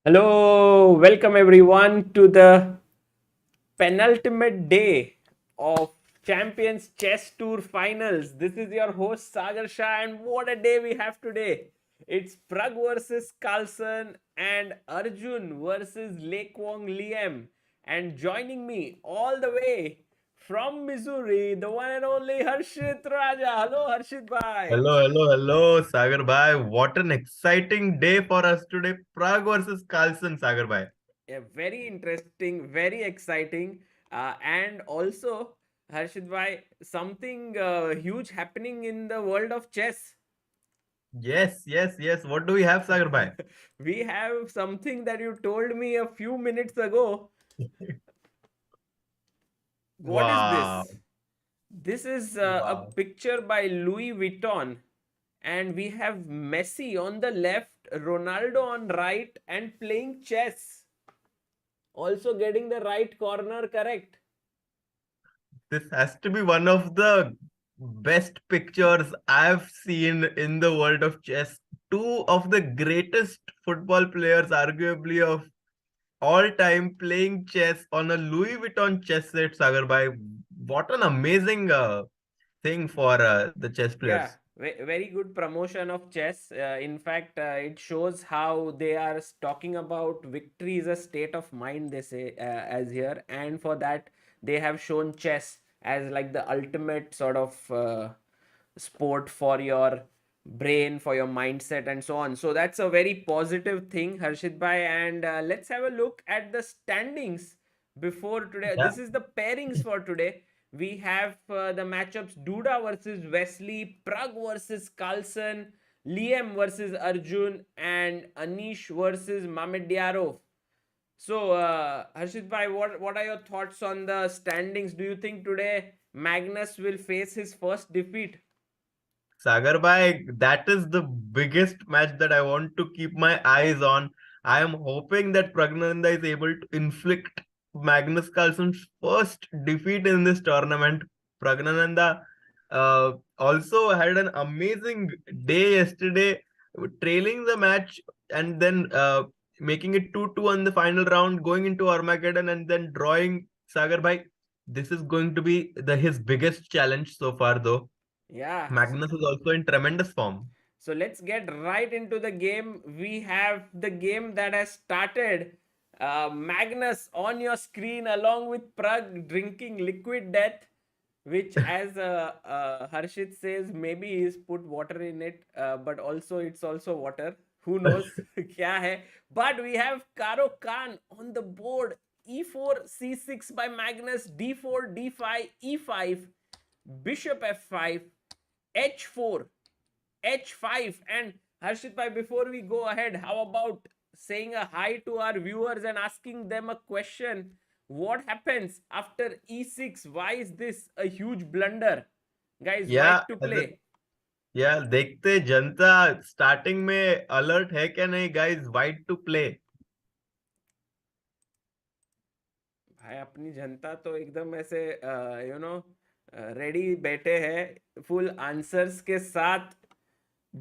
Hello, welcome everyone to the penultimate day of Champions Chess Tour Finals. This is your host Sagar Shah, and what a day we have today! It's Pragg versus Carlsen and Arjun versus Liem Quang. And joining me all the way from Missouri, the one and only Harshit Raja. Hello, Harshit bhai. Hello, Sagar bhai. What an exciting day for us today. Prague versus Carlsen, Sagar bhai. Yeah, very interesting, very exciting, and also Harshit bhai, something huge happening in the world of chess. Yes. What do we have, Sagar bhai? We have something that you told me a few minutes ago. What is Wow, this? This is a wow. picture by Louis Vuitton, and we have Messi on the left, Ronaldo on right, and playing chess. Also getting the right corner correct. This has to be one of the best pictures I've seen in the world of chess. Two of the greatest football players, arguably of all time, playing chess on a Louis Vuitton chess set, Sagar bhai. What an amazing thing for the chess Yeah, players. very good promotion of chess. In fact, it shows how they are talking about victory is a state of mind, they say, as here. And for that, they have shown chess as like the ultimate sort of sport for your brain, for your mindset, and so on. So that's a very positive thing, Harshit bhai. And let's have a look at the standings before today. Yeah. This is the pairings for today. We have the matchups Duda versus Wesley, Pragg versus Carlsen, Liem versus Arjun, and Anish versus Mamedyarov. So, Harshit bhai, what are your thoughts on the standings? Do you think today Magnus will face his first defeat? Sagar bhai, that is the biggest match that I want to keep my eyes on. I am hoping that Praggnanandhaa is able to inflict Magnus Carlsen's first defeat in this tournament. Praggnanandhaa also had an amazing day yesterday, trailing the match and then making it 2-2 on the final round, going into Armageddon and then drawing. Sagar bhai, this is going to be his biggest challenge so far, though. Yeah. Magnus is also in tremendous form. So let's get right into the game. We have the game that has started. Magnus on your screen along with Pragg drinking liquid death, which, as Harshit says, maybe he's put water in it, but also it's also water. Who knows? Kya hai? But we have Karo Khan on the board. E4, C6 by Magnus, D4, D5, E5, Bishop F5, H4, H5. And Harshit bhai, before we go ahead, how about saying a hi to our viewers and asking them a question? What happens after E6? Why is this a huge blunder? Guys, या white to play. या देखते जनता starting में alert है क्या नहीं guys white to play भाई अपनी जनता तो एकदम ऐसे रेडी बैठे हैं फुल आंसर्स के साथ.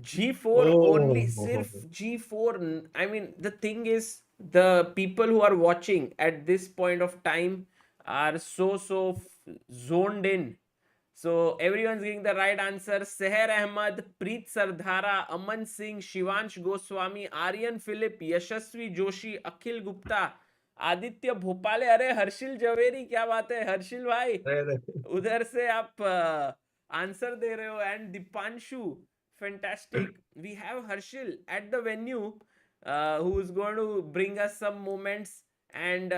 G4 only, oh sirf G4. I mean, the thing is, the people who are watching at this point of time are so zoned in. So everyone's getting the right answer. Seher Ahmed, Preet Sardhara, Aman Singh, Shivansh Goswami, Aryan Philip, Yashasvi Joshi, Akhil Gupta, Aditya भोपाले. अरे हर्षिल जवेरी, क्या बात है हर्षिल भाई, उधर से आप answer दे रहे हो. And Deepanshu, fantastic. We have Harshil at the venue, who is going to bring us some moments. And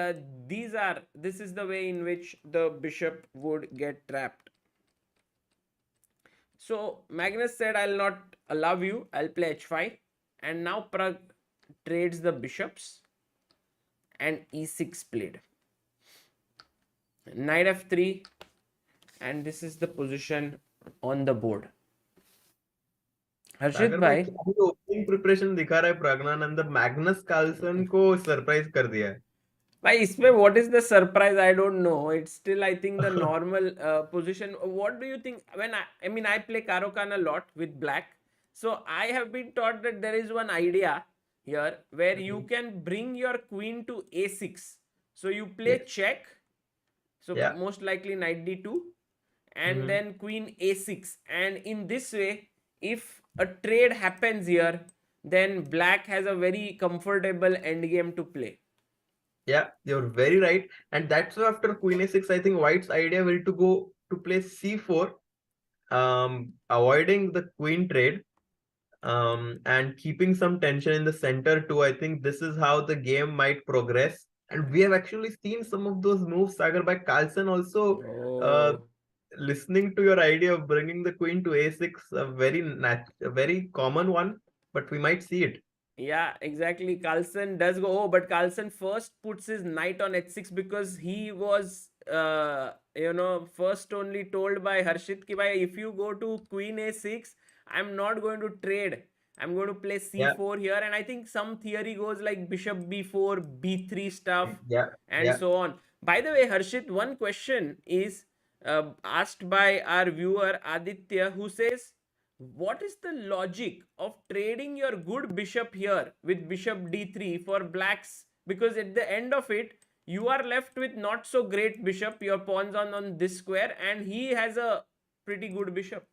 this is the way in which the bishop would get trapped. So Magnus said, I'll not allow you, I'll play h5. And now Pragg trades the bishops and e6 played. Knight f3, and this is the position on the board. हर्षित सागर भाई भाई, क्या ही opening preparation दिखा रहा है Pragyanand Magnus Carlsen को surprise कर दिया है भाई इसमें what is the surprise? I don't know. It's still, I think, the normal position. What do you think? I mean, I play Karo Khan a lot with black. So I have been taught that there is one idea here, where you can bring your queen to a6. So you play Yes. check, so Yeah. most likely knight d2, and Mm-hmm. then queen a6. And in this way, if a trade happens here, then black has a very comfortable endgame to play. Yeah, you're very right. And that's why after Queen A6, I think White's idea will to go to play C4, avoiding the queen trade, and keeping some tension in the center too. I think this is how the game might progress. And we have actually seen some of those moves, Sagar, by Carlsen also. Uh, Oh, Listening to your idea of bringing the queen to A6, a very common one, but we might see it. yeah, exactly. Carlsen does go. Oh, but Carlsen first puts his knight on h6 because he was, first only told by Harshit ki bhai, if you go to queen a6, I'm not going to trade. I'm going to play Yeah, c4 here. And I think some theory goes like bishop b4, b3 stuff, yeah, and yeah. so on. By the way, Harshit, one question is asked by our viewer Aditya, who says, what is the logic of trading your good bishop here with bishop d3 for blacks? Because at the end of it, you are left with not so great bishop, your pawns on this square, and he has a pretty good bishop.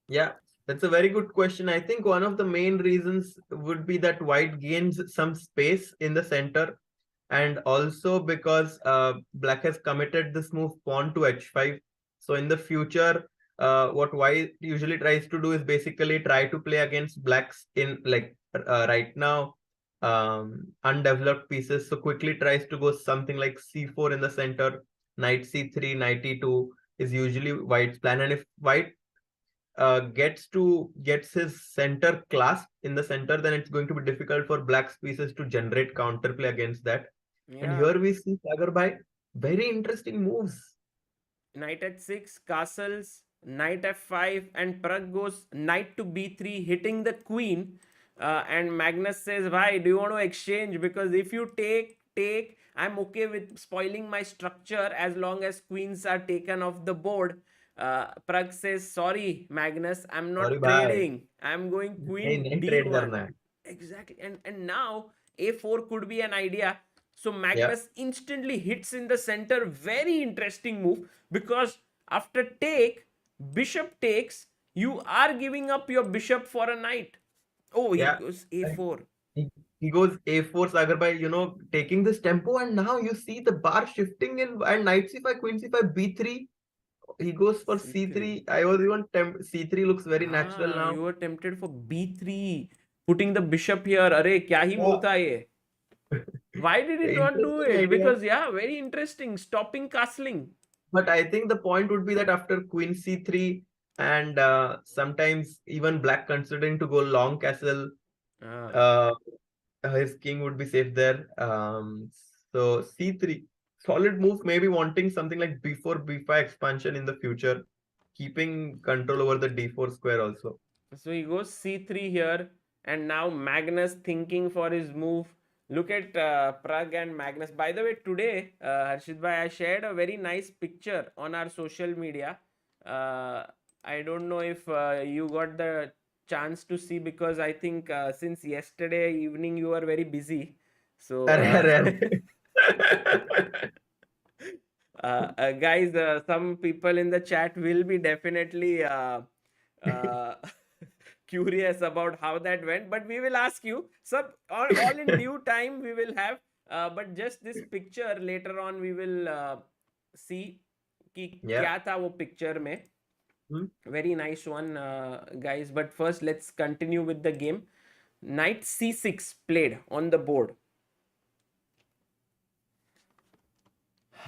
Yeah, that's a very good question. I think one of the main reasons would be that white gains some space in the center, and also because black has committed this move pawn to h5. So in the future, what white usually tries to do is basically try to play against blacks in like right now undeveloped pieces. So quickly tries to go something like c4 in the center, knight c3, knight e2 is usually white's plan. And if white gets his center clasped in the center, then it's going to be difficult for black's pieces to generate counterplay against that. And Yeah. here we see Sagar by very interesting moves. Knight h6, castles, knight f5, and Pragg goes knight to b3, hitting the queen. And Magnus says, why do you want to exchange? Because if you take, I'm okay with spoiling my structure as long as queens are taken off the board. Pragg says, sorry, Magnus, I'm Sorry, not bye. trading. I'm going नहीं queen नहीं trade d1. करना है. Exactly. And now a4 could be an idea. So Yeah, Magnus instantly hits in the center. Very interesting move, because after take, bishop takes, you are giving up your bishop for a knight. Oh, he yeah. goes And a4. he goes a4 Sagar by taking this tempo, and now you see the bar shifting in, and knight c5, queen c5, b3. He goes for c3. c3. I was even c3 looks very natural Ah, now. you were tempted for b3, putting the bishop here. Arey, kya hi Yeah. move tha ye? Why did he not do Interesting it? idea. Because yeah, very interesting. Stopping castling. But I think the point would be that after queen c3, and sometimes even black considering to go long castle, Ah. uh, his king would be safe there. So c3, solid move, maybe wanting something like b4, b5 expansion in the future, keeping control over the d4 square also. So he goes c3 here, and now Magnus thinking for his move. Look at Pragg and Magnus. By the way, today, Harshit bhai, I shared a very nice picture on our social media. Uh, I don't know if you got the chance to see, because I think since yesterday evening you were very busy. So, अरे अरे अरे. guys, some people in the chat will be definitely uh, curious about how that went, but we will ask you. So, all in due time, we will have. But just this picture later on, we will see कि Yeah. क्या था वो picture में. Hmm. Very nice one, guys. But first, let's continue with the game. Knight c6 played on the board.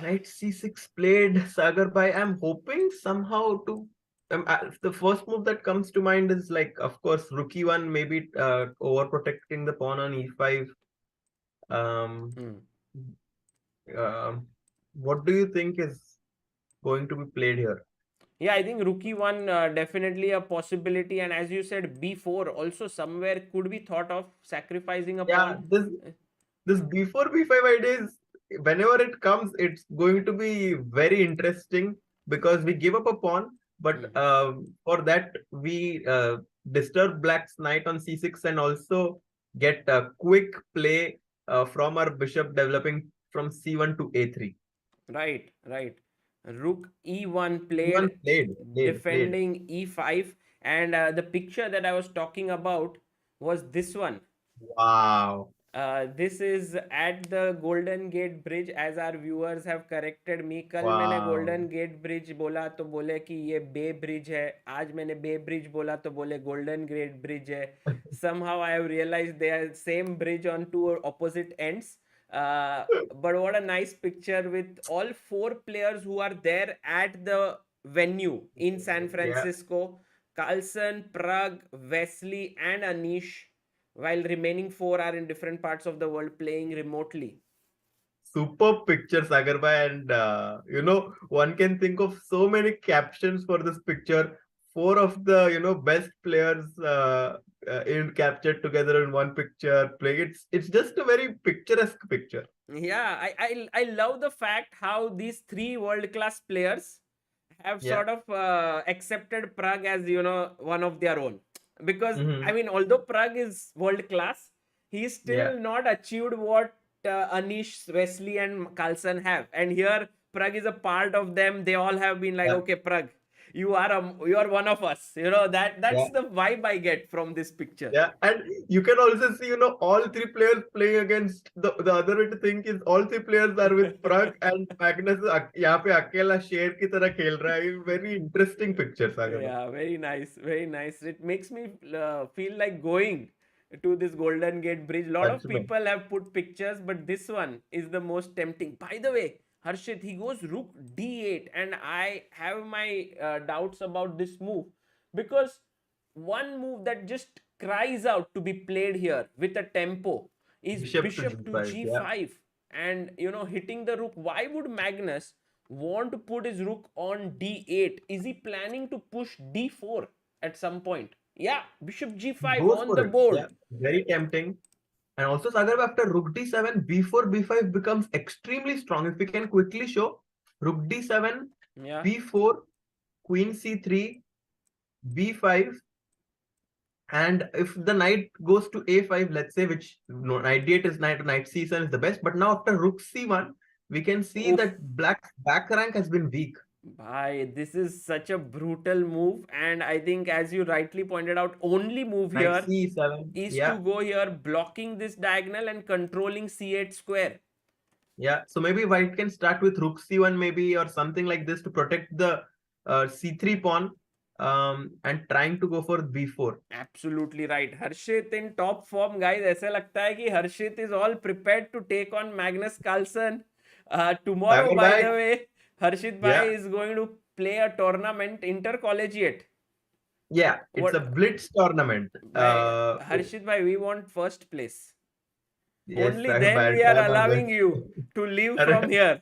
Knight c6 played, Sagar Bhai. I'm hoping somehow to. The first move that comes to mind is like, of course, rook e1, maybe overprotecting the pawn on e5. Um, Hmm. um, what do you think is going to be played here? Yeah, I think rookie one definitely a possibility, and as you said, b4 also somewhere could be thought of sacrificing a Yeah, pawn. this b4 b5 idea is, whenever it comes, it's going to be very interesting because we give up a pawn, but Mhm. for that we disturb black's knight on c6, and also get a quick play from our bishop developing from c1 to a3. Right, right. Rook e1 C1 played, played. defending e5, and the picture that I was talking about was this one. Wow. This is at the Golden Gate Bridge, as our viewers have corrected me. कल मैंने Wow. Golden Gate Bridge बोला तो बोले कि ये Bay Bridge है. आज मैंने Bay Bridge बोला तो बोले Golden Gate Bridge है. Somehow I have realized they are same bridge on two opposite ends. Uh, but what a nice picture with all four players who are there at the venue in San Yeah. Francisco. Carlsen, Pragg, Wesley, and Anish, while remaining four are in different parts of the world playing remotely. Superb picture, Sagar bhai, and one can think of so many captions for this picture. Four of the best players in captured together in one picture. Playing it's just a very picturesque picture. Yeah, I love the fact how these three world class players have Yeah. sort of accepted Pragg as one of their own. Because I Mm-hmm. mean, although Pragg is world class, he's Yeah. still not achieved what Anish, Wesley, and Carlsen have. And here, Pragg is a part of them. They all have been like, Yeah. okay, Pragg, you are one of us. That's Yeah. the vibe I get from this picture. Yeah, and you can also see, all three players playing against the other way to think is all three players are with Pragg and Magnus यहाँ पे अकेला शेर की तरह खेल रहा है. Very interesting picture, Sagar bhai. Yeah, very nice, very nice. It makes me feel like going to this Golden Gate Bridge. A lot such of में. people have put pictures, but this one is the most tempting. By the way, Harshit, he goes Rook D8, and I have my doubts about this move because one move that just cries out to be played here with a tempo is Bishop to Bishop to G5. Yeah. G5, and hitting the Rook. Why would Magnus want to put his Rook on D8? Is he planning to push D4 at some point? Yeah, Bishop G5 Goes on for the it. Yeah. board. Very tempting. And also, Sagar, after Rook D7, B4, B5 becomes extremely strong. If we can quickly show Rook D7, Yeah. B4, Queen C3, B5, and if the knight goes to A5, let's say, which knight D8 is knight C7 is the best. But now after Rook C1, we can see Oof. that black's back rank has been weak. Bhai, this is such a brutal move, and I think, as you rightly pointed out, only move Knight here C7, is to yeah. go here, blocking this diagonal and controlling C8 square. Yeah, so maybe white can start with Rook C1 maybe or something like this to protect the C3 pawn and trying to go for B4. Absolutely right. Harshit in top form, guys. ऐसे लगता है कि Harshit is all prepared to take on Magnus Carlsen. Tomorrow, Sagar by bhai, the way, Harshit bhai yeah, is going to play a tournament, intercollegiate. yeah, it's a What, blitz tournament. bhai, Harshit bhai, we want first place. Yes, Only Sagar bhai, then I'll we are try my allowing best. you to leave from here.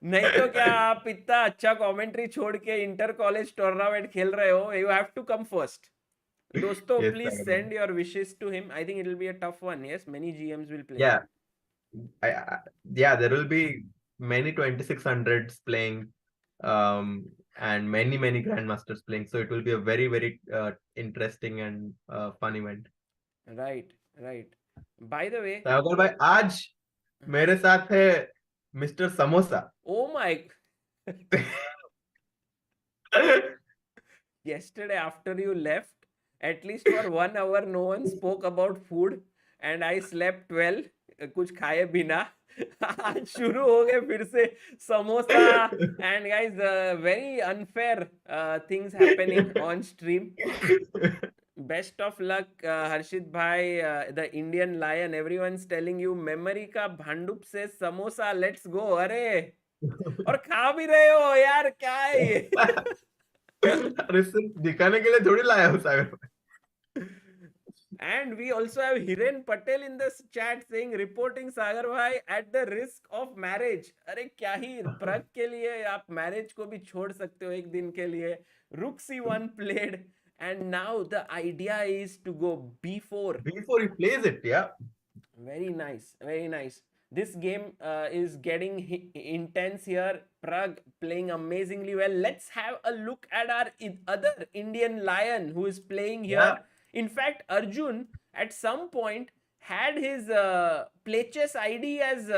नहीं तो क्या आप इतना अच्छा commentary छोड़ के inter college tournament खेल रहे हो? You have to come first. Dosto, Yes, please Sagar bhai. send your wishes to him. I think it will be a tough one. Yes, many GMs will play. Yeah, yeah, there will be many 2600s playing and many grandmasters playing. So it will be a very interesting and fun event. Right, right. By the way, सागर भाई आज मेरे साथ है mister samosa. oh my, yesterday after you left, at least for 1 hour, no one spoke about food and I slept well, कुछ खाए बिना. आज शुरू हो गए फिर से samosa and guys, very unfair things happening on stream. Best of luck, Harshit bhai, the Indian lion. Everyone's telling you memory का भांडुप से समोसा, let's go. अरे और खा भी रहे हो यार, क्या है ये? अरे सिर्फ दिखाने के लिए थोड़ी लाया हूँ सागर भाई. And we also have Hiren Patel in this chat saying reporting Sagar bhai at the risk of marriage. अरे क्या ही प्रग के लिए आप marriage को भी छोड़ सकते हो एक दिन के लिए. Rook C1 played and now the idea is to go B4. Before he plays it, yeah. Very nice, very nice. This game is getting intense here. Pragg playing amazingly well. Let's have a look at our other Indian lion who is playing here. Yeah. In fact, Arjun at some point had his play chess ID as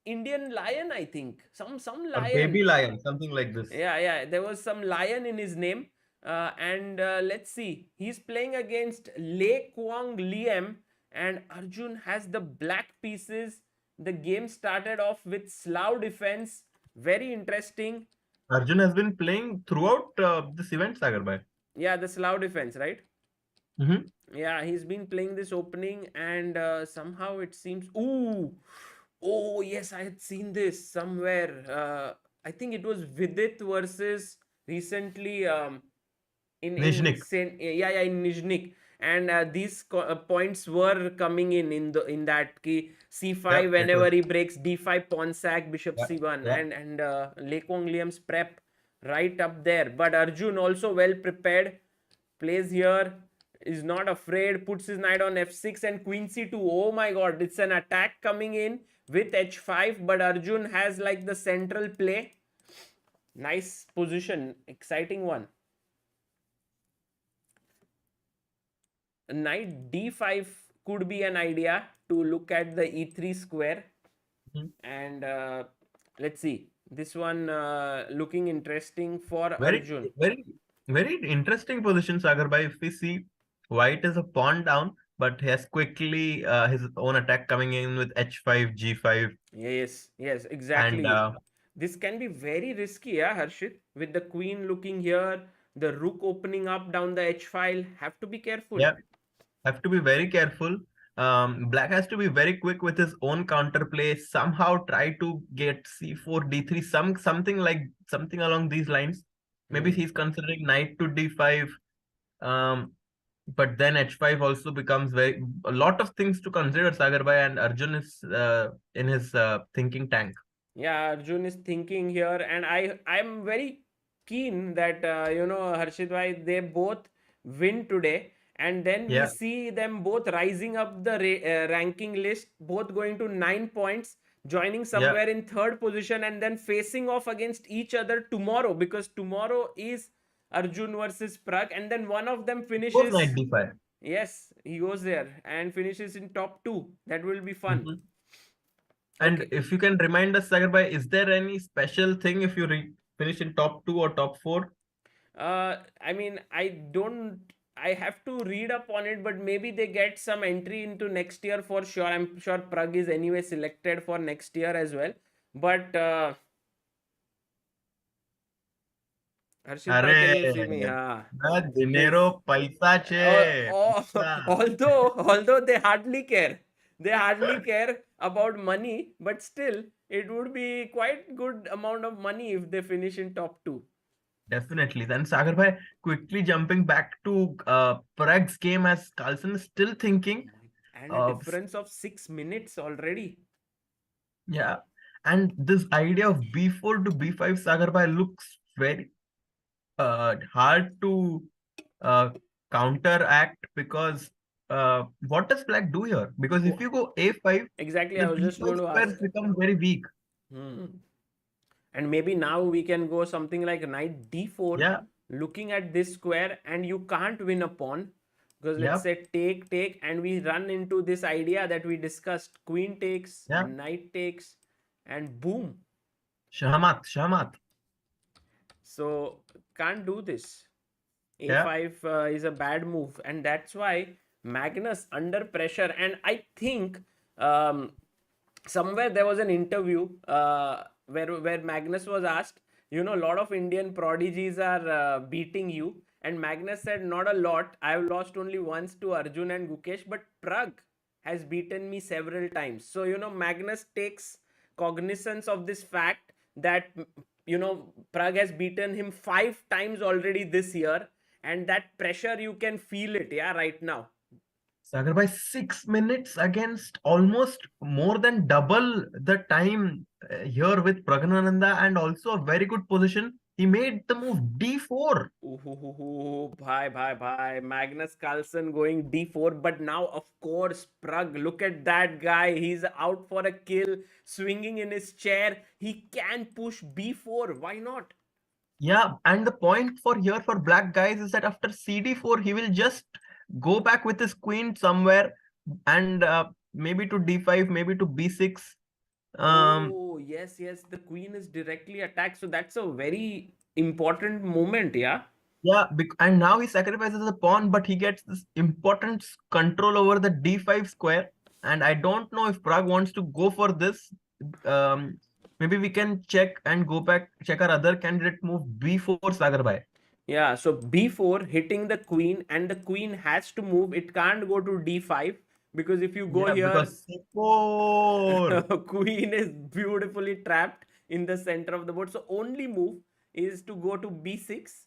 Indian lion, I think. Some Or baby lion. lion, something like this. Yeah. There was some lion in his name. And let's see. He's playing against Liem Quang Liem, and Arjun has the black pieces. The game started off with Slough defense. Very interesting. Arjun has been playing throughout this event, Sagar bhai. Yeah, the Slough defense, right? Mm-hmm. Yeah, he's been playing this opening, and somehow it seems. Ooh, oh yes, I had seen this somewhere. I think it was Vidit versus recently in Nizhnik. yeah, in Nizhnik, and these points were coming in that key c5 Yep, it was. whenever he breaks d5 pawn sack bishop Yeah, c1, yeah. and Liem Quang Liem's prep right up there. But Arjun also well prepared, plays here, is not afraid, puts his knight on f6 and queen c2. Oh my god, it's an attack coming in with h5, but Arjun has like the central play. Nice position, exciting one. Knight d5 could be an idea to look at the e3 square. Mhm. And let's see, this one looking interesting for Very, Arjun. very, very interesting position, Sagar bhai. If we see, white is a pawn down, but he has quickly his own attack coming in with h5, g5, Yes, and exactly. This can be very risky, yeah, Harshit, with the queen looking here, the rook opening up down the h file. Have to be careful. yeah, have to be very careful. Black has to be very quick with his own counterplay. Somehow try to get c4, d3, something along these lines. Maybe Hmm. he's considering knight to d5. Um, but then h5 also becomes a lot of things to consider, Sagar bhai, and Arjun is in his thinking tank. Yeah, Arjun is thinking here, and I'm very keen that Harshit bhai, they both win today, and then we Yeah, see them both rising up the ranking list, both going to 9 points, joining yeah. somewhere in third position, and then facing off against each other tomorrow, because tomorrow is Arjun versus Pragg, and then one of them Suppose knight finishes. d5. Yes, he goes there and finishes in top two. That will be fun. Mhm. And Okay. if you can remind us, Sagar bhai, is there any special thing if you finish in top two or top four? I mean, I don't. I have to read up on it, but maybe they get some entry into next year for sure. I'm sure Pragg is anyway selected for next year as well. But Harshit bhai, can you see me? अरे This. dinero paisa che. Paisa. Although they hardly care, they hardly care about money, but still, it would be quite good amount of money if they finish in top two. Definitely. Then Sagar bhai, quickly jumping back to Pragg's game as Carlsen is still thinking. And a Uh, difference of 6 minutes already. yeah. And this idea of b4 to b5, Sagar bhai, looks very hard to uh, counteract because what does black do here? Because if Oh, you go a5, exactly, the I was just b5 going to squares ask. become very weak. Hmm. And maybe now we can go something like knight d4, Yeah, looking at this square, and you can't win a pawn. Because let's yeah, say take, and we run into this idea that we discussed, queen takes, yeah. knight takes, and boom. Shahmat, Shahmat. So can't do this. Yeah, a5 is a bad move, and that's why Magnus under pressure. And I think somewhere there was an interview where Magnus was asked, a lot of Indian prodigies are beating you, and Magnus said, not a lot. I have lost only once to Arjun and Gukesh, but Pragg has beaten me several times. So Magnus takes cognizance of this fact that Pragg has beaten him 5 times already this year, and that pressure you can feel it, yeah, right now. Sagar by 6 minutes against almost more than double the time here with Praggnanandhaa and also a very good position. He made the move d4. Ooh, bye. Magnus Carlsen going d4. But now, of course, Pragg, look at that guy. He's out for a kill, swinging in his chair. He can push b4. Why not? Yeah, and the point for here for black guys is that after cd4, he will just go back with his queen somewhere, and maybe to d5, maybe to b6. Oh, yes, yes. The queen is directly attacked. So that's a very important moment, yeah? Yeah, and now he sacrifices a pawn, but he gets this important control over the d5 square. And I don't know if Pragg wants to go for this. Um, Maybe we can check and go back, check our other candidate move b4, Sagar bhai. Yeah, so b4 hitting the queen, and the queen has to move. It can't go to d5 because if you go Yeah, here, because c4. queen is beautifully trapped in the center of the board. So only move is to go to b6.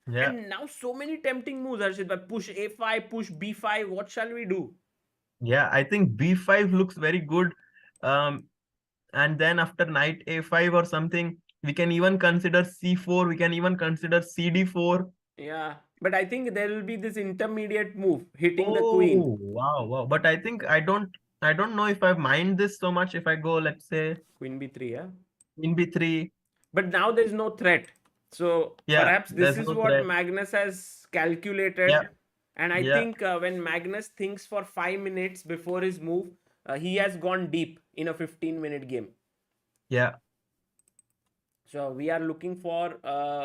Yeah, And now so many tempting moves, Harshit. But push a5, push b5. What shall we do? yeah, I think b5 looks very good. Um, and then after knight a5 or something, we can even consider c4. We can even consider cd4. Yeah, but I think there will be this intermediate move hitting the queen. Oh, wow, wow. But I don't know if I mind this so much if I go, let's say, Queen b3, yeah. in b3. But now there is no threat. So Yeah, perhaps this there's is no what threat. Magnus has calculated. Yeah, And I yeah, think when Magnus thinks for 5 minutes before his move, he has gone deep in a 15-minute game. yeah. So we are looking for,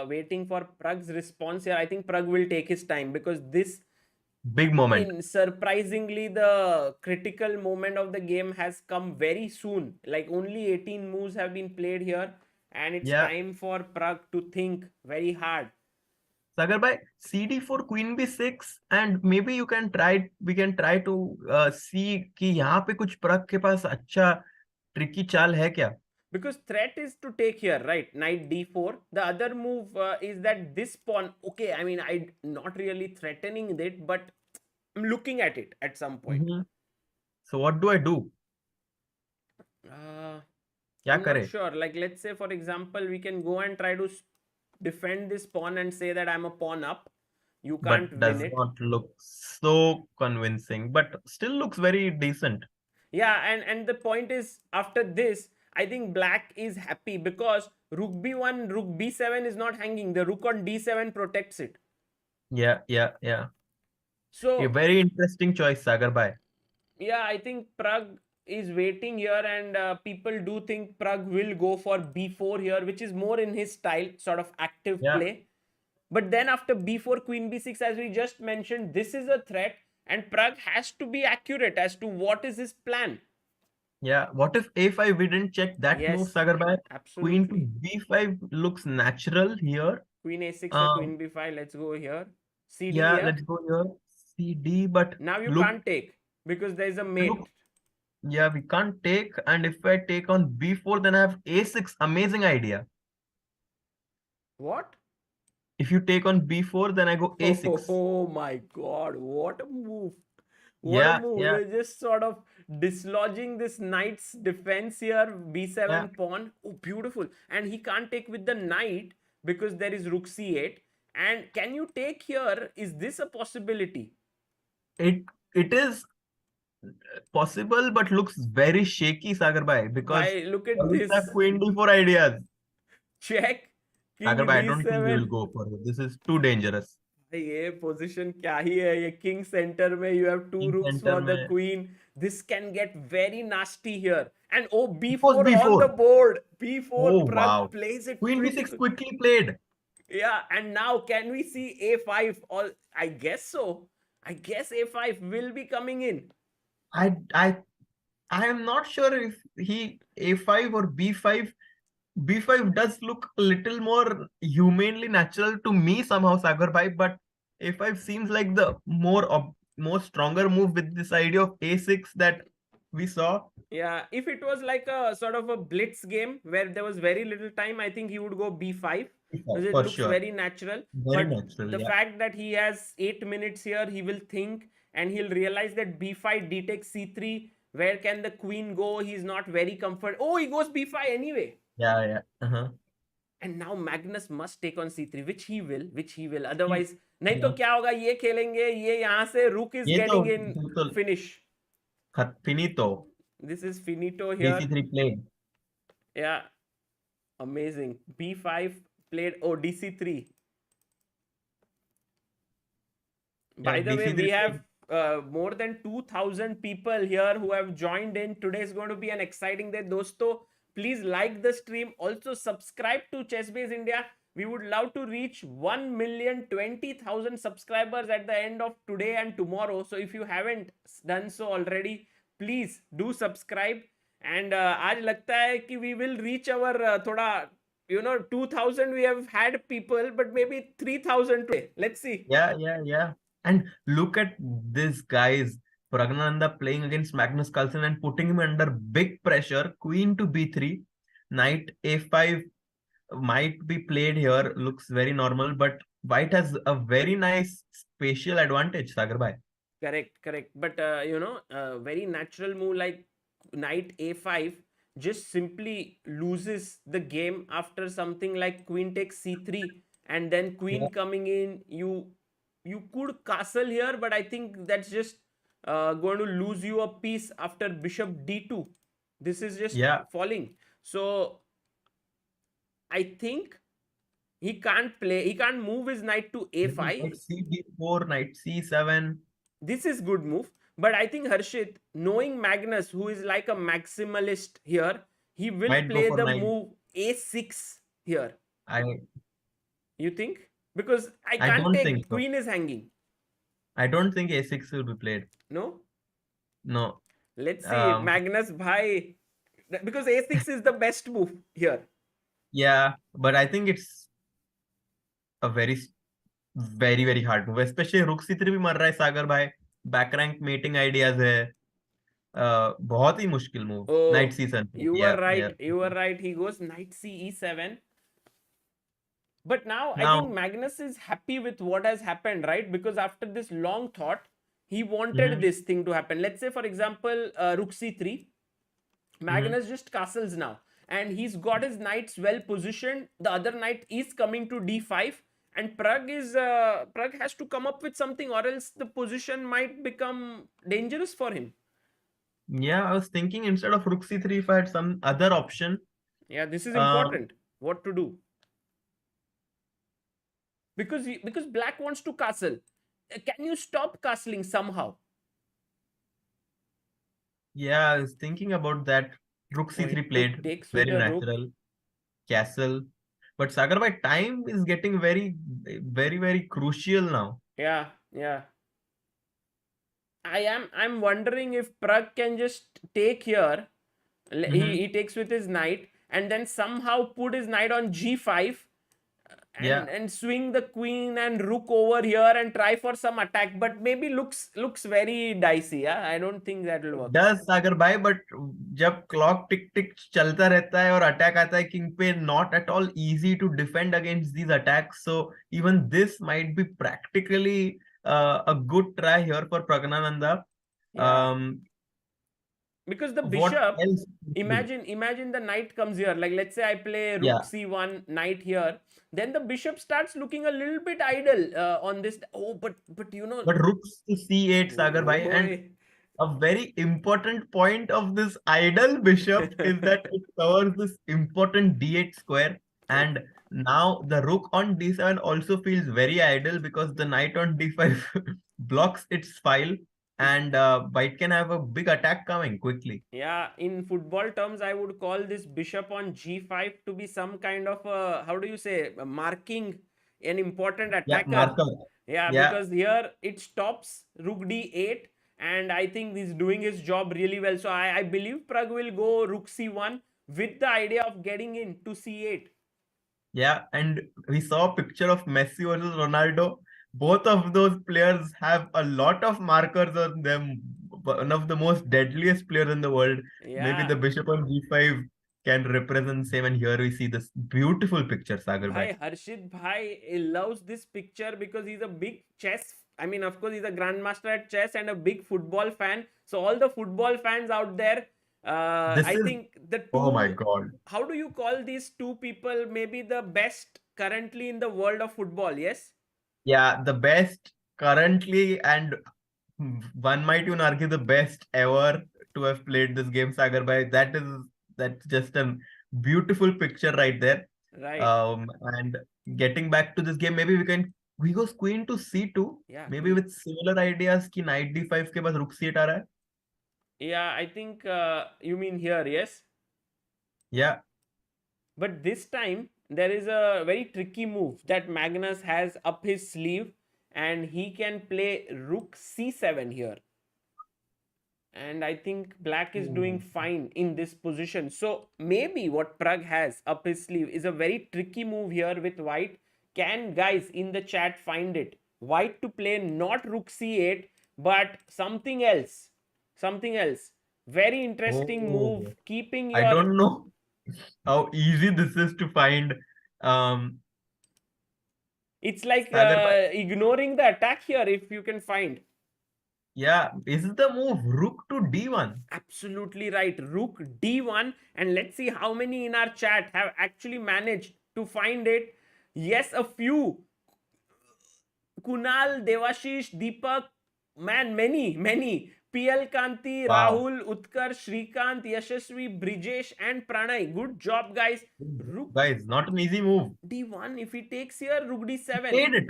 waiting for Pragg's response here. I think Pragg will take his time because this, Big moment. in surprisingly, the critical moment of the game has come very soon. Like only 18 moves have been played here, and it's Yeah. time for Pragg to think very hard. Sagar bhai, cd4, queen b6, and maybe we can try to see कि यहाँ पे कुछ Pragg के पास अच्छा tricky चाल है क्या? Because threat is to take here, right? Knight d4. The other move is that this pawn. Okay, I mean, I not really threatening it, but I'm looking at it at some point. Mhm. So what do I do? Uh, क्या I'm not करे? sure. Like, let's say, for example, we can go and try to defend this pawn and say that I'm a pawn up. You can't But win does it. not look so convincing, but still looks very decent. Yeah, and the point is, after this, I think black is happy because rook b1, rook b7 is not hanging. The rook on d7 protects it. Yeah, yeah, yeah. A So very interesting choice, Sagar bhai. yeah, I think Pragg is waiting here, and people do think Pragg will go for b4 here, which is more in his style, sort of active Yeah, play. But then after b4, queen b6, as we just mentioned, this is a threat, and Pragg has to be accurate as to what is his plan. yeah. What if a5 we didn't check that move, Yes, Sagar bhai? Queen to absolutely. b5 looks natural here. Queen a6 or Um, queen b5. Let's go here. CD, yeah, yeah. let's go here. CD, but Now you look, can't take because there is a mate. look. Yeah, we can't take. And if I take on b4, then I have a6. Amazing idea. What? If you take on b4, then I go a6. Oh my god, what a move. What a Yeah, move. yeah, We're just sort of dislodging this knight's defense here. yeah. B7 pawn. Oh, beautiful. And he can't take with the knight because there is rook c8. And can you take here? Is this a possibility? It is possible, but looks very shaky, Sagar bhai, because Why? Look at always have this. queen d4 ideas. Check. Sagar King bhai, I don't think we will d7. go for it. This is too dangerous. ये position क्या ही है ये king centre में you have to King rooks center for the में. Queen this can get very nasty here and oh It was b4 on the b4. board b4 Oh, Pragg wow. plays it Queen b6 beautiful. quickly played. Yeah, and now can we see a5 or I guess so. I guess a5 will be coming in. I I I am not sure if he a5 or b5. B5 does look a little more humanly natural to me somehow, Sagar bhai, but a5 seems like the more stronger move with this idea of a6 that we saw. Yeah, if it was like a sort of a blitz game where there was very little time, I think he would go b5 because it For looks sure. very natural. Very But natural, the yeah. fact that he has 8 minutes here, he will think and he'll realize that b5, d takes c3. Where can the queen go? He's not very comfortable. Oh, he goes b5 anyway. Yeah, yeah. And now Magnus must take on c3, which he will, He- Otherwise, नहीं तो yeah. क्या होगा ये खेलेंगे ये यहाँ से rook is ये getting in तो finish. finito. This is finito here. AC3 played. Yeah, amazing. b5 played. Oh, dc3. Yeah, By the way, DC3 played. more than 2,000 people here who have joined in. Today is going to be an exciting day. Dosto, please like the stream. Also subscribe to ChessBase India. We would love to reach 1,020,000 subscribers at the end of today and tomorrow. So if you haven't done so already, please do subscribe. And आज लगता है कि we will reach our थोड़ा 2,000 we have had people, but maybe 3,000 today. Let's see. Yeah. And look at this guys. Praggnanandhaa playing against Magnus Carlsen and putting him under big pressure. Queen to b3, knight a5 might be played here. Looks very normal, but white has a very nice spatial advantage, Sagar bhai. Correct. But very natural move like knight a5 just simply loses the game after something like queen takes c3 and then queen coming in. You could castle here, but I think that's just going to lose you a piece after bishop d2. This is just falling. So I think he can't move his knight to a5. Knight cd4, knight c7. This is good move. But I think Harshit, knowing Magnus, who is like a maximalist here, he will play the move a6 here. You think? Because I can't take so. queen is hanging. I don't think a6 will be played. No? No. Let's see. Magnus bhai. Because a6 is the best move here. Yeah, but I think it's a very hard move. Especially rook c3 भी मर रहा है सागर भाई. Back rank mating ideas है. बहुत ही मुश्किल move. Knight c7. You were right. You were right. He goes knight c e7. But now I think Magnus is happy with what has happened, right? Because after this long thought, he wanted this thing to happen. Let's say, for example, rook c3. Magnus just castles now. And he's got his knights well positioned. The other knight is coming to d5. And Pragg has to come up with something, or else the position might become dangerous for him. Yeah, I was thinking instead of rook c3, if I had some other option. Yeah, this is important. What to do? Because black wants to castle. Can you stop castling somehow? Yeah, I was thinking about that. Rook c3 played. Very natural. Rook. Castle. But Sagar bhai, time is getting very, very crucial now. Yeah. I'm wondering if Pragg can just take here. He takes with his knight and then somehow put his knight on g5 and swing the queen and rook over here and try for some attack. But maybe looks very dicey. Yeah, I don't think that will work. Does Sagar bhai, but जब clock tick चलता रहता है और attack आता है king पे, not at all easy to defend against these attacks. So even this might be practically a good try here for Praggnanandhaa. Because the bishop, imagine the knight comes here. Like let's say I play rook c1, knight here. Then the bishop starts looking a little bit idle on this. But But rooks to c8, Sagar bhai, and a very important point of this idle bishop is that it covers this important d8 square. And now the rook on d7 also feels very idle because the knight on d5 blocks its file. And white can have a big attack coming quickly. Yeah, in football terms, I would call this bishop on g5 to be some kind of marking an important attacker. Yeah, because here it stops rook d8, and I think he's doing his job really well. So I believe Pragg will go rook c1 with the idea of getting in to c8. Yeah, and we saw a picture of Messi versus Ronaldo. Both of those players have a lot of markers on them. One of the most deadliest players in the world. Yeah. Maybe the bishop on g5 can represent the same. And here we see this beautiful picture, Sagar bhai. Harshit bhai loves this picture because he's a big chess. I mean, of course, he's a grandmaster at chess and a big football fan. So all the football fans out there, I think the two... Oh my God. How do you call these two people? Maybe the best currently in the world of football, yes? Yeah, the best currently, and one might even argue the best ever to have played this game, Sagar bhai. That's just a beautiful picture right there. Right. And getting back to this game, maybe he goes queen to c2, Yeah, maybe with similar ideas कि knight d5 के बाद rook c8 आ रहा है. yeah, I think you mean here, yes. Yeah. But this time there is a very tricky move that Magnus has up his sleeve, and he can play rook c7 here. And I think black is doing Ooh. fine in this position. So maybe what Pragg has up his sleeve is a very tricky move here with white. Can guys in the chat find it? White to play not rook c8 but something else. Something else. Very interesting move. Oh, Keeping I your. don't know how easy this is to find. Um, It's like Sagar bhai. ignoring the attack here if you can find. Yeah, is the move rook to d1? Absolutely right. Rook d1, and let's see how many in our chat have actually managed to find it. Yes, a few. Kunal, Devashish, Deepak, man, many. PL Kanti, Wow. Rahul, Utkar, Shrikant, Yashasvi, Brijesh, and Pranay. Good job, guys. Rook Guys, not an easy move. d1. If he takes here, rook He d7. played it.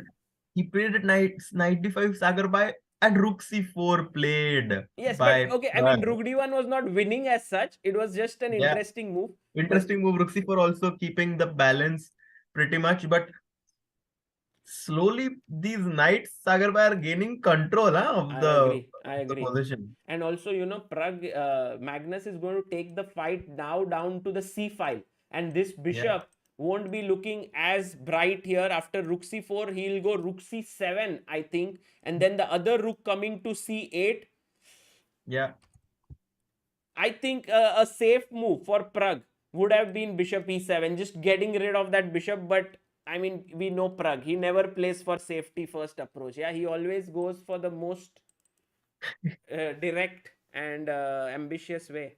He played it knight d5 Sagar bhai, and rook c4 played Yes, but by okay. I mean, Pragg. rook d1 was not winning as such. It was just an Yeah, interesting move. But interesting move. Rook c4 also keeping the balance pretty much, but slowly these knights Sagar bhai are gaining control of I the agree. I of the agree. position. And also, Pragg, Magnus is going to take the fight now down to the c file, and this Yeah, bishop won't be looking as bright here. After rook c4, he'll go rook c7, I think, and then the other rook coming to c8. yeah. I think a safe move for Pragg would have been bishop e7, just getting rid of that bishop. But I mean, we know Pragg. He never plays for safety first approach. Yeah, he always goes for the most direct and ambitious way.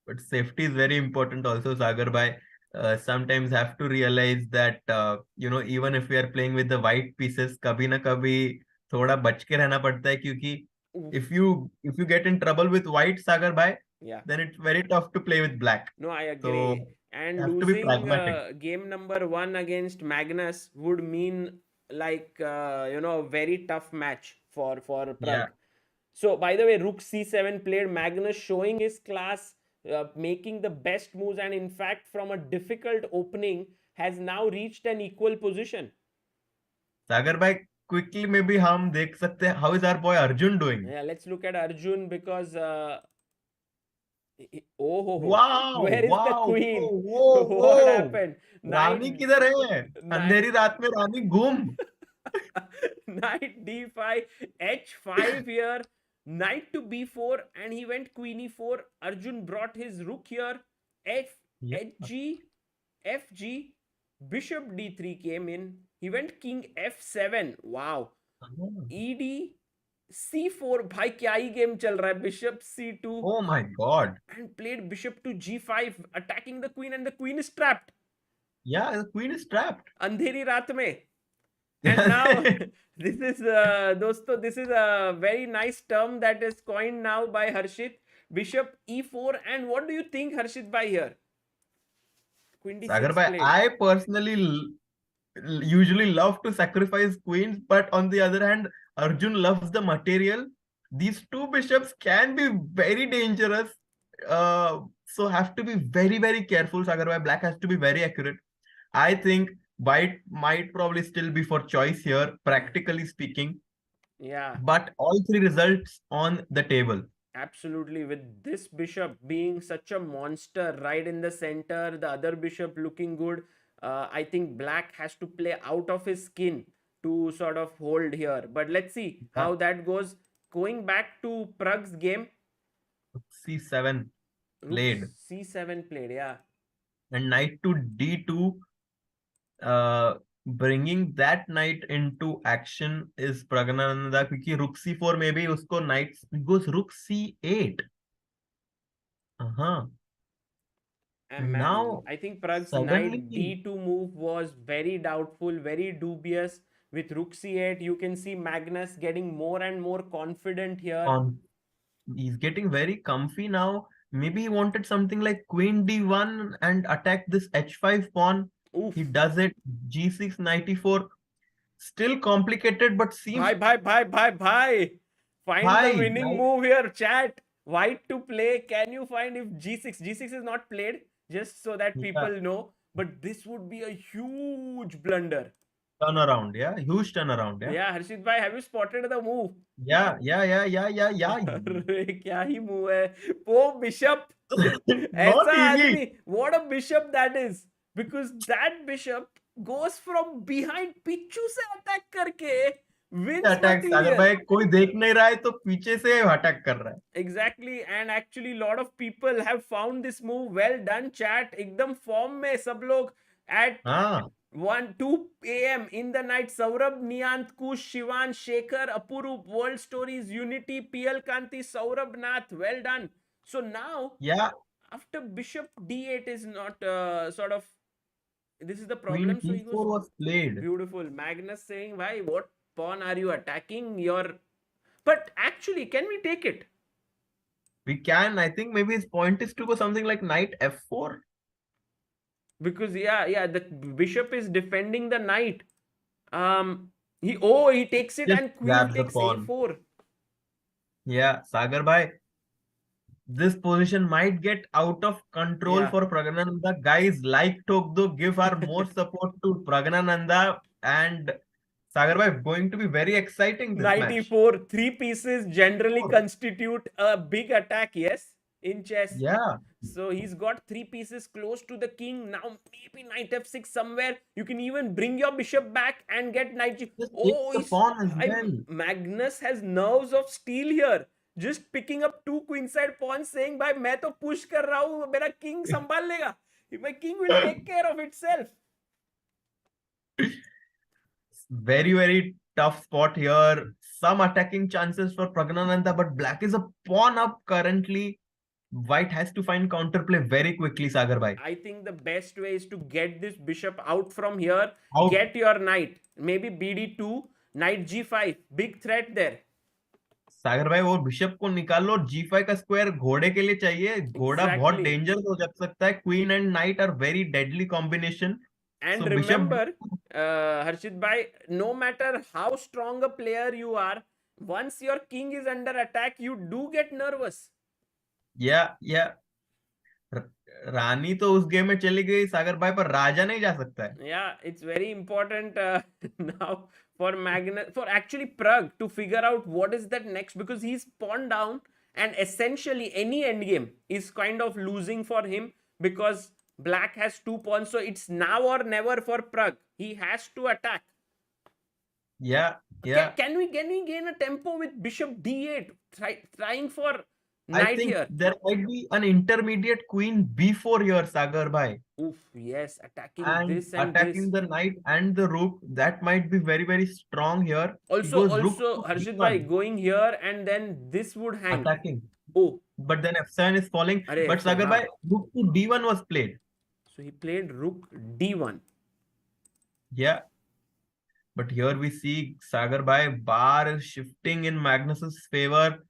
But safety is very important also, Sagar bhai. Sometimes have to realize that even if we are playing with the white pieces, कभी ना कभी थोड़ा बच के रहना पड़ता है क्योंकि Oof. if you get in trouble with white, Sagar bhai, Yeah. then it's very tough to play with black. No, I So agree. And have to be losing pragmatic. game number 1 against Magnus would mean like a very tough match for Yeah. Pragg. So by the way, Rook C7 played, Magnus showing his class, making the best moves, and in fact, from a difficult opening, has now reached an equal position. Sagar bhai, quickly maybe हम देख सकते हैं how is our boy Arjun doing? Yeah, let's look at Arjun because oh, Wow, where is the wow, queen? whoa, whoa, What whoa. happened? Rani Knight, किधर है? knight, अंधेरी रात में रानी गुम. knight d5, h5 here, knight to b4, and he went queen e4. Arjun brought his rook here, f, Yeah. hg, fg, bishop d3 came in. He went king f7. Wow. ed c4. भाई क्या ही game चल रहा है. Bishop c2 Oh my God. and played bishop to g5, attacking the queen, and the queen is trapped. Yeah, the queen is trapped. अंधेरी रात में. And now this is dosto, this is a very nice term that is coined now by Harshit. Bishop e4, and what do you think, Harshit, by here? Queen Sagar d6 bhai, played. I personally usually love to sacrifice queens, but on the other hand, Arjun loves the material. These two bishops can be very dangerous. So have to be very, very careful. Sagar bhai, black has to be very accurate. I think white might probably still be for choice here, practically speaking. Yeah, But all three results on the table. absolutely. With this bishop being such a monster right in the center, the other bishop looking good, I think black has to play out of his skin to sort of hold here. But let's see Yeah. how that goes. Going back to Pragg's game, C7 rook played. c7 played, yeah. And knight to d2, bringing that knight into action is Praggnanandhaa क्योंकि rook c4 में भी उसको knight goes rook c8. And man, Now I think Pragg's knight suddenly, d2 move was very doubtful, very dubious. With rook c8, you can see Magnus getting more and more confident here. he's getting very comfy now. Maybe he wanted something like queen d1 and attack this h5 pawn. Oof. He does it. G6, knight e4. Still complicated, but seems Bye. Find the high. winning move here, chat. White to play. Can you find if G6? G6 is not played, just so that Yeah, people know. But this would be a huge blunder. turnaround. Yeah, huge turnaround. Yeah, Yeah, Harshit bhai, have you spotted the move? yeah. अरे क्या ही move है वो bishop Not ऐसा easy. आदमी what a bishop that is because that bishop goes from behind Picchu से attack करके wins attack सागर material. भाई कोई देख नहीं रहा है तो पीछे से अटैक कर रहा है. Exactly, and actually lot of people have found this move. Well done chat, एकदम फॉर्म में सब लोग at हाँ 1 2 a.m. in the night. Saurabh, Niyant, Kush, Shivan, Shekhar, Apurup, World Stories, Unity, PL Kanti, Saurabh Nath. Well done. So now, या after Bishop D8 is not sort of, this is the queen problem. So he goes e4 was played. beautiful. Magnus saying, why, what pawn are you attacking? Your, but actually, can we take it? We can. I think maybe his point is to go something like knight f4. Because yeah, the bishop is defending the knight. He takes it Just and queen grabs the takes pawn. a4. Yeah, Sagar bhai, this position might get out of control Yeah. for Praggnanandhaa. Guys, like Tokdo, give our more support to Praggnanandhaa and Sagar bhai. Going to be very exciting this Knight match. e4, three pieces generally Four. constitute a big attack, yes, in chess. Yeah, So he's got three pieces close to the king. Now maybe knight f6 somewhere. You can even bring your bishop back and get knight g. just take Oh, the pawn as well. Magnus has nerves of steel here. Just picking up two queenside pawns, saying, "Bhai, मैं तो push कर रहा हूँ, मेरा king संभाल लेगा. My king will take care of itself." Very tough spot here. Some attacking chances for Praggnanandhaa, but black is a pawn up currently. White has to find counterplay very quickly, Sagar bhai. I think the best way is to get this bishop out from here. Out. Get your knight. Maybe bd2, knight g5. Big threat there. सागर भाई वो bishop को निकाल लो और G5 का square घोड़े के लिए चाहिए. घोड़ा बहुत Exactly. डेंजरस हो जा सकता है. Queen and knight are very deadly combination. And So Bishop, remember, Harshit bhai, no matter how strong a player you are, once your king is under attack, you do get nervous. या रानी तो उस game में चली गई सागर भाई, पर राजा नहीं जा सकता है. Yeah, it's very important now for Magnus, for actually Pragg to figure out what is that next, because he's pawned down and essentially any endgame is kind of losing for him because black has two pawns. So it's now or never for Pragg. He has to attack. Yeah. Can we gain a tempo with bishop d8, trying for I knight think here? there might be an intermediate queen b4 here, Sagar bhai. Oof, yes, attacking And this and attacking this. the knight and the rook, that might be very strong here. He Also, goes rook to Harshit d1, bhai, going here and then this would hang. attacking. Oh, But then f7 is falling. Arey, But F7, Sagar हाँ. bhai, rook to d1 was played. So he played rook d1. Yeah. But here we see Sagar bhai, bar is shifting in Magnus's favor.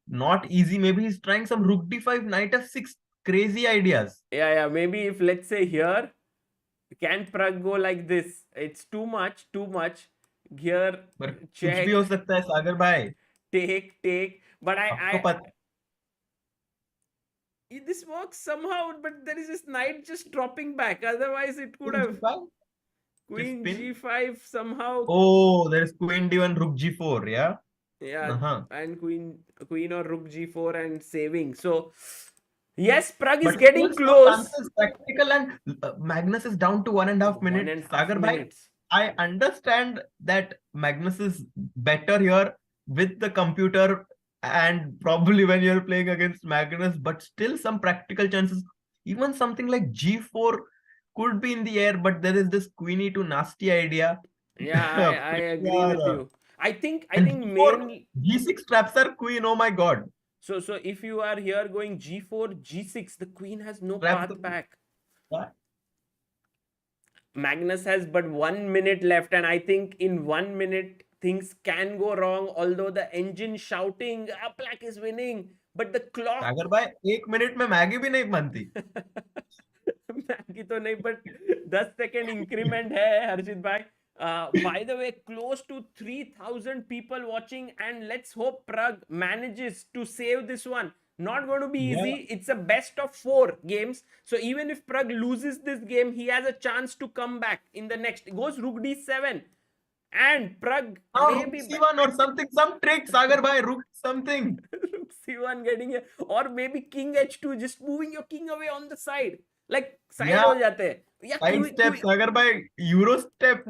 Not easy. Maybe he's trying some rook d5, knight f6. Crazy ideas. Yeah. Maybe if let's say here, can Pragg go like this? It's too much. Here, But check. कुछ भी हो सकता है सागर भाई. Take. But आपको पता. This works somehow, but there is this knight just dropping back. Otherwise, it could have queen g5 somehow. Oh, there is queen d1, rook g4. Yeah. Yeah, and queen or rook g4 and saving. So yes, Pragg is But getting close. Practical and Magnus is down to 1.5 minutes. Sagar bhai, I understand that Magnus is better here with the computer and probably when you're playing against Magnus, but still some practical chances. Even something like g4 could be in the air, but there is this queen e2 nasty idea. Yeah, I agree with you. I think mainly g6 traps are queen. Oh my god. So if you are here going g4, g6, the queen has no path back. What? Magnus has but 1 minute left, and I think in 1 minute things can go wrong. Although the engine shouting, black is winning, but the clock. Sagar bhai, 1 minute में Maggi भी नहीं बनती. की तो नहीं, but 10 second increment है हर्षित भाई. By the way, close to 3,000 people watching, and let's hope Pragg manages to save this one. Not going to be Yeah. easy. It's a best of 4 games. So even if Pragg loses this game, he has a chance to come back in the next. It goes Rook D7. And Pragg Rook C1 or something, some trick, Sagar bhai, Rook something. Rook C1 getting it, or maybe King H2, just moving your king away on the side. Like side हो जाते हैं. या side step सागर भाई, euro step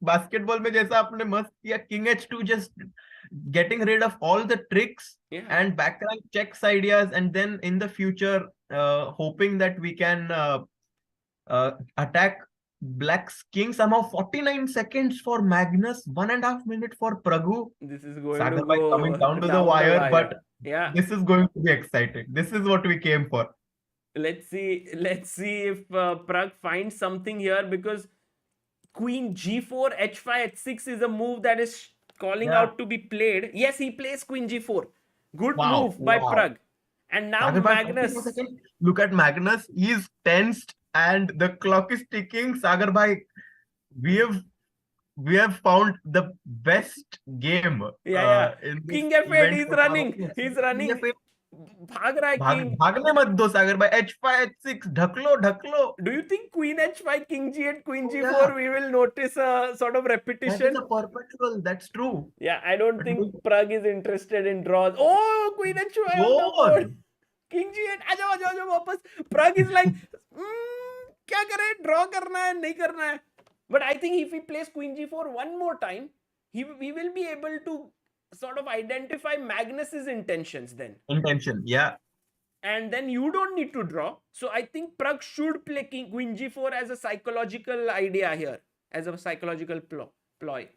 basketball में जैसा आपने मस्त किया, king H2, just getting rid of all the tricks and backrank checks ideas, and then in the future hoping that we can attack black's king somehow. 49 seconds for Magnus, 1.5 minutes for Pragg. This is going Sagar to bhai go coming down to the wire, but yeah, this is going to be exciting. This is what we came for. Let's see if Pragg finds something here, because Queen G4 H5 H6 is a move that is calling out to be played. Yes, he plays Queen G4. Good move by Pragg. And now Magnus. Look at Magnus. He's tensed and the clock is ticking. Sagar bhai, we have found the best game. King F8. He's running. भाग रहा है king. भागने मत दो सागर भाई. H5 H6 ढकलो. Do you think Queen H5 King G8 Queen G4 we will notice a sort of repetition? That is a perpetual. That's true. Yeah, I don't think Pragg is interested in draws. Oh, Queen H5 on the board. King G8. आजाओ वापस. Pragg is like, क्या करे? Draw करना है, नहीं करना है. But I think if he plays Queen G4 one more time, we will be able to sort of identify Magnus's intentions then. Yeah. And then you don't need to draw. So I think Pragg should play Queen G4 as a psychological idea here, as a psychological ploy.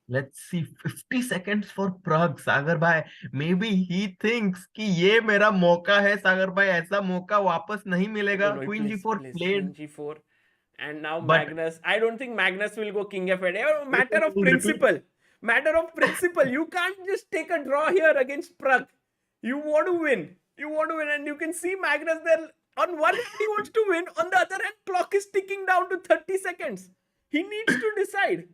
Let's see, 50 seconds for Pragg. Sagar bhai, maybe he thinks कि ये मेरा मौका है. Sagar bhai, ऐसा मौका वापस नहीं मिलेगा. Queen G4 played. Queen G4. And now Magnus. I don't think Magnus will go King F8. Matter of principle. Matter of principle. You can't just take a draw here against Pragg. You want to win. And you can see Magnus there. On one hand, he wants to win. On the other hand, clock is ticking down to 30 seconds. He needs to decide.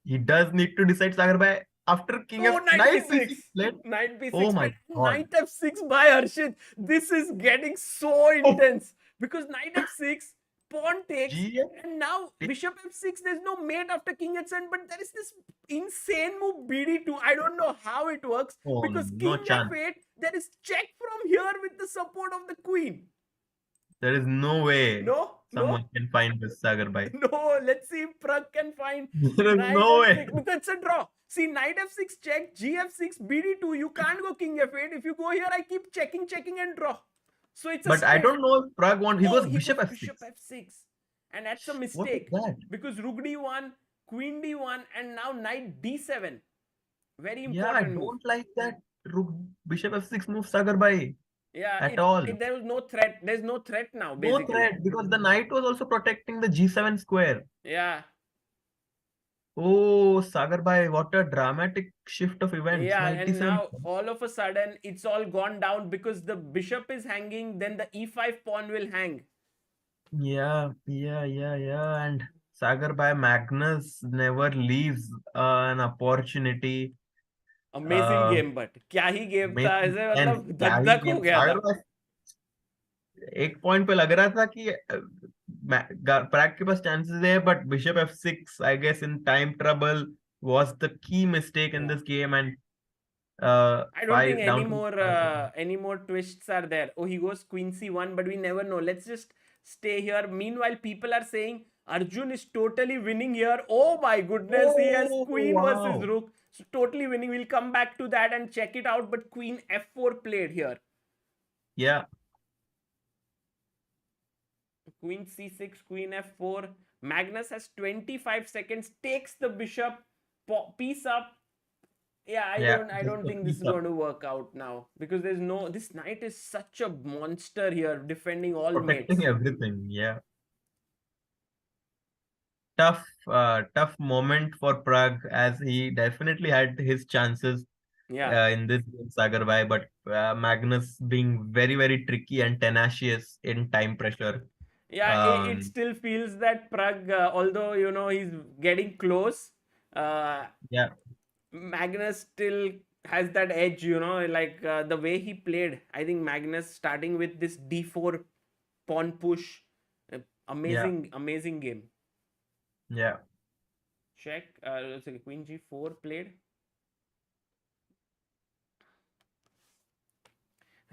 He does need to decide, Sagar bhai. After King F9, Knight B6. Oh my God. Knight F6 by Harshit. This is getting so intense. Because Knight F6, pawn takes, and now Bishop F6, there's no mate after King H7, but there is this insane move BD2. I don't know how it works, because King F8, there is check from here with the support of the Queen. There is no way someone can find this, Sagar bhai. No, let's see if Pragg can find. There is no way. Because it's a draw. See, Knight F6 check, G-F6, BD2. You can't go King F8. If you go here, I keep checking and draw. So it's but I don't know if Pragg wants. He goes Bishop F6. Bishop F6. And that's a mistake. What is that? Because Rook D1, Queen D1, and now Knight D7. Very important. Yeah, I don't like that Rook Bishop F6 move, Sagar bhai. Yeah, at all. There was no threat. There's no threat now, basically. No threat, because the knight was also protecting the G7 square. Yeah. Oh, Sagar bhai, what a dramatic shift of events. Yeah, and now all of a sudden it's all gone down because the bishop is hanging, then the E5 pawn will hang. Yeah. And Sagar bhai, Magnus never leaves an opportunity. Amazing game, but क्या ही game था, ऐसे मतलब धक-धक हो गया था. एक point पे लग रहा था कि Pragg के पास chances है, but Bishop F6, I guess in time trouble, was the key mistake in this game, and I don't think any more twists are there. Oh, he goes Queen C1, but we never know. Let's just stay here. Meanwhile, people are saying Arjun is totally winning here. Oh my goodness, he has Queen versus Rook. So totally winning. We'll come back to that and check it out. But Queen F4 played here. Yeah. Queen C6, Queen F4. Magnus has 25 seconds. Takes the bishop. Piece up. Yeah, I don't think this is going to work out now. Because there's no... This knight is such a monster here. Defending all mates. Protecting everything, yeah. Tough moment for Pragg, as he definitely had his chances in this game, Sagar bhai, but Magnus being very, very tricky and tenacious in time pressure. Yeah, it still feels that Pragg, although he's getting close, uh, Yeah, Magnus still has that edge. Like the way he played. I think Magnus starting with this d4 pawn push, yeah, amazing game. yeah. Check. So Queen g4 played.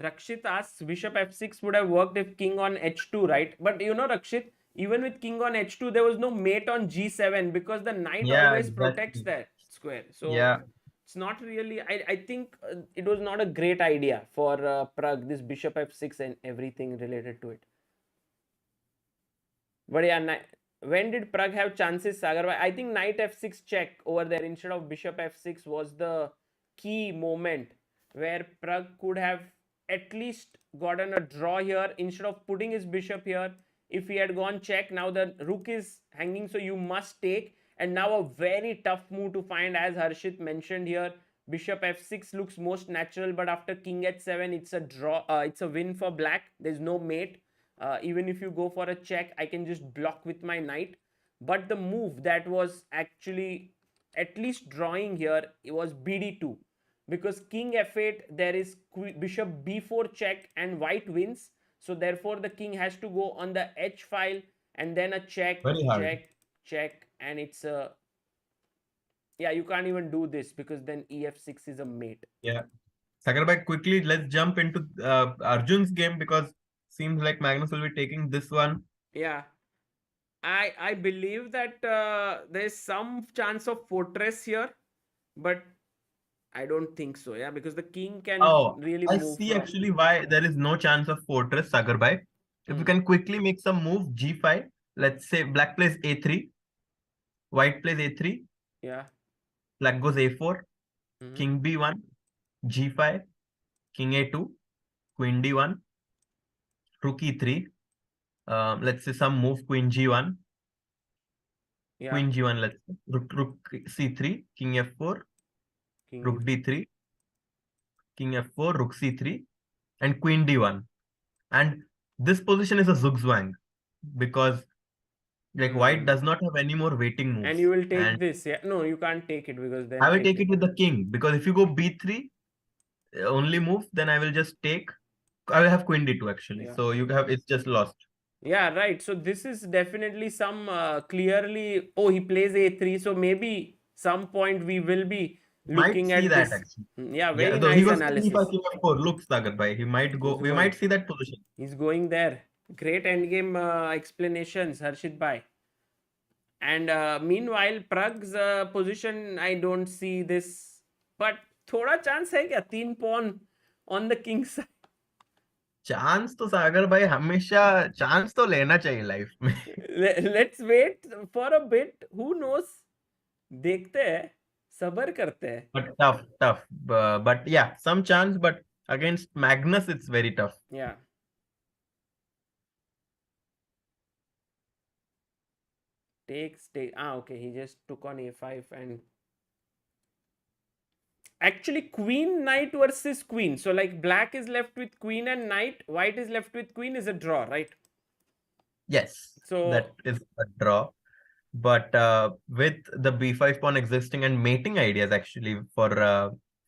Rakshit asks, Bishop f6 would have worked if king on h2, right? But Rakshit, even with king on h2, there was no mate on g7 because the knight Yeah, always protects exactly. that square. So Yeah. it's not really. I think it was not a great idea for Pragg, this bishop f6 and everything related to it. But yeah, when did Pragg have chances, Sagar? I think knight f6 check over there instead of bishop f6 was the key moment where Pragg could have at least gotten a draw here instead of putting his bishop here. If he had gone check, now the rook is hanging, so you must take. And now a very tough move to find, as Harshit mentioned here. Bishop f6 looks most natural, but after king h7, it's a draw. It's a win for black. There's no mate. Even if you go for a check, I can just block with my knight. But the move that was actually at least drawing here, it was bd2, because king f8, there is bishop b4 check and white wins. So therefore the king has to go on the h file and then a check, Very hard. check, check, and it's a, yeah, you can't even do this because then ef6 is a mate. Yeah. Sagar bhai, quickly, let's jump into Arjun's game because seems like Magnus will be taking this one. Yeah, I believe that there's some chance of fortress here, but I don't think so. Yeah, because the king can Oh, really I move see from. actually why there is no chance of fortress, Sagar bhai. If you Hmm. can quickly make some move, g5, let's say black plays a3, white plays a3, Yeah. black goes a4, Hmm. king b1, g5, king a2, queen d1, rook e3. Let's say some move queen g1, Yeah. queen g1, let's say rook c3, king f4, King rook e4. d3, king f4, rook c3, and queen d1. And this position is a zugzwang because like white Hmm. does not have any more waiting And moves. you will take And this. Yeah. No, you can't take it because I then will it take will. it with the king because if you go b3, only move, then I will just take. I will have queen d2 actually. Yeah. So you have it's just lost. Yeah. Right. So this is definitely some clearly. Oh, he plays a3. So maybe some point we will be Might looking see at that this. actually. Yeah. Yeah, Very though he nice goes king e5, analysis. king f4. Look, Sagar bhai, he might go. He's We might going. see that position. He's going there. Great endgame explanations, Harshit Bhai. And meanwhile, Pragg's position, I don't see this. But थोड़ा chance है क्या 3 pawn on the king side? Chance तो सागर भाई हमेशा chance तो लेना चाहिए life में. Let's wait for a bit. Who knows? देखते हैं, सबर करते हैं. But tough. But yeah, some chance. But against Magnus, it's very tough. Yeah. Take. Okay. He just took on a5 and actually queen knight versus queen. So like black is left with queen and knight, white is left with queen is a draw, right? Yes, So that is a draw. But with the b5 pawn existing and mating ideas actually for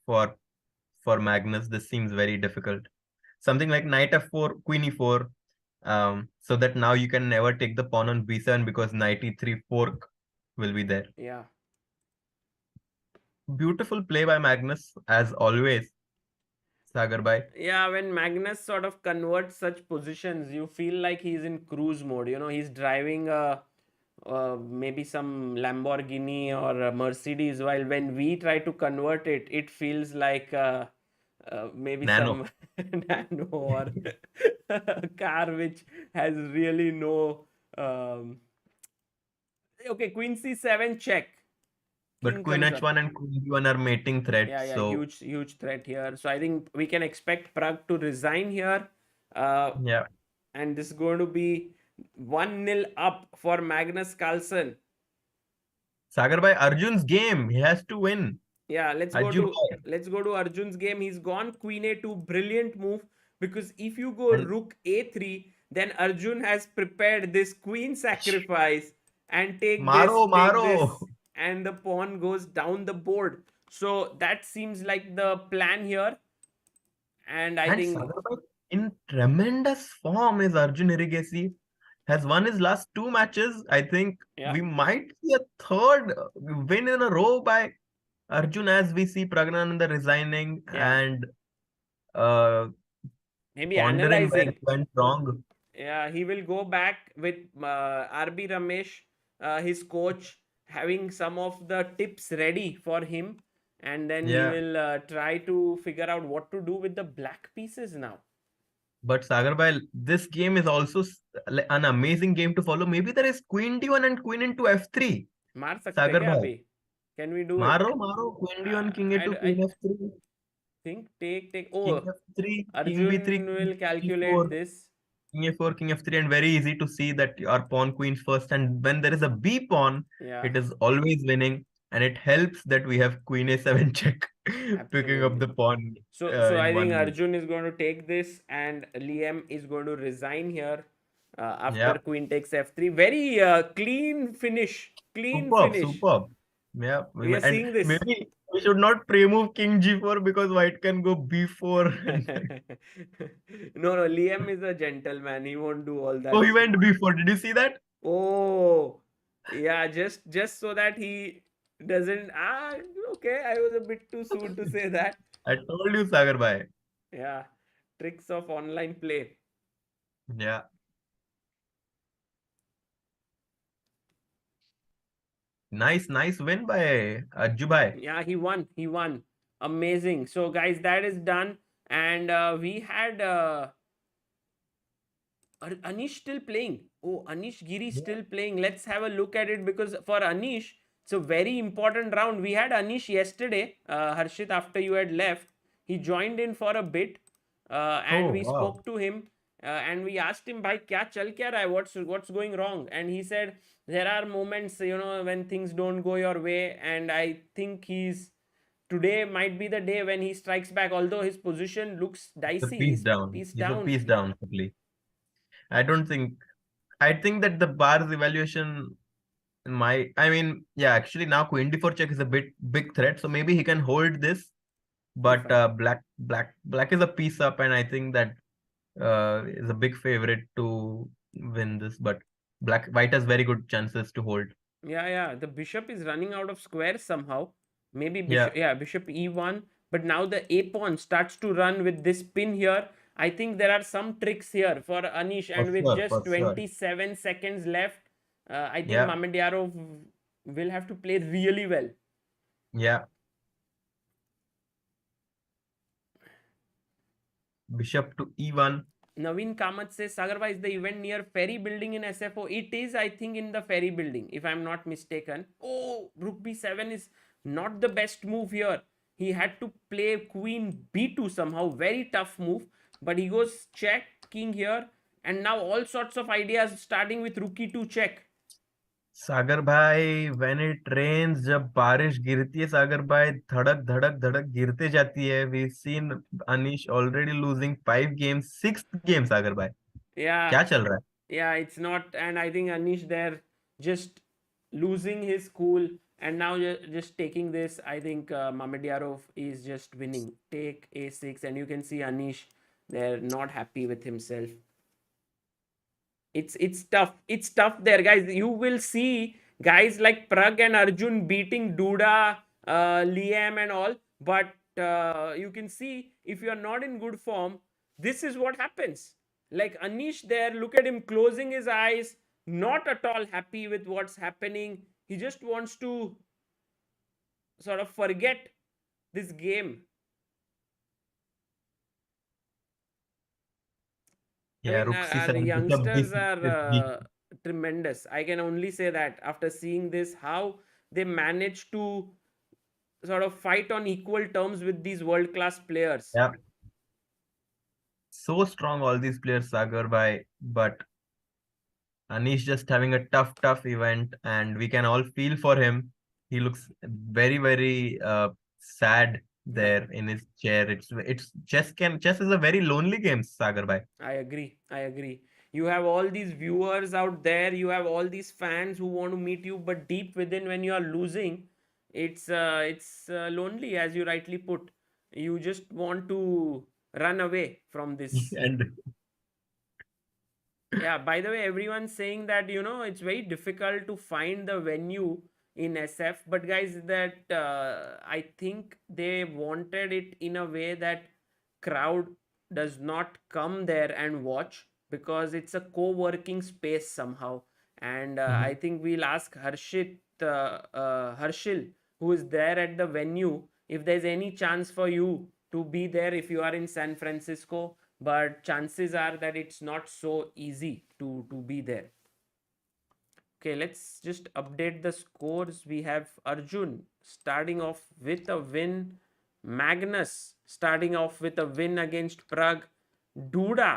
for Magnus, this seems very difficult. Something like knight f4, queen e4, so that now you can never take the pawn on b7 because knight e3 fork will be there. yeah. Beautiful play by Magnus as always, Sagar bhai. Yeah, when Magnus sort of converts such positions, you feel like he's in cruise mode. He's driving maybe some Lamborghini or a Mercedes, while when we try to convert it, it feels like maybe Nano. some nano or a car which has really no. Okay, Queen C7 check. But King queen comes up. h1 and queen b1 are mating Yeah, threats, yeah, so huge threat here. So I think we can expect Pragg to resign here. Uh, yeah. and this is going to be 1-0 up for Magnus Carlsen. Sagar bhai, Arjun's game, he has to win. Yeah, Arjun bhai. let's go to Arjun's game. He's gone queen a2, brilliant move, because if you go And rook a3, Then Arjun has prepared this queen sacrifice and take this, Maro, take Maro. this, and the pawn goes down the board. So that seems like the plan here. And I And think, Sagar Bhai, in tremendous form is Arjun Erigaisi. Has won his last two matches. I think yeah, we might see a third win in a row by Arjun as we see Praggnanandhaa resigning yeah, and uh, maybe pondering where it analyzing. went wrong. Yeah, he will go back with RB Ramesh, his coach, having some of the tips ready for him, and then he Yeah. will try to figure out what to do with the black pieces now. But Sagar Bhai, this game is also an amazing game to follow. Maybe there is Queen D1 and Queen into F3. मार सकते हैं Sagar क्या Bhai. अभी? Can we do it? Maro, Queen D1, King A2, I Queen F3, think take. King Oh, F3, King B3, Arjun King will calculate E4, this. King A4, King F3, and very easy to see that your pawn queens first. And when there is a B pawn, Yeah, it is always winning, and it helps that we have Queen A7 check, picking up the absolutely. pawn So I in think one move. Arjun is going to take this, and Liem is going to resign here after Yeah, Queen takes F3. Very clean finish. Clean superb, finish. superb. Yeah, We are and seeing this. maybe we should not pre-move King G4 because White can go B4. No, Liam is a gentleman. He won't do all Oh, that. he went B4. Did you see that? Oh, yeah, just so that he doesn't. Okay, I was a bit too soon to say that. I told you, Sagar bhai. Yeah, tricks of online play. Yeah. Nice win by Ajju bhai. Yeah, he won. He won. Amazing. So, guys, that is done. And we had Anish still playing. Oh, Anish Giri Yeah. still playing. Let's have a look at it because for Anish, it's a very important round. We had Anish yesterday, Harshit, after you had left. He joined in for a bit and Oh, we wow. spoke to him and we asked him, Bhai, kya chal kya raha hai? What's going wrong? And he said, there are moments, when things don't go your way. And I think today might be the day when he strikes back, although his position looks The dicey. piece He's down. piece He's a down. piece down, simply. I don't think. I think that the bar's evaluation, I mean, yeah, actually now Queen D4 check is a big threat, so maybe he can hold this. But E5. black is a piece up, and I think that is a big favorite to win this. But white has very good chances to hold. Yeah. The bishop is running out of squares somehow. Maybe Yeah, bishop e1. But now the a pawn starts to run with this pin here. I think there are some tricks here for Anish, for and with sure, for just sure. 27 seconds left, I think Yeah, Memedyarov will have to play really well. yeah. Bishop to e1. Naveen Kamath says, Sagarba, is the event near Ferry Building in SFO? It is, I think, in the Ferry Building, if I'm not mistaken. Oh, Rook B7 is not the best move here. He had to play Queen B2 somehow. Very tough move. But he goes check, King here. And now all sorts of ideas starting with Rook E2 check. सागर भाई when it rains जब बारिश गिरती है सागर भाई धड़क धड़क धड़क गिरते जाती है we've seen Anish already losing 5 games, 6th game सागर भाई Yeah, क्या चल रहा है yeah, it's not. And I think Anish there just losing his cool and now just taking this. I think Mamedyarov is just winning. Take a6, and you can see Anish they're not happy with himself. It's tough. It's tough there, guys. You will see guys like Pragg and Arjun beating Duda, Liam, and all. But you can see if you're not in good form, this is what happens. Like Anish there, look at him closing his eyes, not at all happy with what's happening. He just wants to sort of forget this game. I yeah mean, rook our c7 bishop youngsters d6 are is tremendous. I can only say that after seeing this, how they manage to sort of fight on equal terms with these world class players. yeah so strong all these players Sagar bhai but Anish just having a tough event and we can all feel for him. He looks very sad Yeah, there in his chair. It's chess is a very lonely game, Sagar bhai. I agree. You have all these viewers out there, you have all these fans who want to meet you, but deep within, when you are losing, it's lonely, as you rightly put. You just want to run away from this. And Yeah, by the way, everyone's saying that, it's very difficult to find the venue in SF. But guys, that I think they wanted it in a way that crowd does not come there and watch, because it's a co-working space somehow. And I Mhm. think we'll ask Harshil, who is there at the venue, if there's any chance for you to be there if you are in San Francisco, but chances are that it's not so easy to be there. Okay, let's just update the scores. We have Arjun starting off with a win, Magnus starting off with a win against Pragg, Duda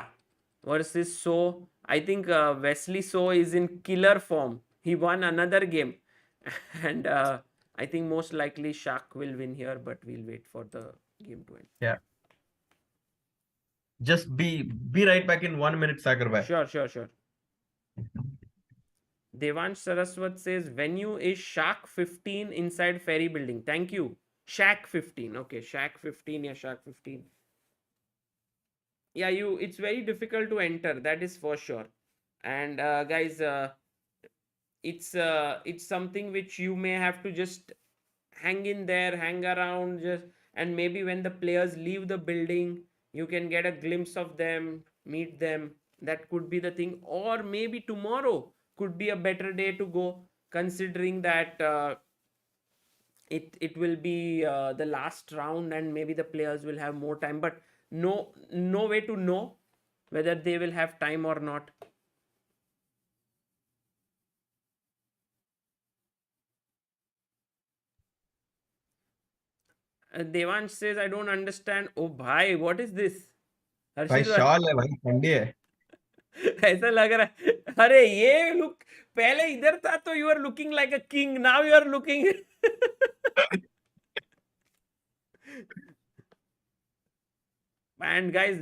versus So. I think Wesley So is in killer form. He won another game, and I think most likely Shak will win here, but we'll wait for the game to end. Yeah. Just be right back in 1 minute, Sagar bhai. Sure. Devansh Saraswat says venue is Shack 15 inside Ferry Building. Thank you. Shack 15. Okay, Shack 15. Yeah, Shack 15. Yeah, it's very difficult to enter. That is for sure. And guys, it's something which you may have to just hang in there, hang around, just, and maybe when the players leave the building, you can get a glimpse of them, meet them. That could be the thing. Or maybe tomorrow could be a better day to go, considering that it will be the last round, and maybe the players will have more time, but no way to know whether they will have time or not. Devansh says, I don't understand. Oh bhai, what is this? भाई Harshit bhai, shawl है भाई, ठंडी है. ऐसा लग रहा है, अरे ये लुक, पहले इधर था तो you are looking like a king, now you are looking. And guys,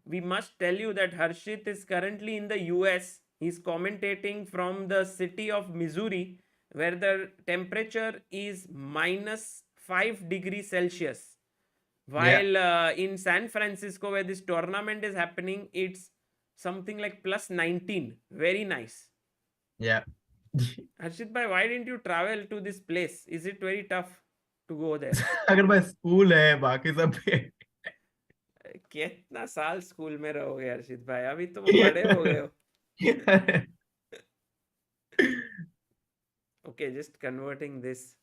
we must tell you that Harshit is currently in the US. He's commentating from the city of Missouri, where the temperature is minus 5 degrees Celsius. Yeah, While in San Francisco, where this tournament is happening, it's something like plus 19. Very nice. yeah. Harshit bhai, why didn't you travel to this place? Is it very tough to go there? अगर भाई school है, बाकी सब भी कितना साल school में रहोगे हर्षित भाई, अभी तो बड़े हो गए हो. है. Okay, just converting this.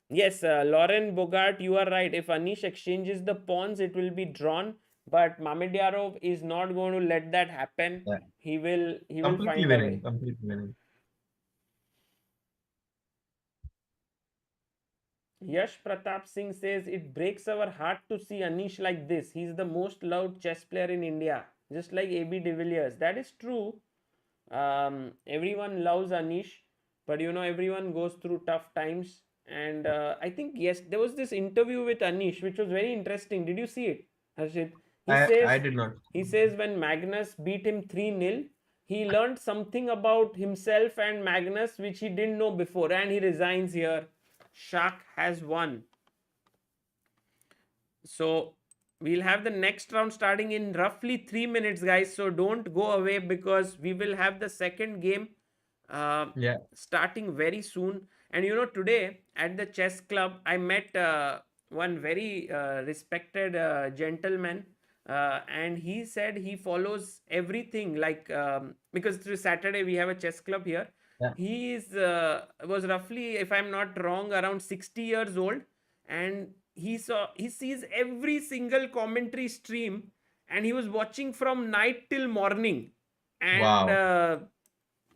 Yes, Lauren Bogart, you are right. If Anish exchanges the pawns, it will be drawn. But Mamedyarov is not going to let that happen. Yeah. He will Completely find a winning, way. completely winning. Yash Pratap Singh says it breaks our heart to see Anish like this. He's the most loved chess player in India, just like AB de Villiers. That is true. Everyone loves Anish, but everyone goes through tough times. And I think, yes, there was this interview with Anish which was very interesting. Did you see it, Harshit? He I says did not. he says when Magnus beat him 3-0, he learned something about himself and Magnus which he didn't know before, and he resigns here. Shak has won. So we'll have the next round starting in roughly 3 minutes, guys. So don't go away, because we will have the second game Yeah. starting very soon. And today at the chess club, I met one very respected gentleman, and he said he follows everything, like because through Saturday we have a chess club here. Yeah. He was roughly, if I'm not wrong, around 60 years old, and he sees every single commentary stream, and he was watching from night till morning. And Wow.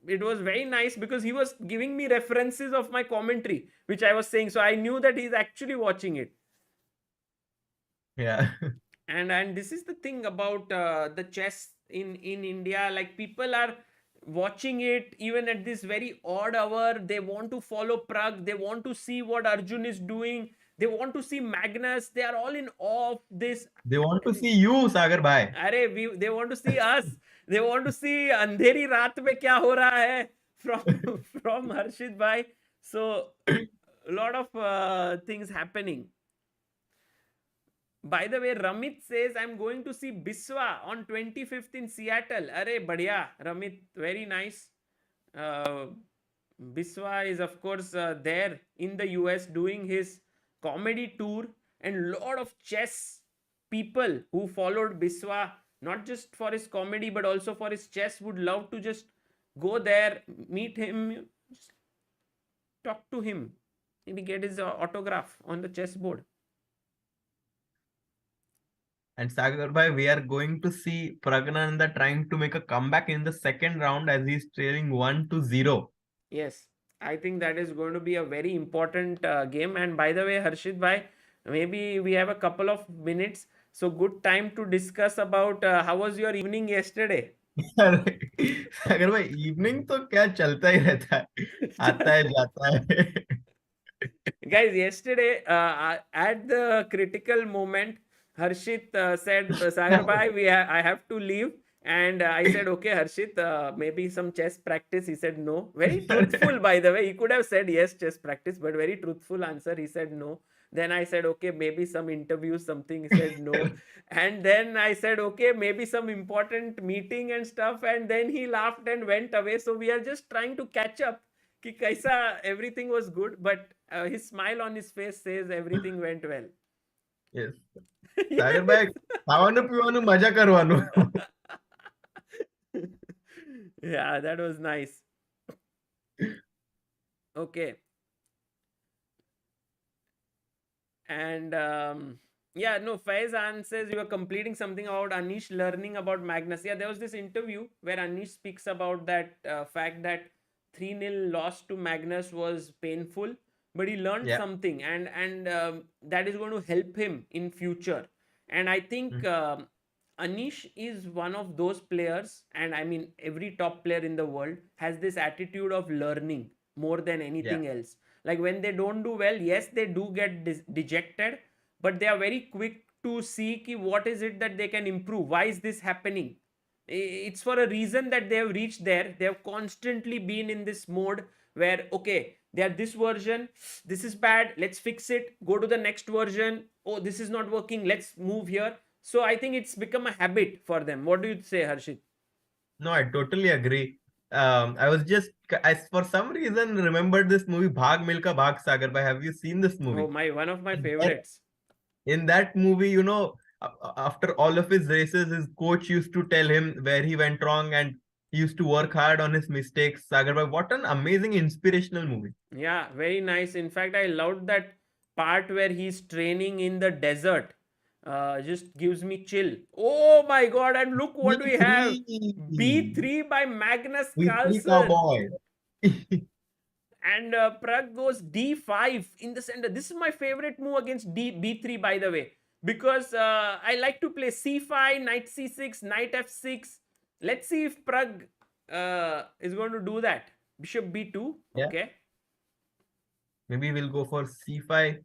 it was very nice, because he was giving me references of my commentary which I was saying, so I knew that he's actually watching it. Yeah. And this is the thing about the chess in India, like people are watching it even at this very odd hour. They want to follow Pragg, they want to see what Arjun is doing, They want to see Magnus. They are all in awe of this. They want to see you, Sagar bhai. They want to see us. They want to see अंधेरी रात में क्या हो रहा है from Harshit bhai. So a lot of things happening. By the way, Ramit says I'm going to see Biswa on 25th in Seattle. Arey badhiya, Ramit, very nice. Biswa is of course there in the US doing his comedy tour, and lot of chess people who followed Biswa not just for his comedy but also for his chess would love to just go there, meet him, just talk to him, maybe get his autograph on the chessboard. And Sagar bhai, we are going to see Praggnanandhaa trying to make a comeback in the second round as he's trailing 1-0. Yes, I think that is going to be a very important game. And by the way, Harshit bhai, maybe we have a couple of minutes. So good time to discuss about how was your evening yesterday? सागर भाई evening तो क्या चलता ही रहता है, आता है जाता है. Guys, yesterday at the critical moment, Harshit said, Sagar bhai, I have to leave. And I said, okay, Harshit, maybe some chess practice. He said no. Very truthful, by the way. He could have said yes, chess practice, but very truthful answer. He said no. Then I said, okay, maybe some interview, something. He said no. And then I said, okay, maybe some important meeting and stuff. And then he laughed and went away. So we are just trying to catch up. Ki kaisa everything was good, but his smile on his face says everything went well. Yes. સાગર ભાઈ ખાવાનું પીવાનું મજા કરવાનું. Yeah, that was nice. Okay. And yeah, no, Faizan says you were completing something about Anish learning about Magnus. Yeah, there was this interview where Anish speaks about that fact that 3-0 loss to Magnus was painful, but he learned something, and that is going to help him in future. And I think Anish is one of those players, and I mean every top player in the world has this attitude of learning more than anything else. Like when they don't do well, yes, they do get dejected, but they are very quick to see ki what is it that they can improve. Why is this happening? It's for a reason that they have reached there. They have constantly been in this mode where, okay, they are this version, this is bad, let's fix it, go to the next version. Oh, this is not working, let's move here. So I think it's become a habit for them. What do you say, Harshit? No, I totally agree. I for some reason remembered this movie Bhag Milka Bhag, Sagar bhai. Have you seen this movie? Oh, one of my favorites. In that movie, you know, after all of his races, his coach used to tell him where he went wrong and he used to work hard on his mistakes. Sagar bhai, what an amazing inspirational movie. Yeah, very nice. In fact, I loved that part where he's training in the desert. Just gives me chill. Oh my god, and look what we have. B3 by Magnus Carlsen. Cowboy. And Pragg goes D5 in the center. This is my favorite move against B3, by the way, because I like to play C5, knight C6, knight F6. Let's see if Pragg is going to do that. Bishop B2. Yeah. Okay. Maybe we'll go for C5.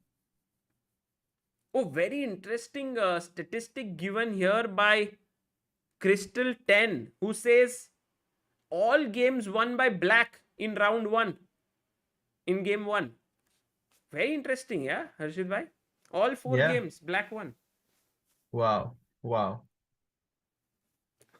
Oh, very interesting statistic given here by Crystal 10, who says all games won by black in round 1. In game 1. Very interesting, yeah, Harshit bhai? All 4 games, black won. Wow. Wow.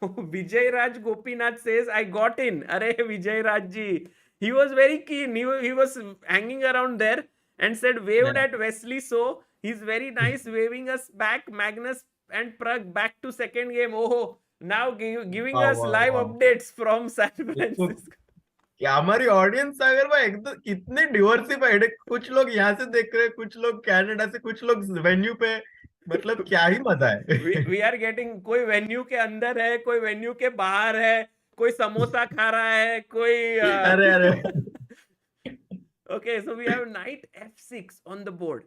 Vijay Raj Gopinath says, I got in. Arey, Vijay Raj ji. He was very keen. He was hanging around there and said, waved at Wesley So. He's very nice, waving us back. Magnus and Pragg back to second game. Oh, now giving us live updates from San Francisco. हमारी audience अगर भाई एकदम इतने diversified है, कुछ लोग यहाँ से देख रहे हैं, कुछ लोग कनाडा से, कुछ लोग वेन्यू पे, मतलब क्या ही मजा है. We are getting, कोई वेन्यू के अंदर है, कोई वेन्यू के बाहर है, कोई समोसा खा रहा है, कोई अरे Okay, so we have knight F6 on the board.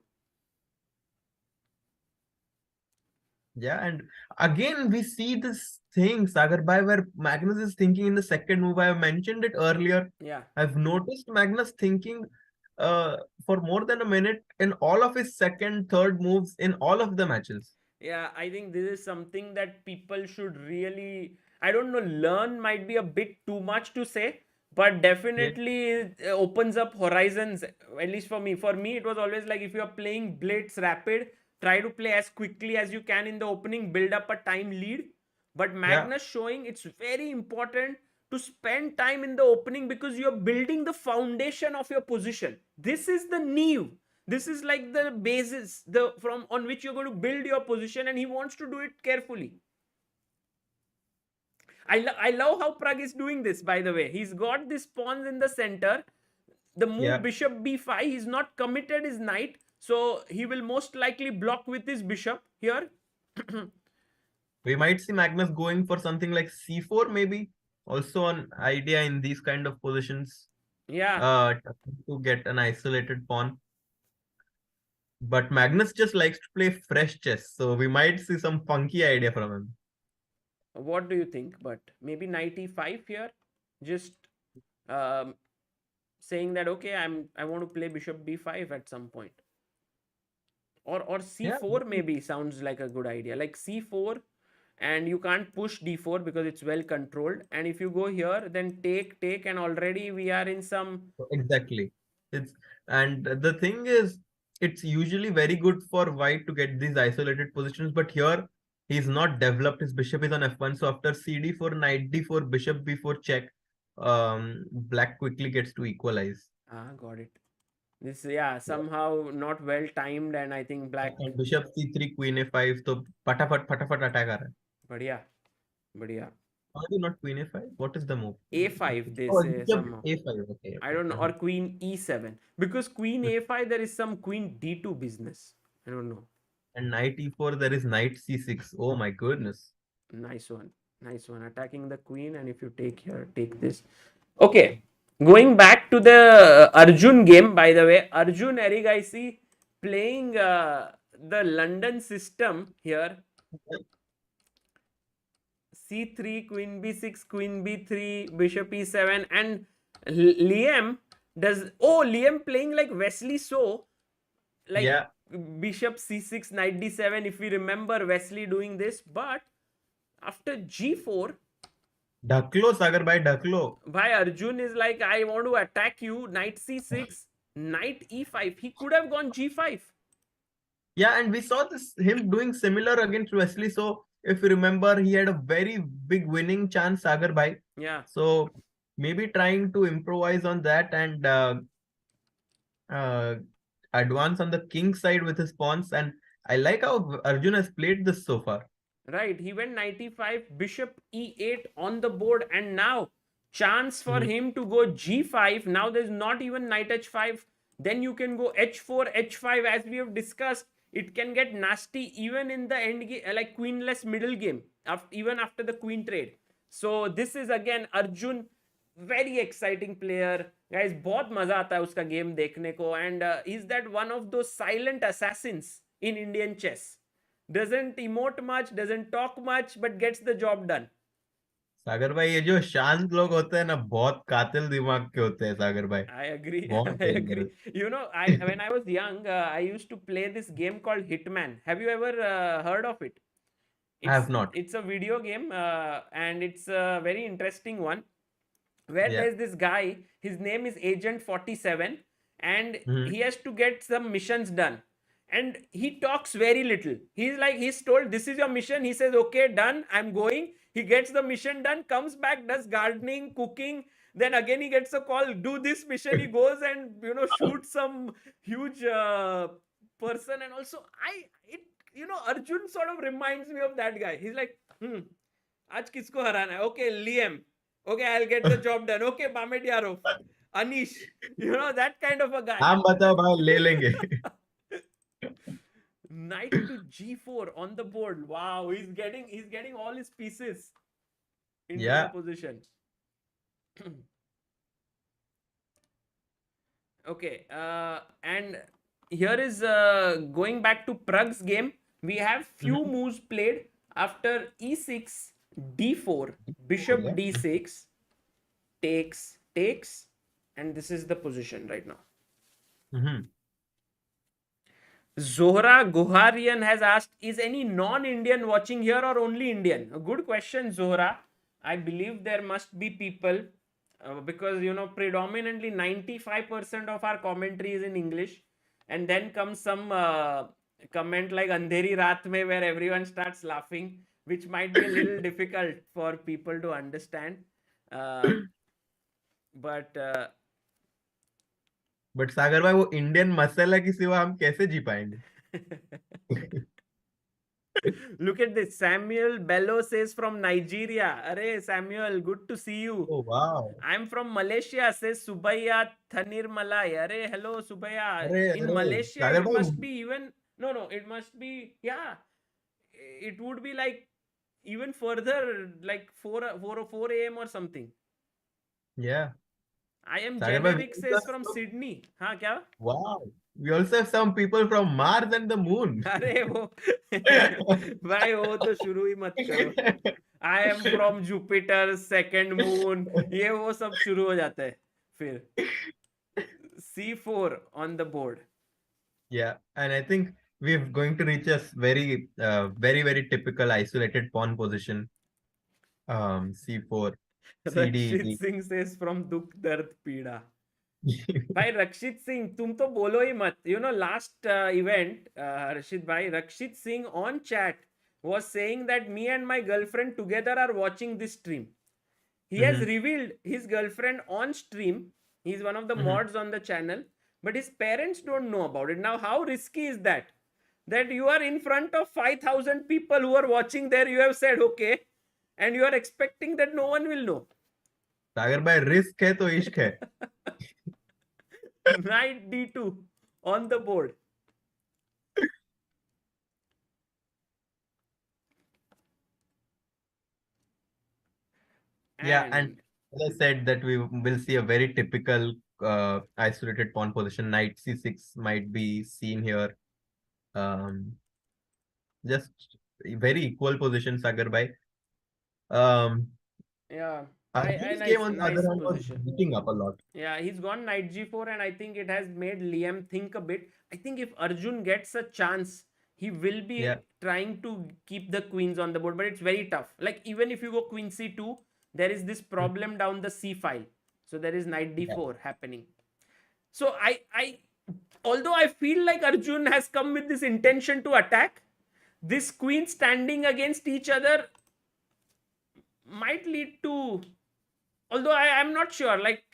Yeah, and again we see this thing, Sagar bhai, where Magnus is thinking in the second move. I mentioned it earlier. Yeah. I've noticed Magnus thinking for more than a minute in all of his second, third moves in all of the matches. Yeah, I think this is something that people should really, I don't know, learn might be a bit too much to say, but Yeah. definitely it opens up horizons, at least for me. For me, it was always like if you're playing Blitz Rapid, try to play as quickly as you can in the opening, build up a time lead. But Yeah. Magnus showing it's very important to spend time in the opening because you're building the foundation of your position. This is the knee. This is like the basis, the from on which you're going to build your position, and he wants to do it carefully. I love how Pragg is doing this, by the way. He's got these pawns in the center. The move Yeah. bishop b5, he's not committed his knight, so he will most likely block with his bishop here. We might see Magnus going for something like c4, maybe. Also an idea in these kind of positions. Yeah. To get an isolated pawn. But Magnus just likes to play fresh chess, so we might see some funky idea from him. What do you think? But maybe knight e5 here, just um, saying that okay, I want to play bishop b5 at some point. Or Yeah. c4 maybe sounds like a good idea, like c4, and you can't push d4 because it's well controlled, and if you go here then take, and already we are in some. Exactly. It's and the thing is, it's usually very good for white to get these isolated positions, but here he's not developed. His bishop is on f1, so after cd4, knight d4, bishop b4 check, black quickly gets to equalize. Got it. This, yeah, somehow not well timed, and I think black. And bishop c3, queen a5, so फटाफट attack आ रहा है. बढ़िया, बढ़िया. How do you not queen a5? What is the move? A5 they Oh, say bishop somehow. a5. Okay, I okay. don't know, or queen e7, because queen a5 there is some queen d2 business. I don't know. And knight e4, there is knight c6. Oh my goodness. Nice one. Nice one. Attacking the queen, and if you take here, take this. Okay. Going back to the Arjun game, by the way, Arjun Erigaisi playing the London system here. C3, queen b6, queen b3, bishop e7, and Liem does. Oh, Liem playing like Wesley So, like Yeah. bishop c6, knight d7. If we remember Wesley doing this, but after g4, ढकलो सागर भाई ढकलो. Bhai Arjun is like, I want to attack you. Knight c6, knight e5. He could have gone g5. Yeah, and we saw this him doing similar against Wesley. So if you remember, he had a very big winning chance, Sagar bhai. Yeah. So maybe trying to improvise on that and advance on the king side with his pawns. And I like how Arjun has played this so far. Right. He went knight e5, bishop e8 on the board, and now chance for him to go g5. Now there's not even knight h5. Then you can go h4, h5, as we have discussed. It can get nasty even in the end game, like queenless middle game, even after the queen trade. So this is again Arjun, very exciting player. Guys, बहुत मजा आता है उसका game देखने को, and is that one of those silent assassins in Indian chess. Doesn't emote much, doesn't talk much, but gets the job done. सागर भाई ये जो शांत लोग होते हैं ना बहुत कातिल दिमाग के होते हैं सागर भाई. I agree. बहुत I dangerous. agree. You know, when I was young, I used to play this game called Hitman. Have you ever heard of it? I have not. It's a video game, and it's a very interesting one. Where Yeah. there's this guy, his name is Agent 47, and Mhm. he has to get some missions done. And he talks very little. He's told, this is your mission. He says, okay, done, I'm going. He gets the mission done, comes back, does gardening, cooking. Then again he gets a call, do this mission. He goes and shoots some huge person. And also Arjun sort of reminds me of that guy. He's like, आज किसको हराना है? Okay, Liem. Okay, I'll get the job done. Okay, Mamedyarov, Anish, that kind of a guy. नाम बताओ भाई ले लेंगे. Knight to g4 on the board. Wow, he's getting all his pieces into the position. Okay, and here is going back to Pragg's game. We have few moves played after e6, d4, bishop d6, takes, and this is the position right now. Mhm. Zohra Goharian has asked, is any non-Indian watching here or only Indian? A good question, Zohra. I believe there must be people because, predominantly 95% of our commentary is in English. And then comes some comment like Andheri Raat Mein where everyone starts laughing, which might be a little difficult for people to understand. Uh, but but Sagar भाई वो Indian मसाला की सिवा हम कैसे जी पाएंगे? look at this. Samuel Bello says from Nigeria. Arey, Samuel, good to see you. Oh wow. I'm from Malaysia, says Subaya Thanir Malay. Arey, hello, Subaya. अरे In अरे Malaysia, Sagar it भाई. must be even. No, no, it must be. Yeah, it would be like even further, like 4 a.m. or something. Yeah. I am सागर भाई, generic, says from Sydney. हाँ क्या? wow. We also have some people from Mars and the moon. अरे वो भाई वो तो शुरू ही मत करो. I am from Jupiter second moon, ये वो सब शुरू हो जाता है फिर. C4 on the board. Yeah, and I think we're going to reach a very typical isolated pawn position. C4, Rakshit CD. Singh says from दुख दर्द पीड़ा. भाई रक्षित सिंह तुम तो बोलो ही मत. लास्ट इवेंट हर्षित भाई, Rakshit Singh on chat was saying that me and my girlfriend together are watching this stream. He has revealed his girlfriend on stream. He's one of the mods on the channel, but his parents don't know about it. Now, how risky is that? That you are in front of 5,000 people who are watching there, you have said okay, and you are expecting that no one will know. सागर भाई risk है तो इश्क है. Knight D2 on the board. Yeah, and as I said that we will see a very typical isolated pawn position. Knight C6 might be seen here. Just very equal position, Sagar bhai. Um, Yeah, Arjun's game nice, on the other nice hand was position. heating up a lot. Yeah, he's gone knight G4, and I think it has made Liem think a bit. I think if Arjun gets a chance, he will be Yeah. trying to keep the queens on the board, but it's very tough. Like even if you go queen C2, there is this problem down the C file. So there is knight D4 happening. So although I feel like Arjun has come with this intention to attack, this queen standing against each other might lead to, although I am not sure, like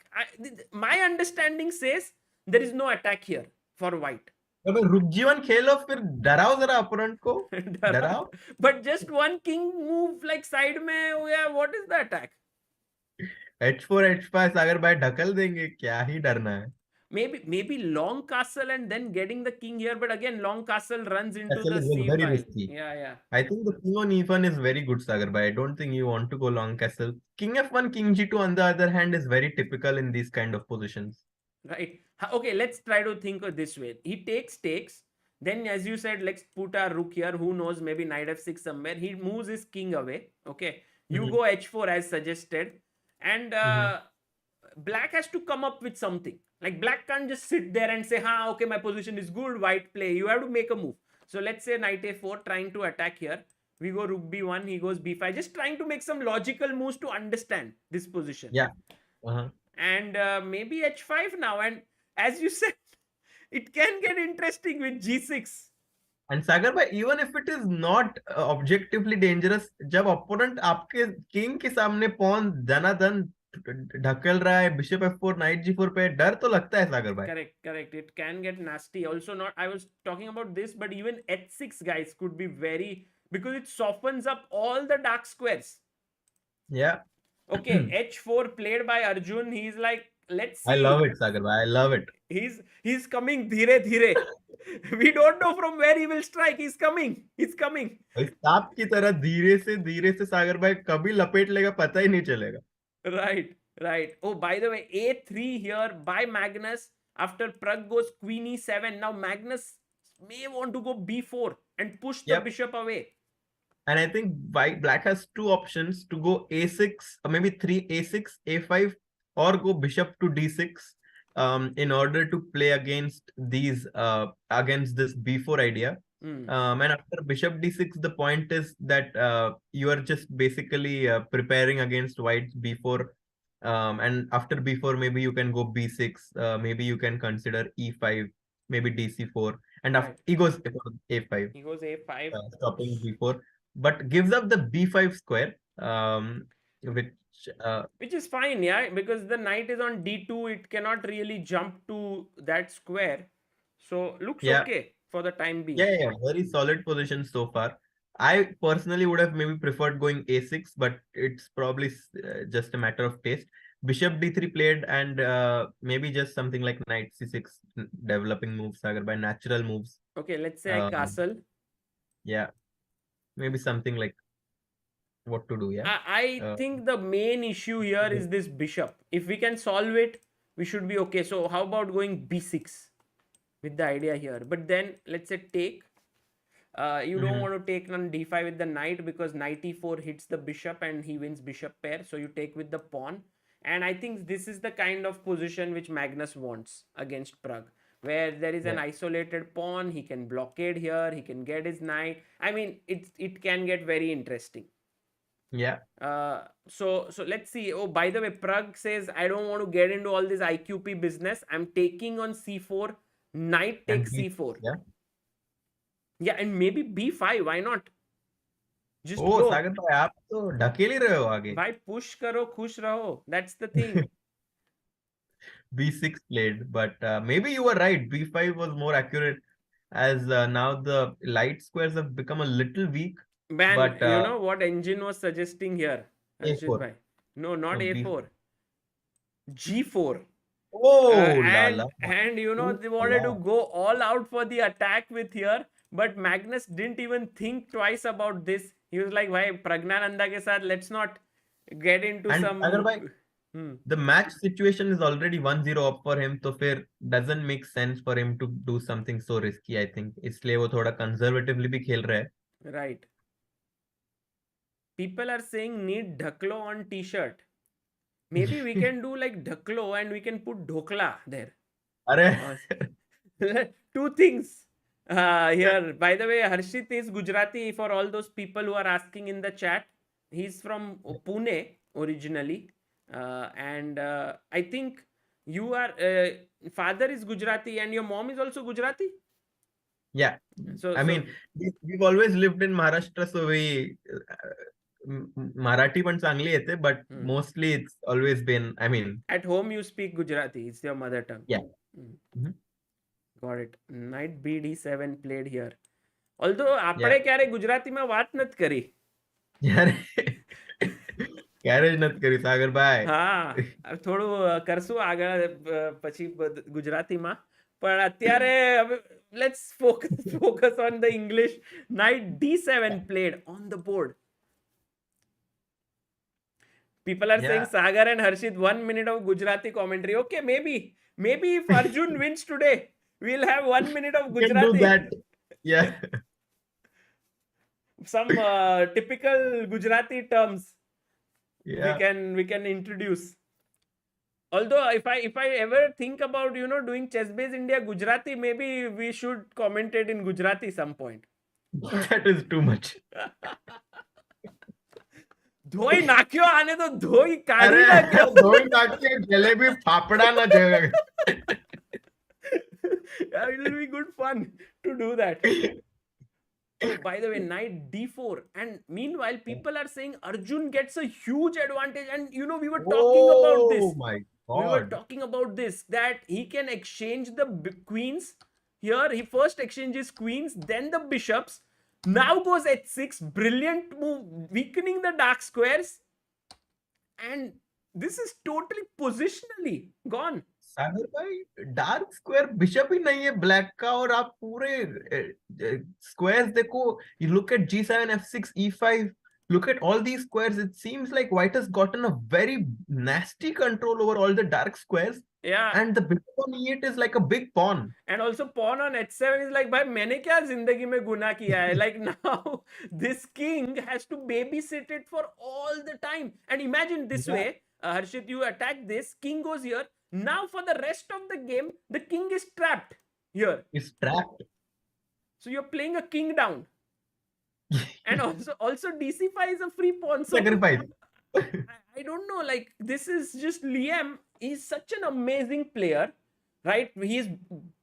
my understanding says there is no attack here for white. अबे रुक जीवन खेलो फिर डराओ जरा opponent को. डराओ. But just one king move like side में हो गया, what is the attack? H4 H5 सागर भाई ढकल देंगे, क्या ही डरना है. Maybe long castle and then getting the king here, but again long castle runs into Castle the is C very file. risky. Yeah. I think the king on E1 is very good, Sagar bhai. I don't think you want to go long castle. King F1, King G2 on the other hand is very typical in these kind of positions. Right. Okay, let's try to think of this way. He takes. Then, as you said, let's put our rook here. Who knows? Maybe knight f6 somewhere. He moves his king away. Okay. You go h4 as suggested. And black has to come up with something. Like black can't just sit there and say, okay, my position is good. White play. You have to make a move. So let's say knight a4 trying to attack here. We go rook b1. He goes b5. Just trying to make some logical moves to understand this position. Yeah. And maybe h5 now. And as you said, it can get interesting with g6. And Sagar bhai, even if it is not objectively dangerous, जब opponent आपके king के सामने pawn धनाधन ढकेल रहा है bishop f4 knight g4 पे, डर तो लगता है सागर भाई. Correct. It can get nasty. Also, not I was talking about this, but even h6 guys could be very, because it softens up all the dark squares. Yeah. Okay, h4 played by Arjun. He's like, let's see. I love it, Sagar bhai. I love it. He's coming धीरे. We don't know from where he will strike. He's coming. सांप की तरह धीरे से सागर भाई कभी लपेट लेगा पता ही नहीं चलेगा. Right. Oh, by the way, a3 here by Magnus after Pragg goes queen e7. Now Magnus may want to go b4 and push the bishop away. And I think black has two options to go a6, or maybe 3 a6, a5, or go bishop to d6. in order to play against these against this b4 idea. And after bishop d6, the point is that you are just basically preparing against white's b4. And after b4, maybe you can go b6. Maybe you can consider e5, maybe dc4, and after Right. he goes a5, He goes a5. stopping b4, but gives up the b5 square, which Which is fine, yeah, because the knight is on d2. It cannot really jump to that square. So looks yeah, okay for the time being. yeah, very solid position so far. I personally would have maybe preferred going a6, but it's probably just a matter of taste. Bishop d3 played, and maybe just something like knight c6, developing moves, Sagar, by natural moves. Okay, let's say I Um, castle. yeah, maybe something like what to do. Yeah. I Uh, think the main issue here is this bishop. If we can solve it, we should be okay. So how about going b6 with the idea here? But then let's say take. You don't mhm. want to take on d5 with the knight because knight e4 hits the bishop and he wins bishop pair. So you take with the pawn. And I think this is the kind of position which Magnus wants against Pragg, where there is an Yeah, isolated pawn. He can blockade here. He can get his knight. I mean, it can get very interesting. yeah, So let's see. Oh, by the way, Pragg says I don't want to get into all this IQP business. I'm taking on c4. Knight and takes c4. yeah. Yeah, and maybe b5. Why not? Just O go. सागर भाई, आप तो ढकेल ही रहे हो आगे. भाई push करो, खुश रहो. That's the thing. b6 played, but maybe you were right. b5 was more accurate, as now the light squares have become a little weak. Man, But you know what engine was suggesting here, Harshit a4, bhai? No, not no b4. a4. G4. Oh la and la. and you know Oh they wanted to la. go all out for the attack with here, but Magnus didn't even think twice about this. He was like, "Why Praggnanandhaa ke saath, let's not get into And Sagar some." bhai, Hmm. the match situation is already 1-0 up for him, so फिर doesn't make sense for him to do something so risky, I think. इसलिए वो थोड़ा conservatively भी खेल रहा है. Right. People are saying need dhaklo on t-shirt. Maybe we can do like dhaklo and we can put dhokla there. अरे Two things here. By the way, Harshit is Gujarati for all those people who are asking in the chat. He's from Pune originally. And I think you are, father is Gujarati and your mom is also Gujarati. Yeah, So, I so mean, we've always lived in Maharashtra, so we Marathi पण चांगली येते, but mostly it's always been, I mean, at home you speak Gujarati. It's your mother tongue. yeah. Mhm. Got it. Knight bd7 played here. Although આપણે Yeah. ક્યારે ગુજરાતીમાં વાત નથી કરી. यार ક્યારે જ નથી કરી સાગરભાઈ. હા થોડું કરશું આગળ પછી ગુજરાતીમાં, પણ અત્યારે let's focus on the English. Knight d7 played on the board. People are saying Yeah, Sagar and Harshit 1 minute of Gujarati commentary. Okay, maybe if Arjun wins today, we'll have 1 minute of you can do Gujarati. that. Yeah. Some typical Gujarati terms Yeah. we can introduce. Although if I ever think about doing ChessBase India Gujarati, maybe we should commentate in Gujarati some point. That is too much. ધોઈ નાખ્યો આને તો ધોઈ કાઢી અરે નાખ્યો. ધોઈ નાખ્યો, જલેબી ફાફડા ના જગ્યા. It will be good fun to do that. Oh, by the way, knight d4, and meanwhile people are saying Arjun gets a huge advantage, and we were talking about this. Oh my We were God. talking about this, that he can exchange the queens here. He first exchanges queens, then the bishops. Now goes h6, brilliant move, weakening the dark squares, and this is totally positionally gone. सागर भाई, dark square bishop ही नहीं है black का, और आप पूरे squares देखो. You look at g7, f6, e5. Look at all these squares. It seems like white has gotten a very nasty control over all the dark squares. Yeah. And the bishop on e8 is like a big pawn. And also pawn on h7 is like, bhai, मैंने क्या जिंदगी में गुनाह किया है? Like now, this king has to babysit it for all the time. And imagine this way, Harshit, you attack this, king goes here, Now for the rest of the game, the king is trapped here. It's trapped. So you're playing a king down. And also DC5 is a free pawn. So Sacrifice. I don't know. Like, this is just Liem. He's such an amazing player, right? He's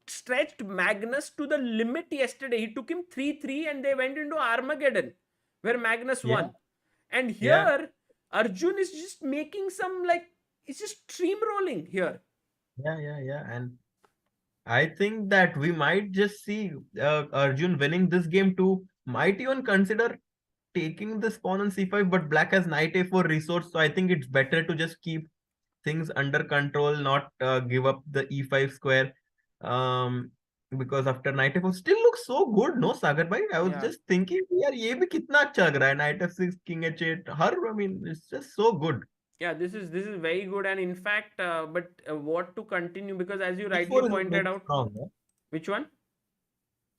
stretched Magnus to the limit yesterday. He took him 3-3 and they went into Armageddon where Magnus Yeah. won. And Yeah. here, Arjun is just making some, like, it's just stream rolling here. Yeah. And I think that we might just see Arjun winning this game too. Might even consider taking this pawn on c5, but black has knight a4 resource, so I think it's better to just keep things under control, not give up the e5 square. Um, because after knight f4 still looks so good, no Sagar bhai? I was Yeah. just thinking, yaar, ye bhi kitna अच्छा लग रहा है, knight f6, king h8. I mean, it's just so good. Yeah, this is very good. And in fact, but what to continue, because as you rightly e4 is pointed very out, strong. Yeah? which one?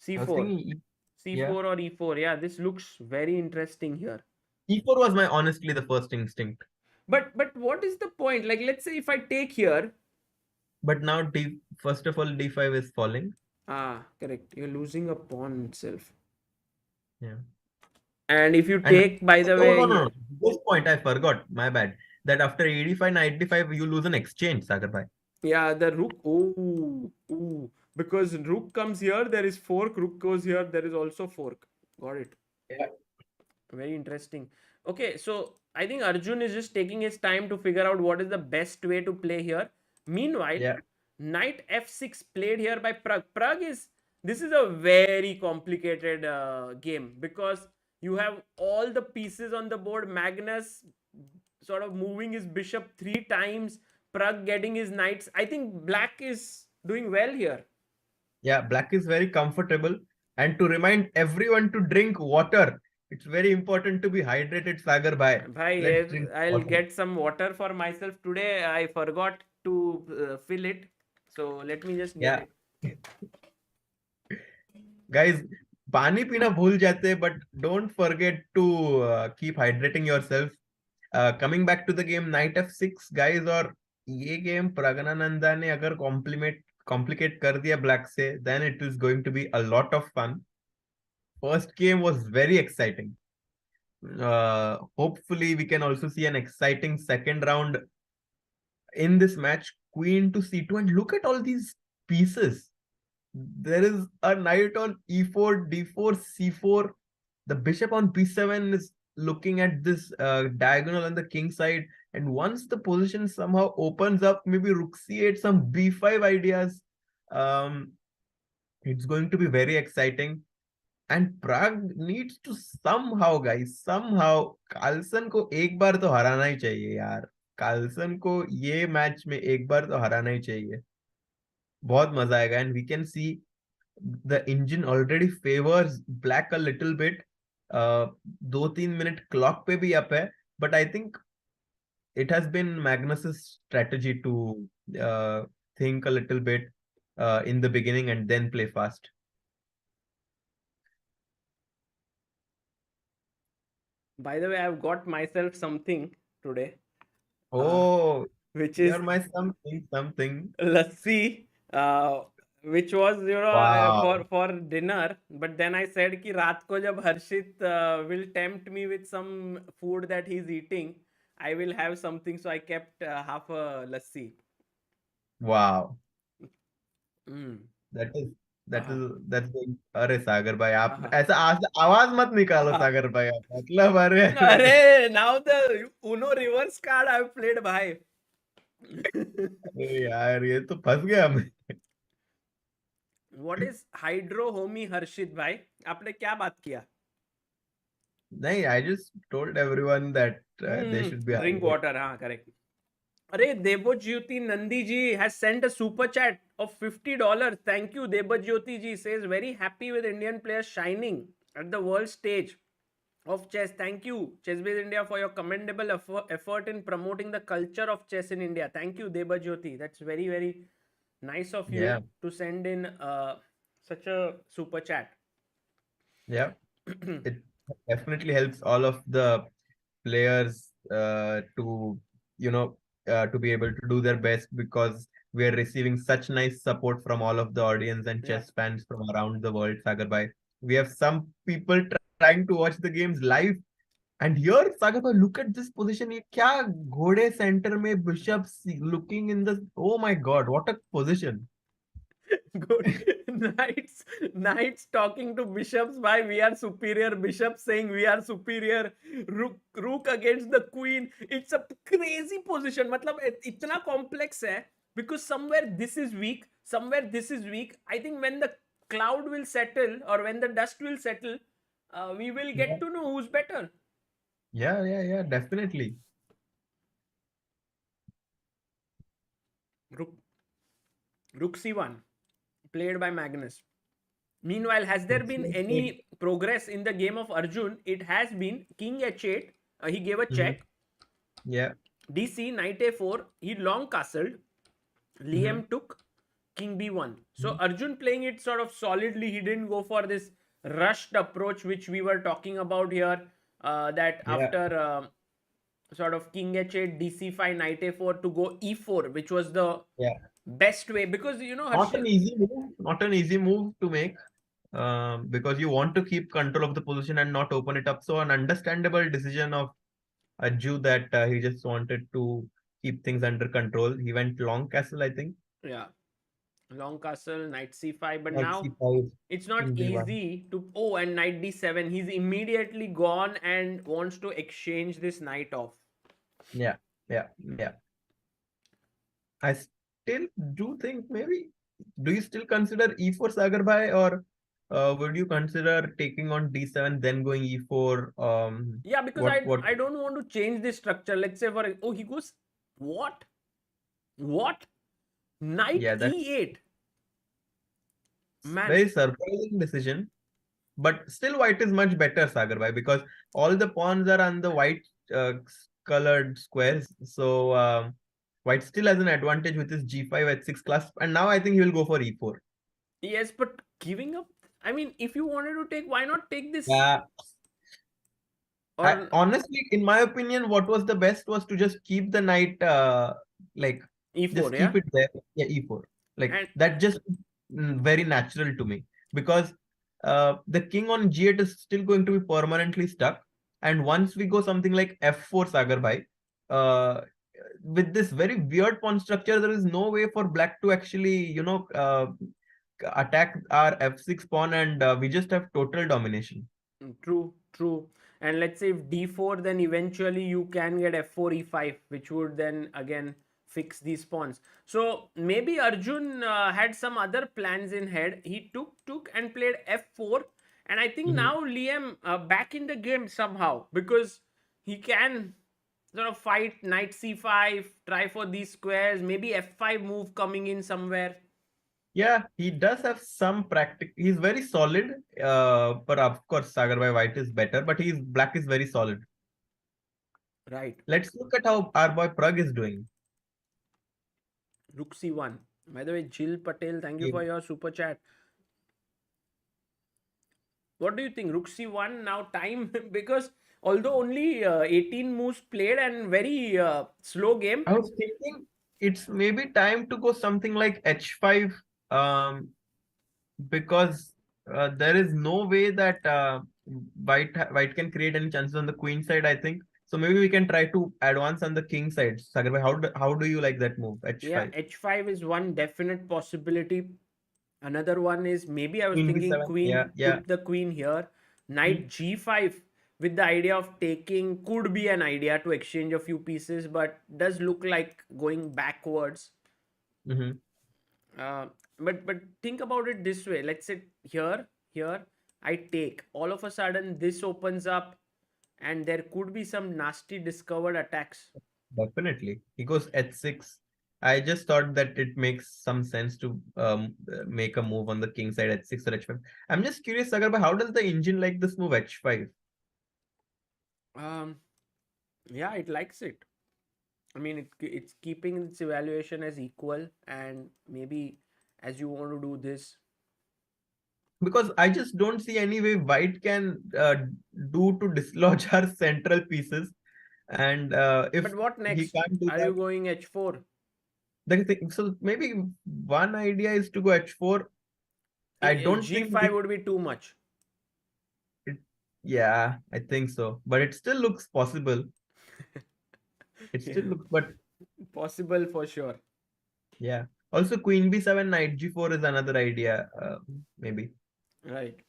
I was C4. thinking, yeah, C4 or E4. Yeah, this looks very interesting here. e4 was my honestly the first instinct. But what is the point? Like, let's say if I take here. But now first of all d5 is falling. Ah, correct. You're losing a pawn itself. Yeah. And if you And take, by the oh way, no. This point I forgot. My bad. That after 85, 95, you lose an exchange, Sagar bhai. yeah, the rook. Oh. Because rook comes here, there is fork. Rook goes here, there is also fork. Got it. Yeah. Very interesting. Okay, so I think Arjun is just taking his time to figure out what is the best way to play here. Meanwhile, Yeah. knight f6 played here by Pragg. Pragg is, this is a very complicated game because you have all the pieces on the board. Magnus sort of moving his bishop 3 times, Pragg getting his knights. I think black is doing well here. Yeah, black is very comfortable. And to remind everyone to drink water, it's very important to be hydrated, Sagar bhai. Bhai, Let's here drink I'll water. get some water for myself today. I forgot to fill it. So let me just get Yeah. it. Guys, पानी पीना भूल जाते, but don't forget to keep hydrating yourself. Coming back to the game, knight f6, guys, और ये game Praggnanandhaa ने अगर complicate कर दिया black से, then it is going to be a lot of fun. First game was very exciting. Hopefully we can also see an exciting second round in this match. Queen to c2, and look at all these pieces. There is a knight on e4, d4, c4. The bishop on b7 is looking at this diagonal on the king side. And once the position somehow opens up, maybe rook c8, some b5 ideas, it's going to be very exciting. And Pragg needs to somehow, guys, somehow, Carlsen को एक बार तो हराना ही चाहिए यार. Carlsen को ये match में एक बार तो हराना ही चाहिए. बहुत मजा आएगा. And we can see the engine already favors black a little bit. 2-3 minute clock पे भी up है. But I think it has been Magnus's strategy to think a little bit in the beginning and then play fast. By the way, I've got myself something today. Oh, Which is you're my something. lassi, which was, Wow. for dinner. But then I said कि रात को जब Harshit will tempt me with some food that he's eating, I will have something. So I kept half a lassi. Wow. Mm. That is आहा, that's going. अरे सागर भाई आप आहा, ऐसा आवाज मत निकालो आहा. सागर भाई. मतलब अरे अरे, now the Uno reverse card I've played, भाई. अरे यार ये तो फंस गया मैं. What is hydro homie हर्षित भाई? आपने क्या बात किया? नहीं, I just told everyone that they should be Drink hydrated. water, हाँ, correct. Arey, Debojyoti Nandi ji has sent a super chat of $50. Thank you, Debojyoti ji. Says very happy with Indian players shining at the world stage of chess. Thank you, ChessBase India, for your commendable effort in promoting the culture of chess in India. Thank you, Debojyoti. That's very, very nice of you Yeah. to send in such a super chat. Yeah. It definitely helps all of the players to, to be able to do their best, because we are receiving such nice support from all of the audience and Yeah. chess fans from around the world, Sagar bhai. We have some people trying to watch the games live. And here, Sagar bhai, look at this position. ये क्या घोड़े center में bishops looking in the. Oh my God, what a position! Good. Knights talking to bishops. Why we are superior? Bishops saying we are superior. Rook against the queen. It's a crazy position. मतलब इतना complex है, because somewhere this is weak, somewhere this is weak. I think when the cloud will settle, or when the dust will settle, we will Yeah, get to know who's better. yeah, definitely. Rook, Rook C1, played by Magnus. Meanwhile, has there been any progress in the game of Arjun? It has been King H8. He gave a Mhm. check. Yeah. DC, Knight A4. He long castled. Mhm. Liem took. King B1. So Arjun playing it sort of solidly. He didn't go for this rushed approach which we were talking about here. That Yeah. after sort of King H8, DC5, Knight A4 to go E4, which was the Yeah. best way, because Not an Harshit. easy move. Not an easy move to make. Because you want to keep control of the position and not open it up. So an understandable decision of Ajju that he just wanted to keep things under control. He went long castle, I think. Yeah, long castle, Knight C5, but Knight now C5, it's not King B1. easy to. Oh, and Knight D7. He's immediately gone and wants to exchange this knight off. Yeah, yeah. I still do think maybe. Do you still consider E4 Sagar Bhai, or would you consider taking on D7 then going E4? Yeah, because What I what? I don't want to change this structure. Let's say for, oh, he goes what? What? Knight Yeah, that's E8. Man, very surprising decision. But still, white is much better, Sagar Bhai, because all the pawns are on the white colored squares. So white still has an advantage with his G5 at 6 class. And now I think he will go for E4. yes, but giving up. I mean, if you wanted to take, why not take this? Uh, I Or honestly, in my opinion, what was the best was to just keep the knight, like E4, just yeah? keep it there. Yeah, E4. Like And that just very natural to me, because the king on G8 is still going to be permanently stuck. And once we go something like F4 Sagar Bhai, uh, with this very weird pawn structure, there is no way for black to actually, attack our F6 pawn, and we just have total domination. true, true. And let's say if D4, then eventually you can get F4, E5, which would then again fix these pawns. So maybe Arjun had some other plans in head. He took and played F4, and I think Mhm. now Liam back in the game somehow, because he can sort of fight Knight C5, try for these squares, maybe F5 move coming in somewhere. Yeah, he does have some practice. He's very solid. But of course, Sagar by White is better. But he's black is very solid. Right. Let's look at how our boy Pragg is doing. Rook C1. By the way, Jill Patel, thank you Yeah. for your super chat. What do you think? Rook C1 now time because although only 18 moves played and very slow game. I was thinking it's maybe time to go something like H5, because there is no way that white can create any chances on the queen side, I think. So maybe we can try to advance on the king side. Sagar bhai, how do you like that move? Yeah, H5. H5 is one definite possibility. Another one is maybe I was Queen thinking B7. Yeah, queen, yeah. put the queen here. Hmm. Knight G5 with the idea of taking could be an idea to exchange a few pieces, but does look like going backwards. Mm-hmm. Uh, but think about it this way. Let's say here I take. All of a sudden this opens up, and there could be some nasty discovered attacks. Definitely. He goes H6. I just thought that it makes some sense to make a move on the king side H6 or H5. I'm just curious, Sagar, but how does the engine like this move H5? Um, yeah, it likes it. I mean, it's keeping its evaluation as equal, and maybe as you want to do this. Because I just don't see any way white can do to dislodge our central pieces. And if But what he next? can't do Are you that, going h4? so maybe one idea is to go h4. I don't think g5 would be too much. it, yeah, I think so. But it still looks possible. It still Yeah, looks, but possible for sure. yeah. Also, queen b7, knight g4 is another idea, maybe. Right.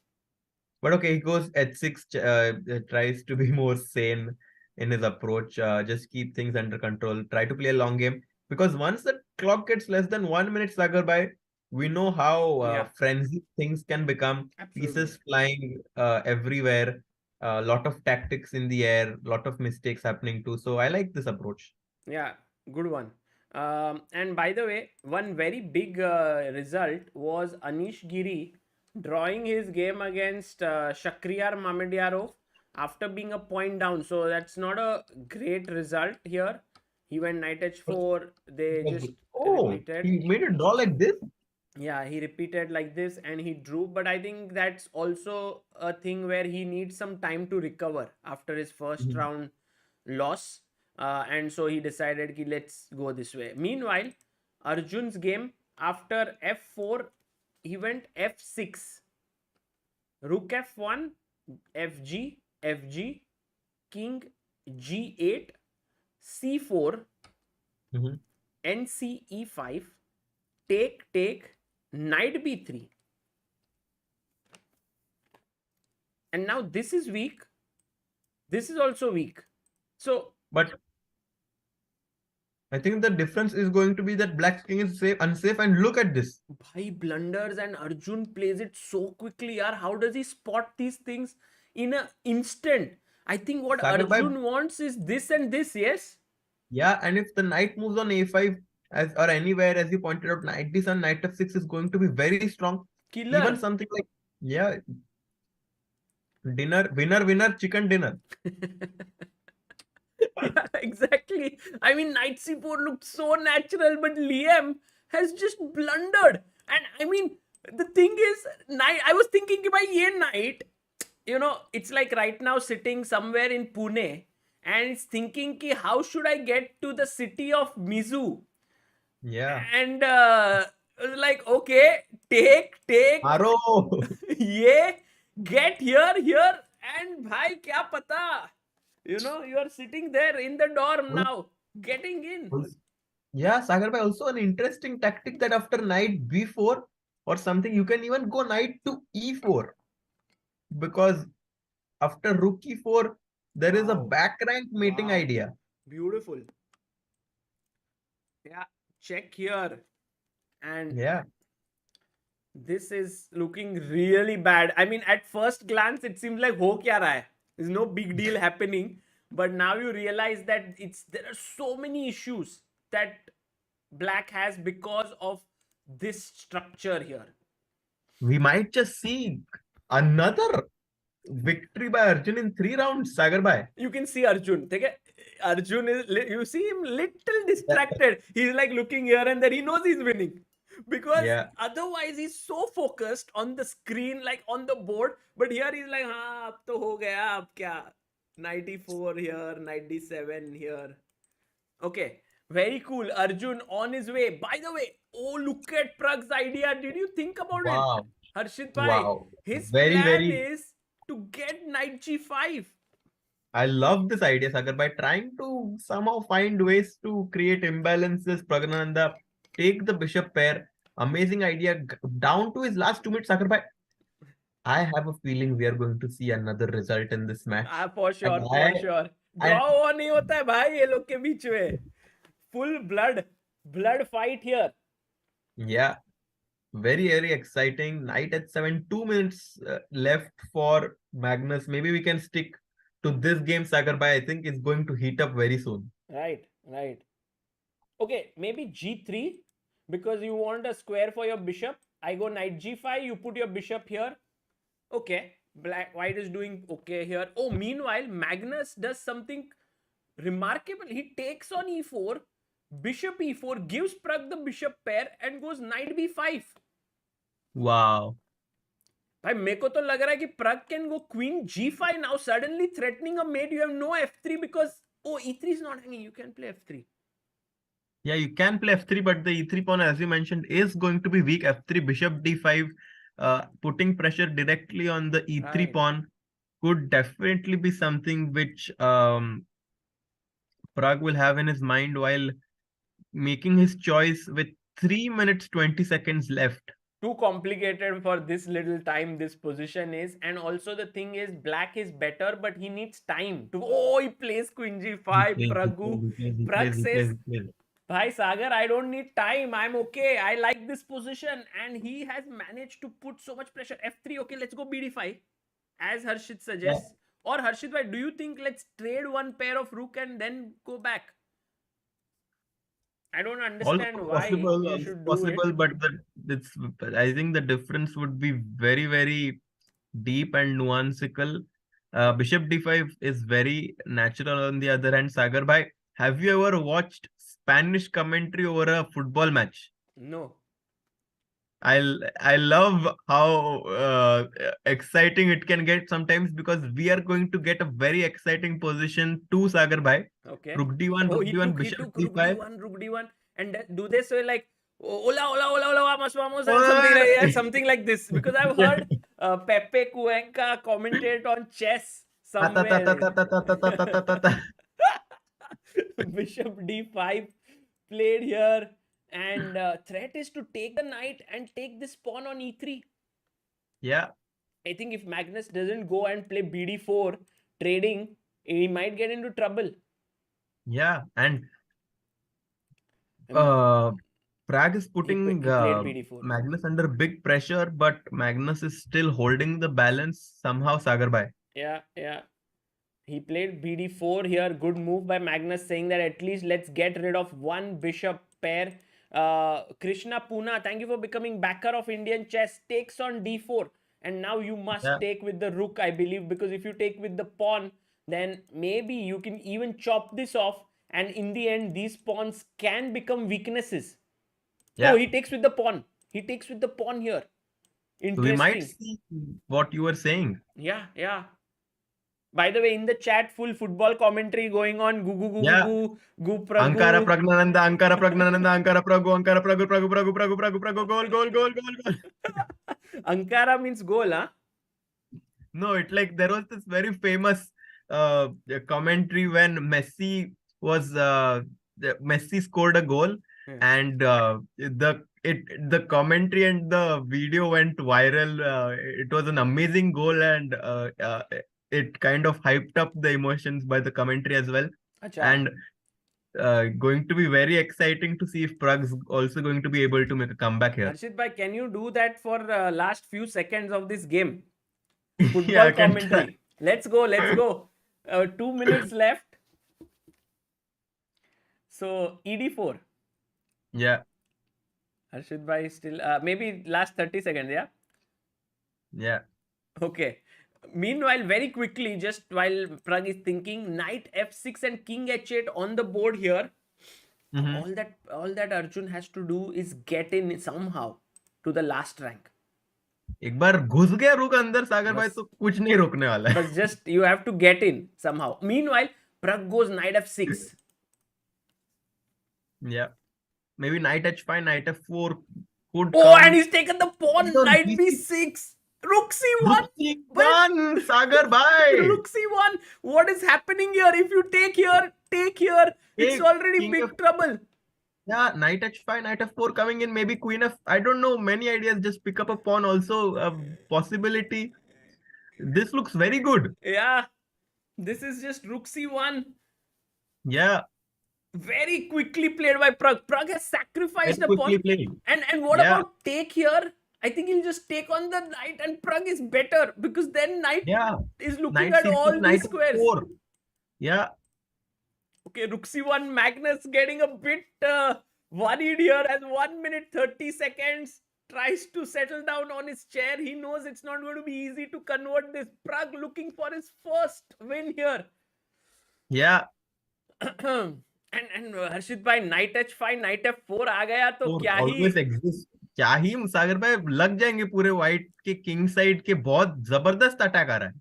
But okay, he goes h6, tries to be more sane in his approach. Just keep things under control. Try to play a long game. Because once the clock gets less than 1 minute, Sagar by, we know how Yeah, frenzied things can become. absolutely. Pieces flying everywhere. A lot of tactics in the air. Lot of mistakes happening too. So I like this approach. Yeah, good one. And by the way, one very big result was Anish Giri drawing his game against Shakhriyar Mamedyarov after being a point down. So that's not a great result here. He went knight h4. They just Oh, repeated. he made a draw like this? Yeah, he repeated like this and he drew. But I think that's also a thing where he needs some time to recover after his first Mhm. round loss. And so he decided ki let's go this way. Meanwhile, Arjun's game after f4, he went f6, rook f1, fg, fg, king g8, c4, Mhm. nc e5, take, take, knight b3. And now this is weak. This is also weak. So But I think the difference is going to be that Black King is safe, unsafe, and look at this. Bhai blunders and Arjun plays it so quickly. Yaar, how does he spot these things in an instant? I think what Sagar Bhai, Arjun wants is this and this, yes? yeah, and if the knight moves on a5 as or anywhere, as you pointed out, knight d7, knight f6 is going to be very strong. Even Killer. something like, yeah, dinner, winner, winner, chicken dinner. Yeah, exactly. I mean, knight c4 looked so natural, but Liem has just blundered. And I mean, the thing is, knight. I was thinking, if I ye knight, it's like right now sitting somewhere in Pune, and it's thinking, ki, how should I get to the city of Mizu? Yeah. And like, okay, take, Maro. yeah, get here, and bhai, kya pata? You are sitting there in the dorm now, getting in. Yeah, Sagar Bhai, also an interesting tactic that after knight b4 or something, you can even go knight to e4 because after rook e4, there is a Wow, back rank mating wow, idea. beautiful. Yeah, check here, and Yeah. this is looking really bad. I mean, at first glance, it seems like ho kya raha hai? There's no big deal happening, but now you realize that there are so many issues that black has because of this structure here. We might just see another victory by Arjun in 3 rounds, Sagar Bhai. You can see Arjun. Arjun is, you see him little distracted. He's like looking here and there. He knows he's winning because Yeah. otherwise he's so focused on the screen, like on the board. But here he's like, हाँ अब तो हो गया अब क्या 94 here, 97 here. Okay, very cool. Arjun on his way. By the way, oh, look at Pragg's idea. Did you think about it? Wow. Harshit Bhai, Wow. his Very, plan very. is to get knight g5. I love this idea, Sagar, by trying to somehow find ways to create imbalances. Praggnanandhaa, take the bishop pair. Amazing idea. Down to his last 2 minutes, Sagar Bhai. I have a feeling we are going to see another result in this match. For And sure, for sure. I, draw हुआ नहीं होता है भाई ये लोग के बीच में. Full blood fight here. yeah, very, very exciting. Knight at 7, 2 minutes left for Magnus. Maybe we can stick to this game, Sagar Bhai. I think it's going to heat up very soon. Right. Okay, maybe g3 because you want a square for your bishop. I go knight g5. You put your bishop here. Okay, white is doing okay here. Oh, meanwhile, Magnus does something remarkable. He takes on e4, bishop e4, gives Pragg the bishop pair and goes knight b5. Wow. भाई मेरे को तो लग रहा है कि Pragg can go queen g5 now, suddenly threatening a mate. You have no f3 because Oh, e3 is not hanging. You can play f3. Yeah, you can play f3, but the e3 pawn, as you mentioned, is going to be weak. f3, bishop d5, putting pressure directly on the e3 Right. pawn could definitely be something which Pragg will have in his mind while making his choice with 3 minutes 20 seconds left. Too complicated for this little time this position is, and also the thing is black is better, but he needs time to. Oh, he plays queen He g5. plays, he Praggu. plays, he plays, he Pragg plays, he plays, says, he plays. Bhai Sagar, I don't need time. I'm okay. I like this position. And he has managed to put so much pressure. F3, okay, let's go BD5. As Harshit Yeah. suggests. Or Harshit, bhai, do you think let's trade one pair of rook and then go back? I don't Also understand why possible, you also should do it. possible, but it's, I think the difference would be very, very deep and nuanceical. Bishop d5 is very natural. On the other hand, Sagar bhai, have you ever watched Spanish commentary over a football match? No. I love how exciting it can get sometimes, because we are going to get a very exciting position to Sagar bhai. Okay. Rook Oh, d1, he bishop took d5. Rook D1. And do they say like, hola, hola, hola, hola, vamos, vamos, and What? something like this? Because I've Yeah. heard Pepe Cuenca commentate on chess Ta ta ta ta somewhere. ta ta ta ta ta ta ta ta. Bishop D5 played here. And threat is to take the knight and take this pawn on E3. Yeah. I think if Magnus doesn't go and play BD4 trading, he might get into trouble. Yeah. And Um, Pragg is putting he played BD4. Magnus under big pressure, but Magnus is still holding the balance somehow, Sagar bhai. Yeah, yeah. He played BD4 here. Good move by Magnus, saying that at least let's get rid of one bishop pair. Krishna Puna, thank you for becoming backer of Indian chess. Takes on D4. And now you must Yeah. take with the rook, I believe, because if you take with the pawn, then maybe you can even chop this off. And in the end, these pawns can become weaknesses. Oh, Yeah. he takes with the pawn. He takes with the pawn here. So we might Interesting. see what you were saying. Yeah, yeah. By the way, in the chat, full football commentary going on. Goo goo goo Yeah. goo goo Ankara Praggu. Praggnanandhaa, Ankara Praggnanandhaa, Ankara Praggu, Ankara Praggu, Praggu, Praggu, Praggu, Praggu, Praggu, goal, goal, goal, goal, goal. Ankara means goal, huh? No, it like there was this very famous commentary when Messi scored a goal, Yeah. and the commentary and the video went viral. It was an amazing goal, and it kind of hyped up the emotions by the commentary as well. Acha. And going to be very exciting to see if Pragg's also going to be able to make a comeback here. Harshit bhai, can you do that for last few seconds of this game? Yeah, Football I can commentary. try. Let's go, let's go. 2 minutes left. So, ED4. Yeah, Harshit bhai still, maybe last 30 seconds, yeah? yeah. Okay. Meanwhile, very quickly, just while Pragg is thinking, knight f6 and king h8 on the board here. Mhm. All that Arjun has to do is get in somehow to the last rank. एक बार घुस गया रुक अंदर सागर भाई बस- तो कुछ नहीं रोकने वाला है. But just you have to get in somehow. Meanwhile, Pragg goes knight f6. Yeah. Maybe knight h5, knight f4 could Oh, come. and he's taken the pawn, Don't knight be- b6. Rook c1. Rook c1, Sagar bhai. Rook c1. What is happening here? If you take here, it's Take already king big F- trouble. Yeah, knight h5, knight f4 coming in, maybe queen f. I don't know, many ideas. Just pick up a pawn also a possibility. This looks very good. Yeah. This is just rook c1. Yeah, Very quickly played by Pragg. Pragg has sacrificed very a quickly pawn. played. And what Yeah. about take here? I think he'll just take on the knight, and Pragg is better because then knight Yeah, is looking knight at c6, all knight these squares. f4. Yeah, Okay, rook c1, Magnus getting a bit worried here as 1 minute 30 seconds. Tries to settle down on his chair. He knows it's not going to be easy to convert this. Pragg looking for his first win here. yeah. and Harshit bhai, knight h5, knight f4 आ गया तो Four क्या ही. always exists. क्या ही सागर भाई लग जाएंगे पूरे white के king side के. बहुत जबरदस्त अटैक आ रहा है.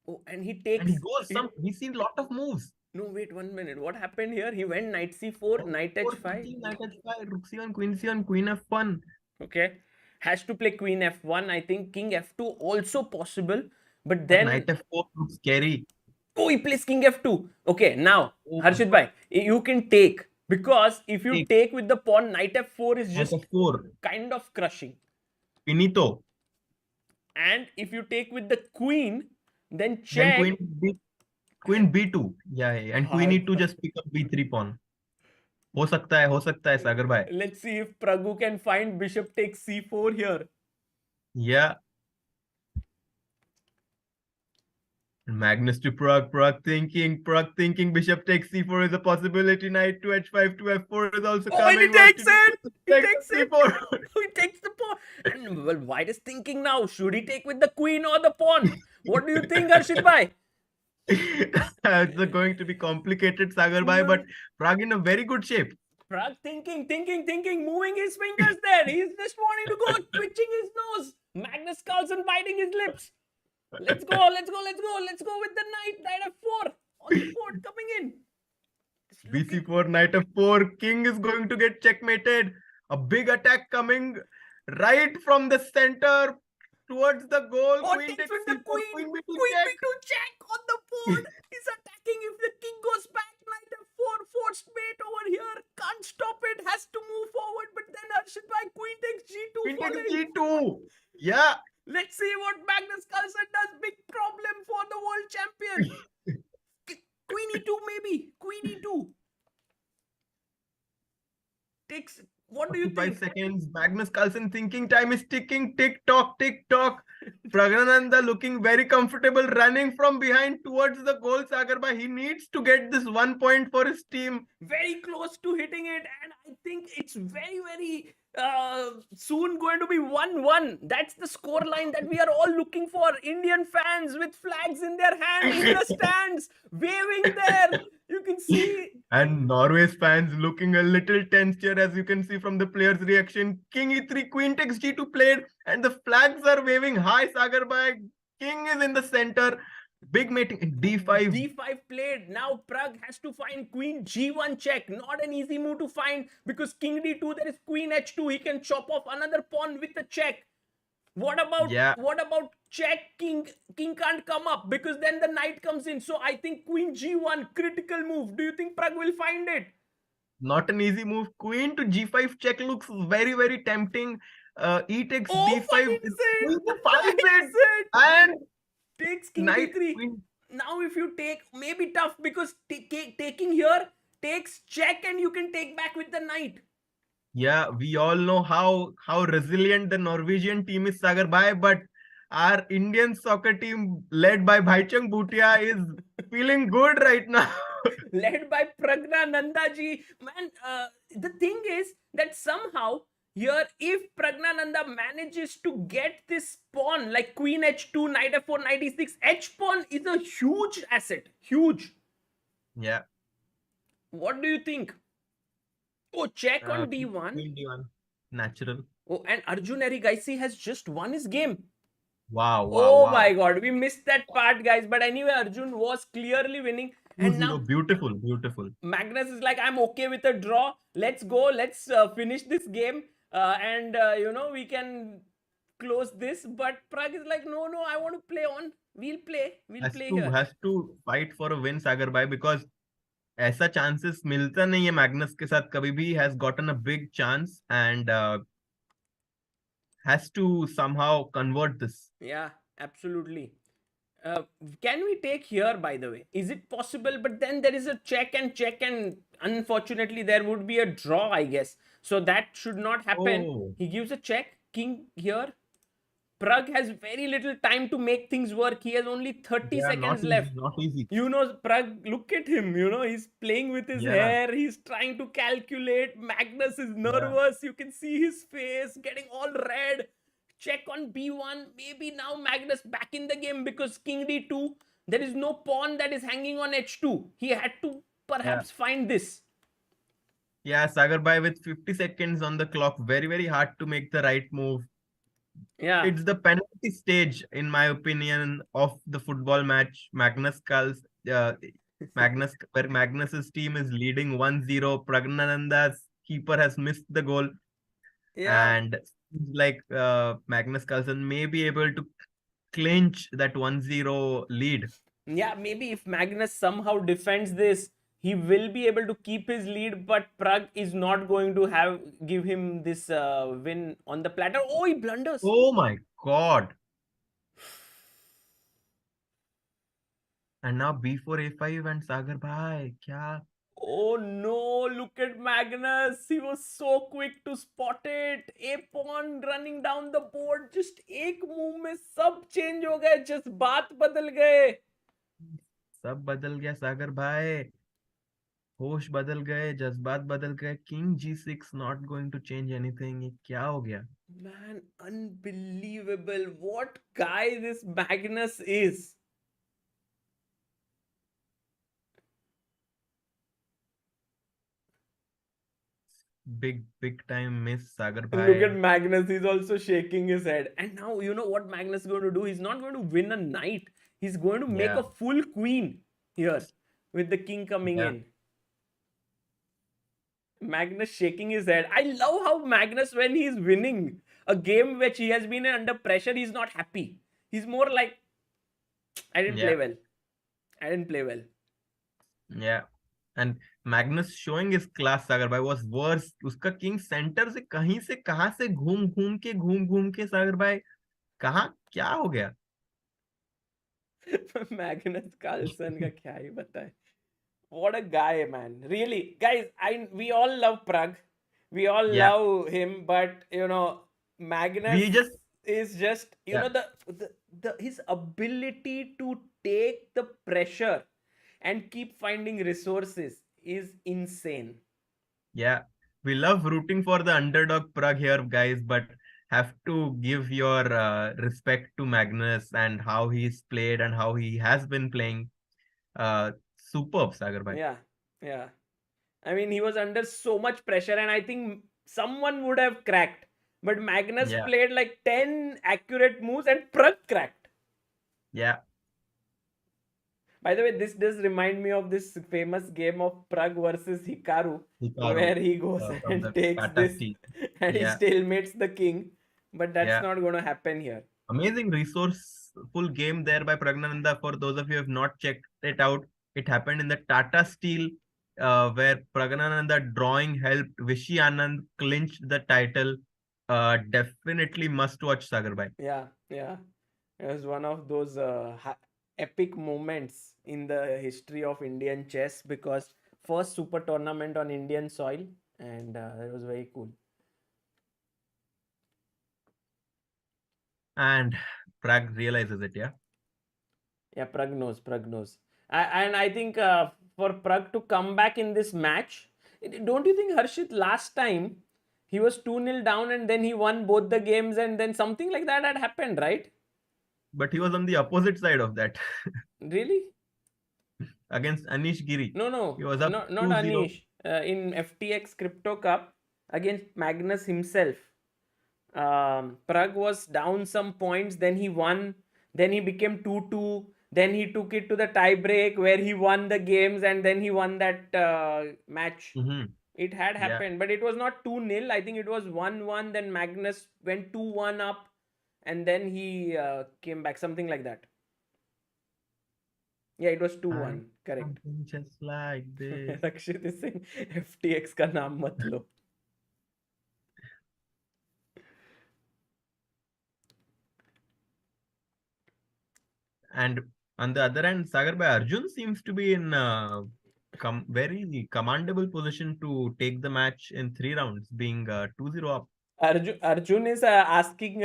Oh, and he And takes. he goes some. He's seen lot of moves. No, wait 1 minute. What happened here? He went knight c4, knight h5. Knight h5, rook c1, queen c1, queen f1. Okay. Has to play queen f1. I think king f2 also possible. But But then, knight f4 looks scary. oh, he plays king f2. Okay, now, Oh, Harshit bhai, you can take. Because if you take. take with the pawn, knight f4 is Knight just f4. kind of crushing. Finito. And if you take with the queen, then Then check. queen b2. Yeah, and queen e2 just pick up b3 pawn. हो सकता है सागर भाई. Let's see if Pragg can find bishop takes c4 here. Yeah. Magnus to Pragg thinking bishop takes c4 is a possibility, knight to h5 to f4 is also coming. And he takes it! He takes it! c4. He takes the pawn. And well, White is thinking now, should he take with the queen or the pawn? What do you think, Harshit bhai? It's going to be complicated, Sagar bhai, but Pragg in a very good shape. Pragg thinking, moving his fingers there. He's just wanting to go, twitching his nose. Magnus Carlsen biting his lips. Let's go with the knight f4 on the board coming in. bc4, knight f4, king is going to get checkmated. A big attack coming right from the center towards the goal. Oh, Queen takes takes with the c4, queen b2 b2 check on the board. He's attacking. If the king goes back, knight f4, forced mate over here. Can't stop it. Has to move forward. But then Harshit bhai, queen takes g2. Queen takes g2. Yeah. Let's see what Magnus Carlsen does. Big problem for the world champion. Queen e2 maybe. Queen e2. Takes. What do you think? 5 seconds. Magnus Carlsen thinking time is ticking. Tick tock, tick tock. Praggnanandhaa looking very comfortable, running from behind towards the goal. Sagar bhai, he needs to get this 1 point for his team. Very close to hitting it, and I think it's very soon going to be 1-1. That's the score line that we are all looking for. Indian fans with flags in their hands in the stands, waving there. You can see. And Norway's fans looking a little tense here, as you can see from the players' reaction. King e3, queen takes g2 played, and the flags are waving high. Sagar bhai, king is in the center. Big mating. d5. d5 played. Now Pragg has to find queen g1 check. Not an easy move to find because king d2, there is queen h2. He can chop off another pawn with a check. What about check? King can't come up because then the knight comes in. So I think queen g1, critical move. Do you think Pragg will find it? Not an easy move. Queen to g5 check looks very tempting. E takes d5. Finds it. And takes king knight, d3. queen. Now if you take, maybe tough because taking here takes check and you can take back with the knight. Yeah, we all know how resilient the Norwegian team is, Sagar bhai, but our Indian soccer team led by Bhaichung Bhutia is feeling good right now. Led by Praggnanandhaa ji. Man, the thing is that somehow here, if Praggnanandhaa manages to get this pawn like queen h2, knight f4, knight e6, h pawn is a huge asset. Huge. Yeah. What do you think? Oh, check on d1. Queen d1. Natural. Oh, and Arjun Erigaisi has just won his game. Wow. My God. We missed that part, guys. But anyway, Arjun was clearly winning. And now, beautiful. Magnus is like, I'm okay with a draw. Let's go. Let's finish this game. And we can close this. But Pragg is like, no, I want to play on. We'll play here. Has to fight for a win, Sagar bhai, because ऐसा chances मिलता नहीं है Magnus के साथ कभी भी. Has gotten a big chance and has to somehow convert this. Yeah, absolutely. Can we take here, by the way? Is it possible? But then there is a check and unfortunately there would be a draw, I guess. So that should not happen. Oh. He gives a check, king here. Pragg has very little time to make things work. He has only 30 seconds left. Not easy. Pragg, look at him. He's playing with his hair. He's trying to calculate. Magnus is nervous. You can see his face getting all red. Check on b1. Maybe now Magnus back in the game because king d2. There is no pawn that is hanging on h2. He had to perhaps find this. Yeah, Sagar bhai with 50 seconds on the clock. Very hard to make the right move. Yeah. It's the penalty stage, in my opinion, of the football match. Magnus Carlsen, Where Magnus's team is leading 1-0. Praggnanandha's keeper has missed the goal, Yeah. and seems like Magnus Carlsen may be able to clinch that 1-0 lead. Yeah, maybe if Magnus somehow defends this, he will be able to keep his lead, but Pragg is not going to have give him this win on the platter. Oh, he blunders. Oh my God. And now B4 A5 and Sagar bhai. Kya? Oh no, look at Magnus. He was so quick to spot it. A pawn running down the board. Just एक move में सब change हो गए. Just बात बदल गए. सब बदल गया सागर भाई. होश बदल गए, जज्बात बदल गए. King G6 not going to change anything. ये क्या हो गया? Man, unbelievable. What guy this Magnus is. Big time miss Sagar Look at bhai. Magnus. He's also shaking his head. And now, you know what Magnus is going to do? He's not going to win a knight. He's going to make Yeah, a full queen here with the king coming yeah, in. Magnus shaking his head. I love how Magnus, when he's winning a game which he has been under pressure, he's not happy. He's more like, I didn't play yeah, well. I didn't play well. yeah. And Magnus showing his class सागर भाई was worse. उसका king centre से कहीं से कहां से घूम घूम के सागर भाई कहाँ क्या हो गया? Magnus Carlsen का क्या ही बताए. What a guy, man. Really, guys, we all love Pragg. We all Yeah, love him, but you know, Magnus we just is just, you yeah, know, the his ability to take the pressure and keep finding resources is insane. yeah. We love rooting for the underdog Prague here, guys, but have to give your respect to Magnus and how he's played and how he has been playing. Superb, Sagar bhai. Yeah, yeah. I mean, he was under so much pressure, and I think someone would have cracked. But Magnus Yeah, played like 10 accurate moves and Pragg cracked. yeah. By the way, this does remind me of this famous game of Pragg versus Hikaru, Hikaru where he goes from and the takes Tata this Steel. and he Yeah, stalemates the king. But that's yeah. not going to happen here. Amazing resourceful game there by Praggnanandhaa. For those of you who have not checked it out, it happened in the Tata Steel, where Praggnanandhaa drawing helped Vishy Anand clinch the title. Definitely must watch Sagar bhai. Yeah, yeah. It was one of those epic moments in the history of Indian chess because first super tournament on Indian soil, and it was very cool. And Pragg realizes it, yeah. Yeah, Pragg knows, Pragg knows. And I think for Pragg to come back in this match, don't you think Harshit last time he was 2-0 down and then he won both the games and then something like that had happened, right? But he was on the opposite side of that Really? against Anish Giri. No, He no, was up not 2-0. Anish. In FTX Crypto Cup against Magnus himself. Pragg was down some points, then he won, then he became 2-2, then he took it to the tie break where he won the games and then he won that match. Mm-hmm. It had Yeah. happened, but it was not 2-0. I think it was 1-1. Then Magnus went 2-1 up and then he came back, something like that. Yeah, it was 2-1. Correct. Something just like this. Rakshit is saying FTX का नाम मत लो. And on the other hand, Sagar by Arjun seems to be in very commandable position to take the match in 3 rounds, being 2-0 up. Arjun is asking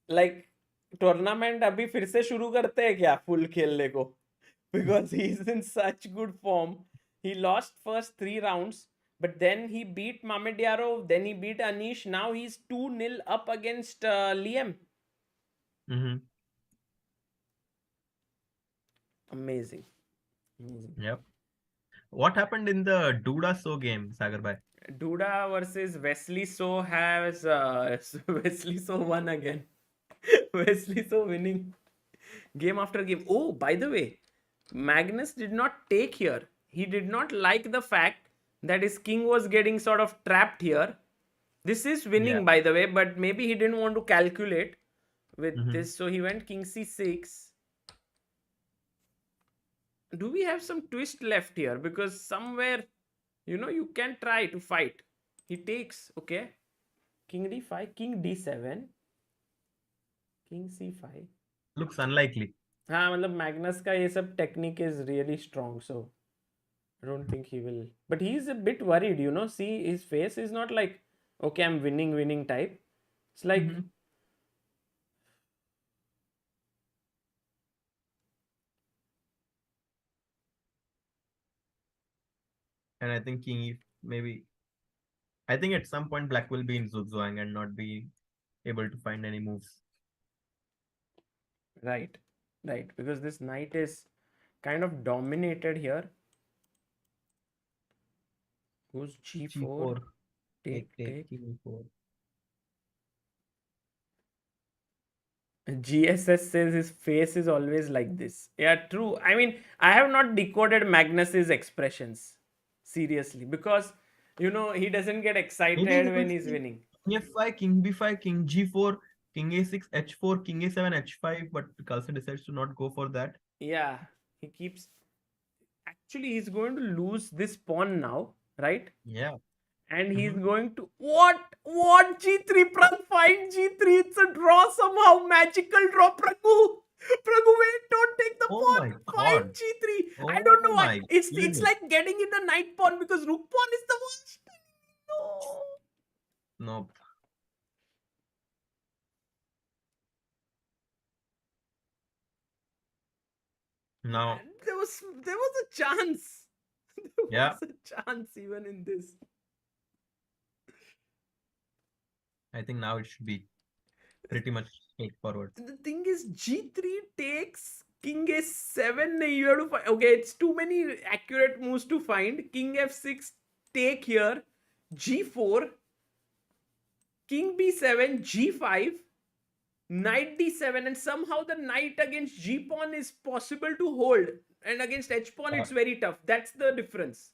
like tournament अभी फिर से शुरू करते हैं क्या फुल खेलने को because he is in such good form. He lost first 3 rounds, but then he beat Mamedyarov, then he beat Anish. Now he's 2-0 up against Liem. Mm-hmm. Amazing. Amazing. Yep. What happened in the Duda So game, Sagar bhai? Duda versus Wesley So has Wesley So won again. Wesley So winning game after game. Oh, by the way, Magnus did not take here. He did not like the fact that his king was getting sort of trapped here. This is Yeah. winning, by the way, but maybe he didn't want to calculate with Mhm. this, so he went king c6. Do we have some twist left here? Because somewhere, you can try to fight. He takes, okay. King d5, king d7, king c5. Looks unlikely. हाँ मतलब Magnus का ये सब technique is really strong so I don't think he will. But he's a bit worried, See, his face is not like, okay, I'm winning type. It's like, Mhm. And I think king maybe. I think at some point black will be in Zugzwang and not be able to find any moves. right, right. Because this knight is kind of dominated here. Goes g4, G4. take, Take take. king 4. GSS says his face is always like this. Yeah, true. I mean, I have not decoded Magnus's expressions seriously because he doesn't get Maybe he excited will when he's see winning. king f5, king b5, king g4, king a6, h4, king a7, h5, but Carlsen decides to not go for that. Yeah, he keeps. Actually, he's going to lose this pawn now, right? Yeah. And he's Mhm. going to what g3 Pragg find g3. It's a draw somehow, magical draw. Praggu, wait, don't take the Oh pawn. my Find god. g3. I don't Oh know why. my It's goodness. like getting in a knight pawn because rook pawn is the worst. No. Nope. Now, Man, there was a chance. There yeah, was a chance even in this. I think now it should be pretty much straightforward. The thing is, g3 takes king a7. You have to find. Okay, it's too many accurate moves to find. King f6, take here. G4, king b7, g5, knight d7, and somehow the knight against g pawn is possible to hold, and against h pawn Yeah. it's very tough. That's the difference.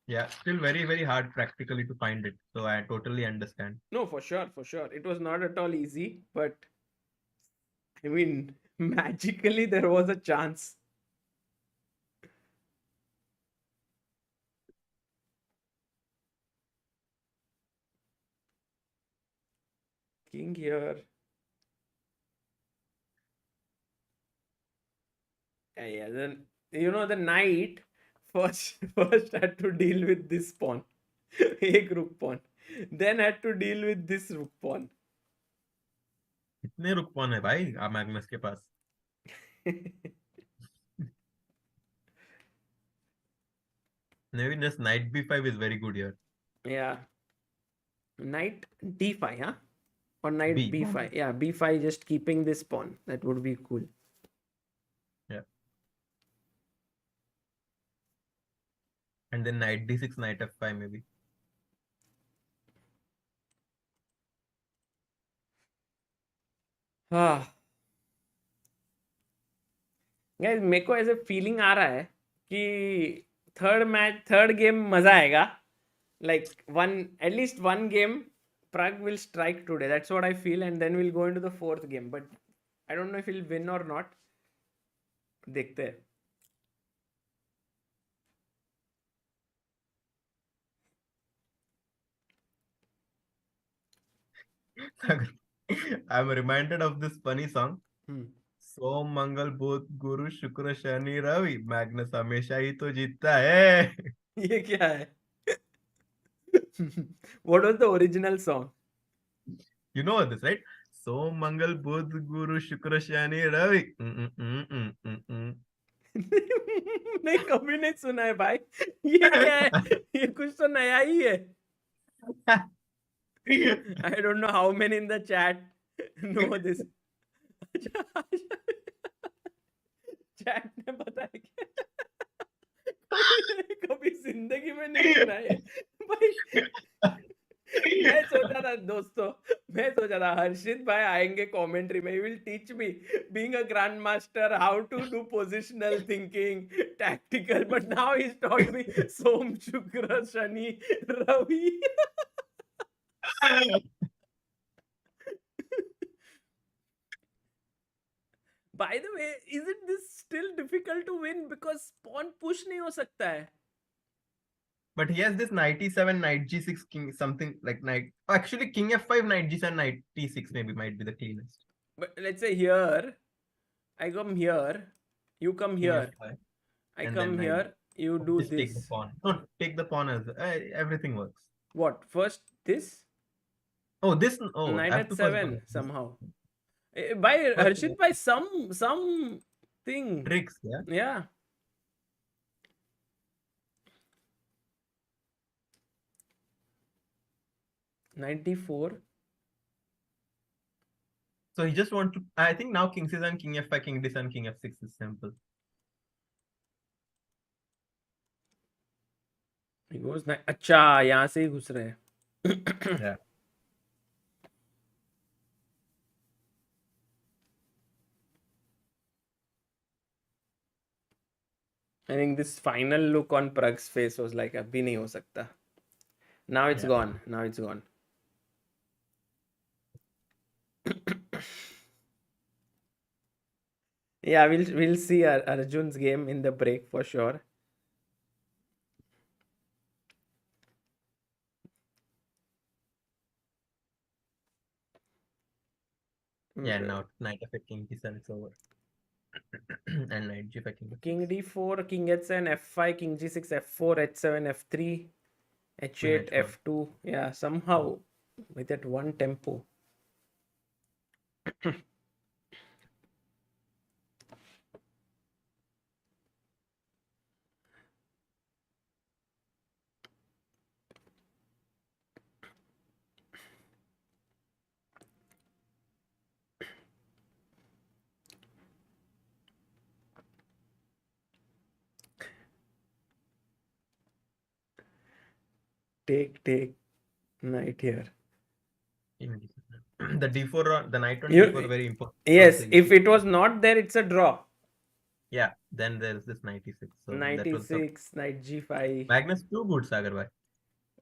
Yeah, still very, very hard practically to find it. So I totally understand. No, for sure, for sure. It was not at all easy, but I mean, magically there was a chance. King here. Yeah. Then the knight first had to deal with this pawn, एक rook pawn. Then had to deal with this rook pawn. कितने रुक कौन है भाई Magnus के पास? Maybe just knight b5 is very good here. Yeah. Knight d5, huh? Or knight B. b5. Yeah, b5 just keeping this pawn. That would be cool. Yeah. And then knight d6, knight f5 maybe. हाँ guys मेरे को ऐसे feeling आ रहा है कि third game मजा आएगा like at least one game Pragg will strike today. That's what I feel, and then we'll go into the fourth game. But I don't know if he'll win or not. देखते हैं. I'm reminded of this funny song. Hmm. सोम मंगल बुध गुरु शुक्र Shani Ravi Magnus हमेशा ही तो जीतता है. ये क्या है? What was the original song? You know this, right? सोम मंगल बुध गुरु शुक्र शनि रवि. नहीं कभी नहीं सुना है भाई. ये क्या है? ये कुछ तो नया ही है. I don't know how many in the chat know this. Chat ने बताया क्या? कभी जिंदगी में नहीं सुना है भाई. मैं सोचा था दोस्तों मैं सोचा था हर्षित भाई आएंगे कमेंट्री में, will teach me being a grand master how to do positional thinking, tactical, but now he taught me Som, Shukra, Shani, Ravi. By the way, isn't this still difficult to win because pawn push नहीं हो सकता है? But he has this knight e7, knight g6, king something like knight. Actually, king f5, knight g7, knight t6 maybe might be the cleanest. But let's say here, I come here, you come King here, f5, I and then come knight. here, you do Just take the this. pawn. No, take the pawn as everything works. What? First this? Oh, this. Oh, Knight I have to first go h7 like this. somehow. By But Harshit, by some thing. tricks, yeah. Yeah. Knight d4. So he just want to. I think now king c7, king f5, king d7, king f6 is simple. He goes knight. अच्छा यहाँ से ही घुस रहे हैं. Yeah. I think this final look on Pragg's face was like अभी नहीं हो सकता. Now it's Yeah. gone. Now it's gone. Yeah, we'll see Arjun's game in the break for sure. Yeah, now knight f8, king d7 is over. And knight g5, king f6. King d4, king h7, f5, king g6, f4, h7, f3, h8, Queen h1. f2. Yeah, somehow with that one tempo. Take, knight here. The d4, the knight on You- d4 very important. Yes, Also, if it was not there, it's a draw. yeah, then there's this knight e6. So Knight that was the e6, knight g5. Magnus too good, Sagar bhai.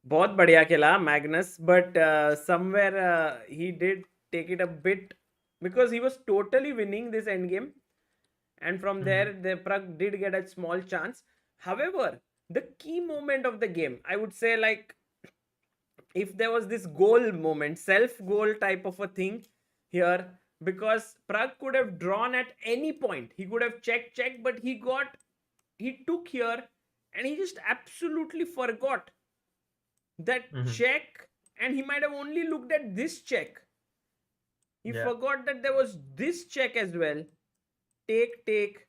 बहुत बढ़िया खेला Magnus, but somewhere he did take it a bit because he was totally winning this endgame, and from there the Pragg did get a small chance. However, the key moment of the game, I would say, like if there was this goal moment, self goal type of a thing here, because Pragg could have drawn at any point. He could have checked, but he took here, and he just absolutely forgot that check, and he might have only looked at this check. He forgot that there was this check as well. Take,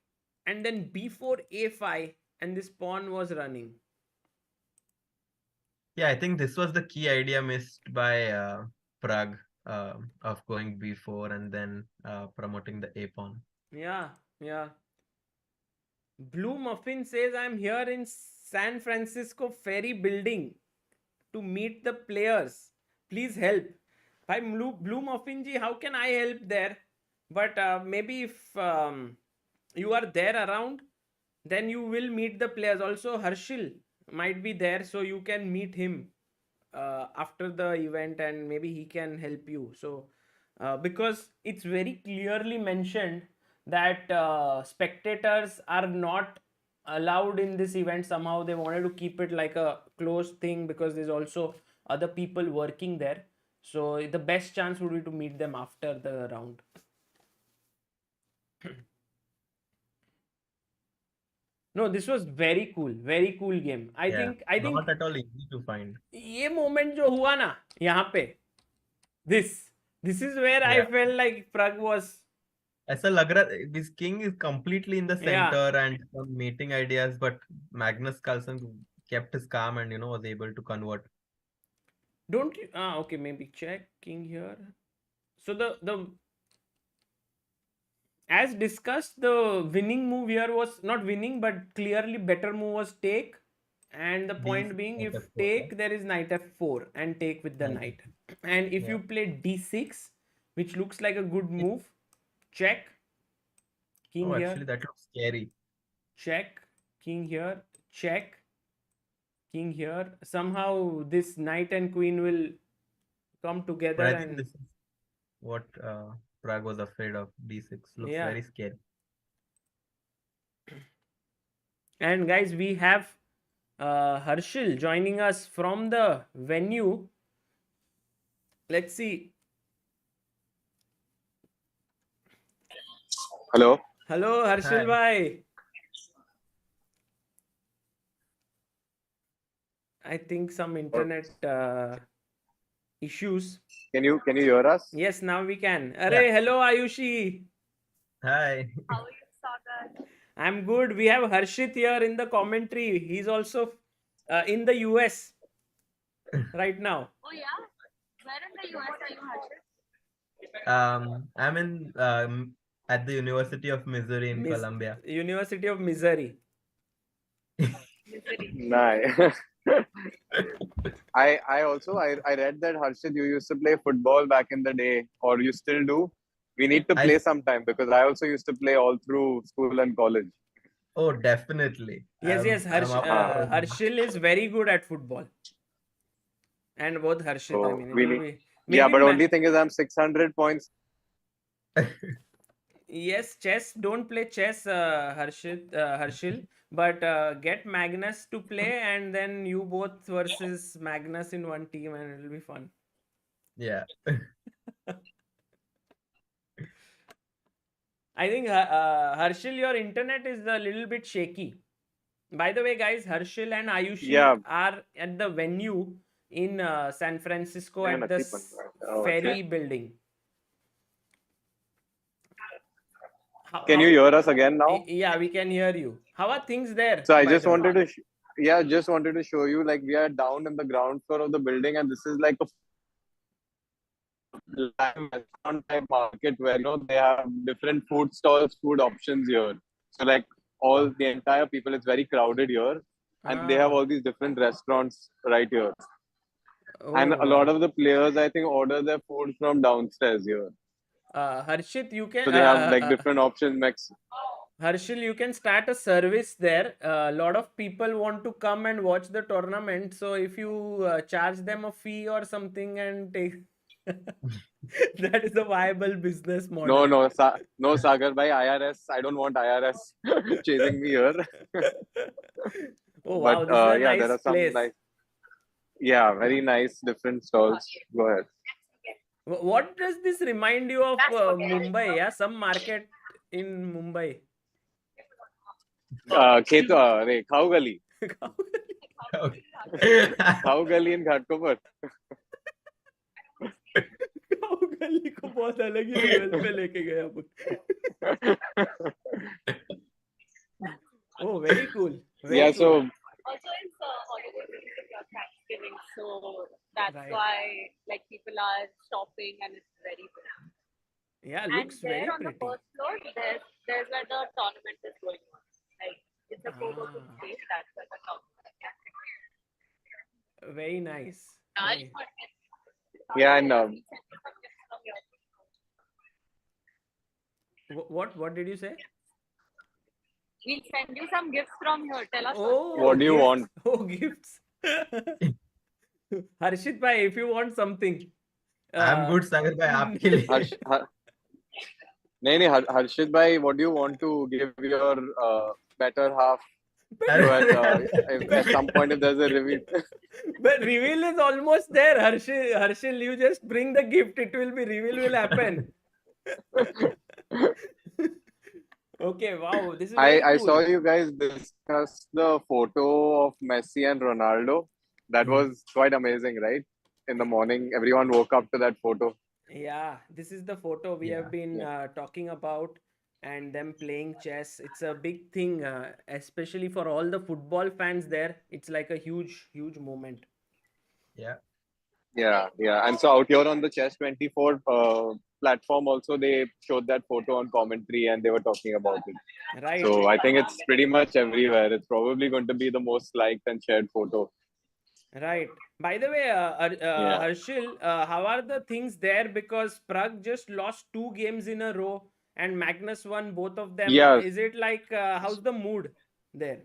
and then b4 a5, and this pawn was running. Yeah, I think this was the key idea missed by Pragg of going b4 and then promoting the a pawn. Yeah. Blue Muffin says, I'm here in San Francisco Ferry Building to meet the players. Please help. By Blue Muffin ji, how can I help there? But maybe if you are there around, then you will meet the players. Also, Harshil might be there, so you can meet him after the event, and maybe he can help you. So, because it's very clearly mentioned that spectators are not allowed in this event. Somehow they wanted to keep it like a closed thing because there's also other people working there. So the best chance would be to meet them after the round. No, this was very cool game. I think not at all easy to find. ये moment जो हुआ ना यहाँ पे, this is where I felt like Pragg was. ऐसा लग रहा this king is completely in the center and some mating ideas, but Magnus Carlsen kept his calm and was able to convert. Don't you? Okay, maybe check king here. So the as discussed, the winning move here was not winning, but clearly better move was take, And the point D6, being, knight if f4, take, right? there is knight f4 and take with the Knight knight. And if Yeah. you play d6, which looks like a good move, check, king Oh, here, actually, that looks scary. check, king here, check, king here. Somehow this knight and queen will come together But I think and this is what Pragg was afraid of. D6 looks yeah. very scary. And guys, we have Harshil joining us from the venue. Let's see. Hello. Hello, Harshil Hi. bhai. I think some internet issues. Can you hear us? Yes, now we can. Yeah. Arey, hello, Ayushi. Hi. How are you, Sagar? I'm good. We have Harshit here in the commentary. He's also in the US right now. Oh yeah, where in the US are you, Harshit? I'm in at the University of Missouri in Columbia. University of Missouri. Missouri. Nice. I also I read that Harshit, you used to play football back in the day, or you still do. We need to I- play sometime because I also used to play all through school and college. Oh, definitely. Yes, yes. I'm up for- Harshil is very good at football. And both Harshit, So I mean, it we will need, be. yeah, maybe but only thing is I'm 600 points. Yes, chess. Don't play chess, Harshil. But get Magnus to play, and then you both versus Magnus in one team, and it'll be fun. Yeah. I think Harshil, your internet is a little bit shaky. By the way, guys, Harshil and Ayushi Yeah. are at the venue in San Francisco Yeah, at the ferry building. Can you hear us again now? Yeah, we can hear you. How are things there? So I by just the way? wanted to, just wanted to show you, like, we are down in the ground floor of the building, and this is like a live restaurant type market where they have different food stalls, food options here. So like all the entire people, it's very crowded here, and they have all these different restaurants right here. And a lot of the players, I think, order their food from downstairs here. Harshit, you can. So they have like different options. Harshil, you can start a service there. A lot of people want to come and watch the tournament. So if you charge them a fee or something and take, that is a viable business model. No, Sagar, by IRS. I don't want IRS chasing me here. Oh wow, But this is a yeah, nice there are some place. very nice different stalls. Go ahead. What does this remind you of Mumbai? Yeah, some market in Mumbai. Khau Gali. Khau Gali in Ghatkopar. खाओ गली को बहुत अलग ही level पे लेके गए अपन. Oh, very cool. Very cool. So Also, it's Hollywood Thanksgiving, so that's Right. why like people are shopping and it's very good. Yeah, And looks very there on pretty. the first floor, there's where the tournament is going on. Like it's a co-working space. That's where the tournament is. Very nice. Very- yeah, and What did you say? We'll send you some gifts from here. Tell us. Oh, What do you gifts. want? Oh, gifts. Harshit bhai, if you want something. I'm good, Sagar bhai. आपके लिए. Harshit bhai, what do you want to give your better half? At some point, if there's a reveal. But reveal is almost there. Harshil, you just bring the gift. It will be reveal will happen. Okay, wow, this is very I cool. saw you guys discuss the photo of Messi and Ronaldo. That was quite amazing, right? In the morning, everyone woke up to that photo. Yeah, this is the photo we have been talking about, and them playing chess. It's a big thing, especially for all the football fans there. It's like a huge moment. Yeah. Yeah. And so out here on the Chess 24 platform also they showed that photo on commentary and they were talking about it. Right. So I think it's pretty much everywhere. It's probably going to be the most liked and shared photo. Right. By the way, Yeah. Harshil, how are the things there? Because Pragg just lost 2 games in a row and Magnus won both of them. Yeah. Is it like, how's the mood there?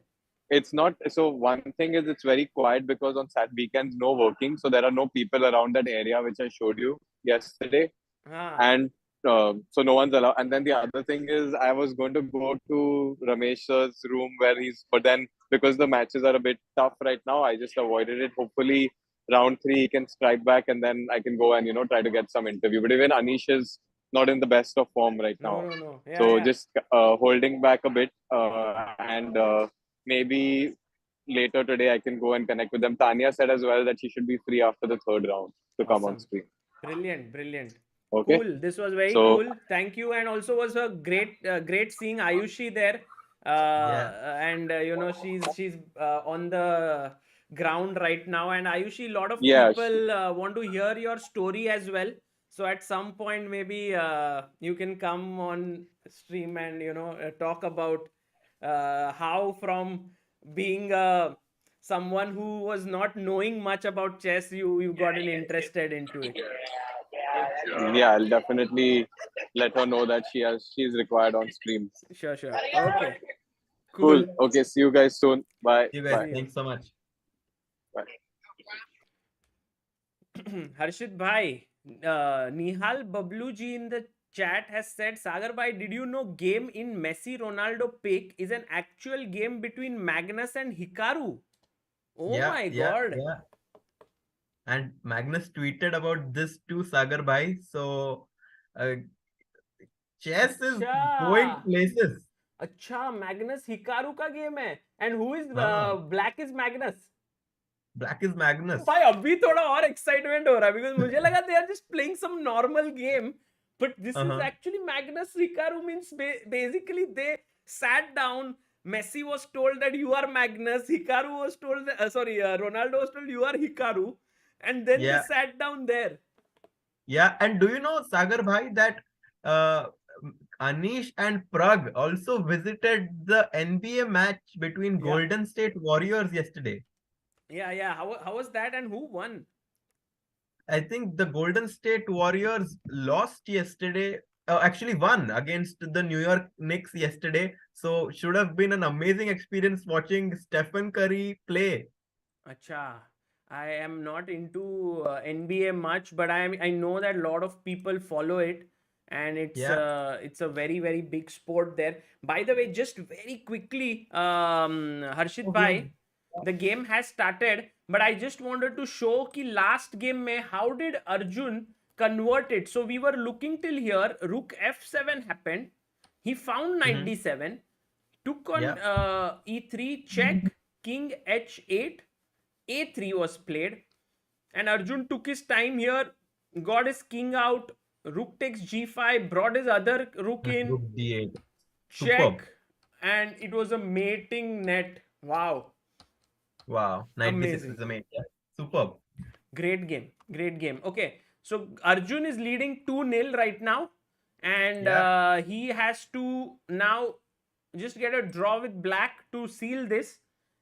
It's not so. One thing is it's very quiet because on Sat weekends no working, so there are no people around that area which I showed you yesterday, Ah, and so no one's allowed. And then the other thing is I was going to go to Ramesh's room where but then because the matches are a bit tough right now, I just avoided it. Hopefully, round 3 he can strike back, and then I can go and try to get some interview. But even Anish is not in the best of form right no, now, no, no. Yeah, so yeah. just holding back a bit, and maybe later today I can go and connect with them. Tanya said as well that she should be free after the 3rd round to come on Awesome. stream. Brilliant, brilliant. Okay. Cool. This was very So cool. Thank you. And also was a great seeing Ayushi there. And she's on the ground right now. And Ayushi, a lot of yeah, people want to hear your story as well. So at some point, maybe you can come on stream and talk about how from being someone who was not knowing much about chess, you gotten interested into it. yeah, I'll definitely let her know that she's required on stream. Sure, sure. Okay. Cool. Cool. Okay, see you guys soon. Bye. You guys, Bye. See you. thanks so much. Bye. Harshit bhai, Nihal Babluji in the chat has said, Sagar bhai, did you know game in Messi Ronaldo pick is an actual game between Magnus and Hikaru? Oh Yeah, my yeah, god. yeah. And Magnus tweeted about this too, Sagar bhai. So, chess is going Acha. places. Acha, Magnus Hikaru ka game hai. And who is हाँ, black is Magnus? black is Magnus. भाई अभी थोड़ा और excitement हो रहा है because मुझे लगा they are just playing some normal game, but this is Uh-huh. actually Magnus Hikaru. Means basically they sat down. Messi was told that you are Magnus. Hikaru was told that, Ronaldo was told you are Hikaru, and then they Yeah, sat down there. yeah. And do you know, Sagar bhai, that uh, Anish and Pragg also visited the NBA match between Yeah. Golden State Warriors yesterday. Yeah. How was that and who won? I think the Golden State Warriors lost yesterday. Actually won against the New York Knicks yesterday. So should have been an amazing experience watching Stephen Curry play. Acha, I am not into NBA much, but I know that a lot of people follow it, and Yeah. it's a very very big sport there. By the way, just very quickly, Harshit Okay. bhai, the game has started, but I just wanted to show ki last game mein how did Arjun convert it. So we were looking till here, Rook F7 happened, he found Mhm. 97, took on Yeah. E3, check, King H8, A3 was played, and Arjun took his time here, got his king out, rook takes G5, brought his other rook in, Rook D8. check, Superb. and it was a mating net. Wow. Wow. 96 Amazing. is the mate. Yeah. Superb. Great game. Great game. Okay. So Arjun is leading 2-0 right now. And Yeah. he has to now just get a draw with black to seal this.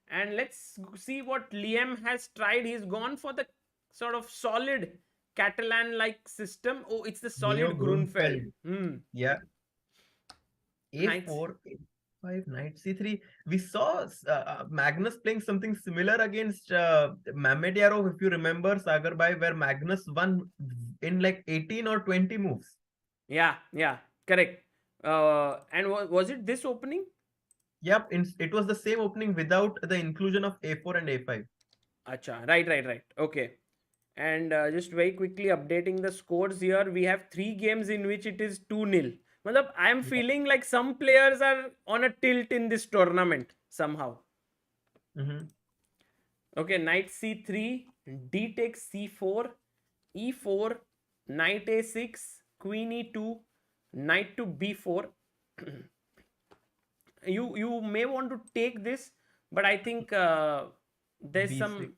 And let's see what Liem has tried. He's gone for the sort of solid Catalan-like system. Oh, it's the Neo solid Grunfeld. Grunfeld. Yeah. Nice. A4, A5, knight C3. We saw Magnus playing something similar against Memedyarov, if you remember, Sagar bhai, where Magnus won in like 18 or 20 moves. Yeah, correct. And was it this opening? Yep, it was the same opening without the inclusion of A4 and A5. Acha, right. Okay. And just very quickly updating the scores here. We have 3 games in which it is 2-0. Matlab, I am feeling like some players are on a tilt in this tournament somehow. Mhm. Okay, knight C3, D takes C4, E4, knight A6, queen E2, knight to B4. You may want to take this, but I think there's B6. some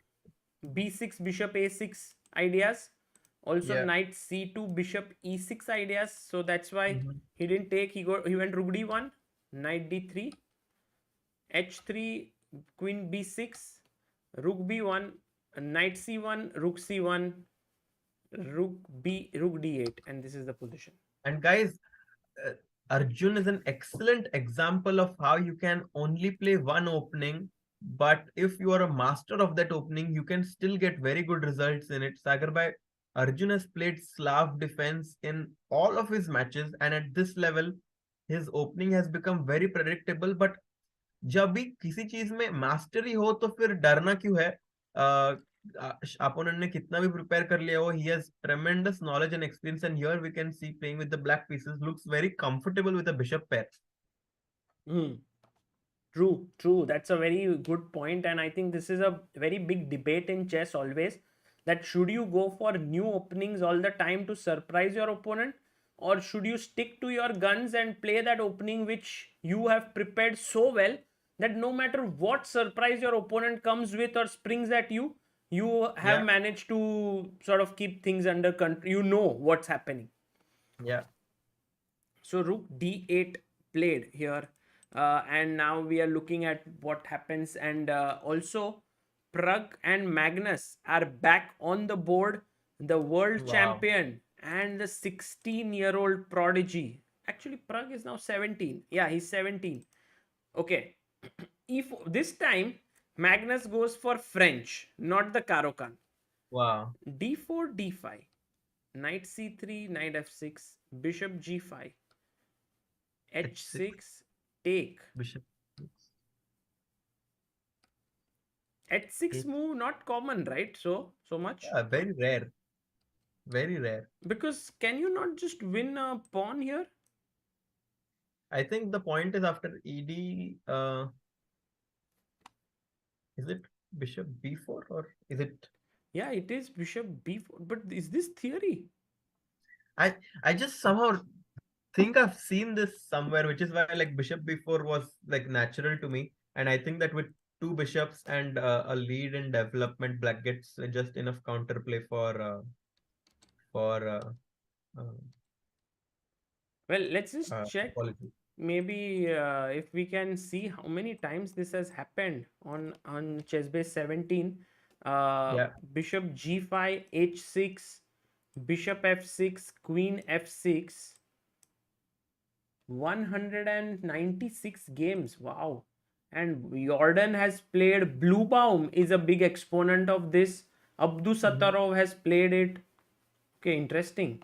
B6, bishop A6 ideas. Also, Yeah. knight c2, bishop e6 ideas. So that's why Mhm. he didn't take. He went rook d1, knight d3, h3, queen b6, rook b1, knight c1, rook c1, rook d8, and this is the position. And guys, uh, Arjun is an excellent example of how you can only play one opening, but if you are a master of that opening, you can still get very good results in it. Sagar bhai, Arjun has played Slav defense in all of his matches, and at this level, his opening has become very predictable. But जब भी किसी चीज में mastery हो तो फिर डरना क्यों है? अपोनेंट ने कितना भी प्रिपेयर कर लिया हो, he has tremendous knowledge and experience, and here we can see playing with the black pieces looks very comfortable with a bishop pair. Hmm. True. That's a very good point, and I think this is a very big debate in chess always. That should you go for new openings all the time to surprise your opponent, or should you stick to your guns and play that opening which you have prepared so well that no matter what surprise your opponent comes with or springs at you, you have Yeah, managed to sort of keep things under control. You know what's happening. yeah. So rook d8 played here, and now we are looking at what happens. And also, Pragg and Magnus are back on the board. The world Wow. champion and the 16-year-old prodigy. Actually, Pragg is now 17. Yeah, he's 17. Okay. If this time Magnus goes for French, not the Caro-Kann. Wow. d4, d5, knight c3, knight f6, bishop g5, H6, h6, take. bishop. h6 H. move not common, right? So much. Yeah, very rare. Very rare. Because can you not just win a pawn here? I think the point is after ED, is it bishop b4 or is it? Yeah, it is bishop b4. But is this theory? I just somehow think I've seen this somewhere, which is why like bishop b4 was like natural to me, and I think that with two bishops and a lead in development, black gets just enough counterplay for uh, Well, let's just check. apology. Maybe if we can see how many times this has happened on ChessBase 17. Yeah, Bishop g5, h6, bishop f6, queen f6. 196 games. Wow. And Jordan has played. Bluebaum is a big exponent of this. Abdu Sattarov has played it. Okay, interesting.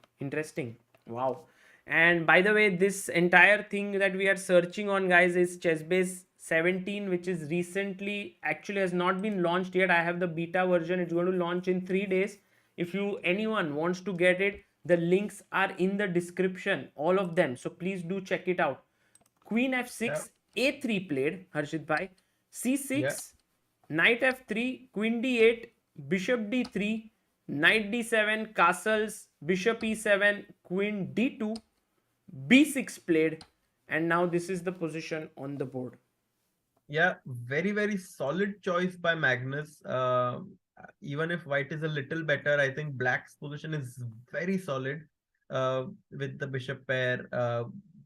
Wow. And by the way, this entire thing that we are searching on, guys, is ChessBase 17, which is recently actually has not been launched yet. I have the beta version. It's going to launch in 3 days. If anyone wants to get it, the links are in the description, all of them. So please do check it out. Queen yeah, f6, a3 played, Harshit bhai. yeah. c6, knight f3, queen d8, bishop d3, knight d7, castles, bishop e7, queen d2, b6 played, and now this is the position on the board. Yeah, very solid choice by Magnus. Even if white is a little better, I think black's position is very solid. With the bishop pair,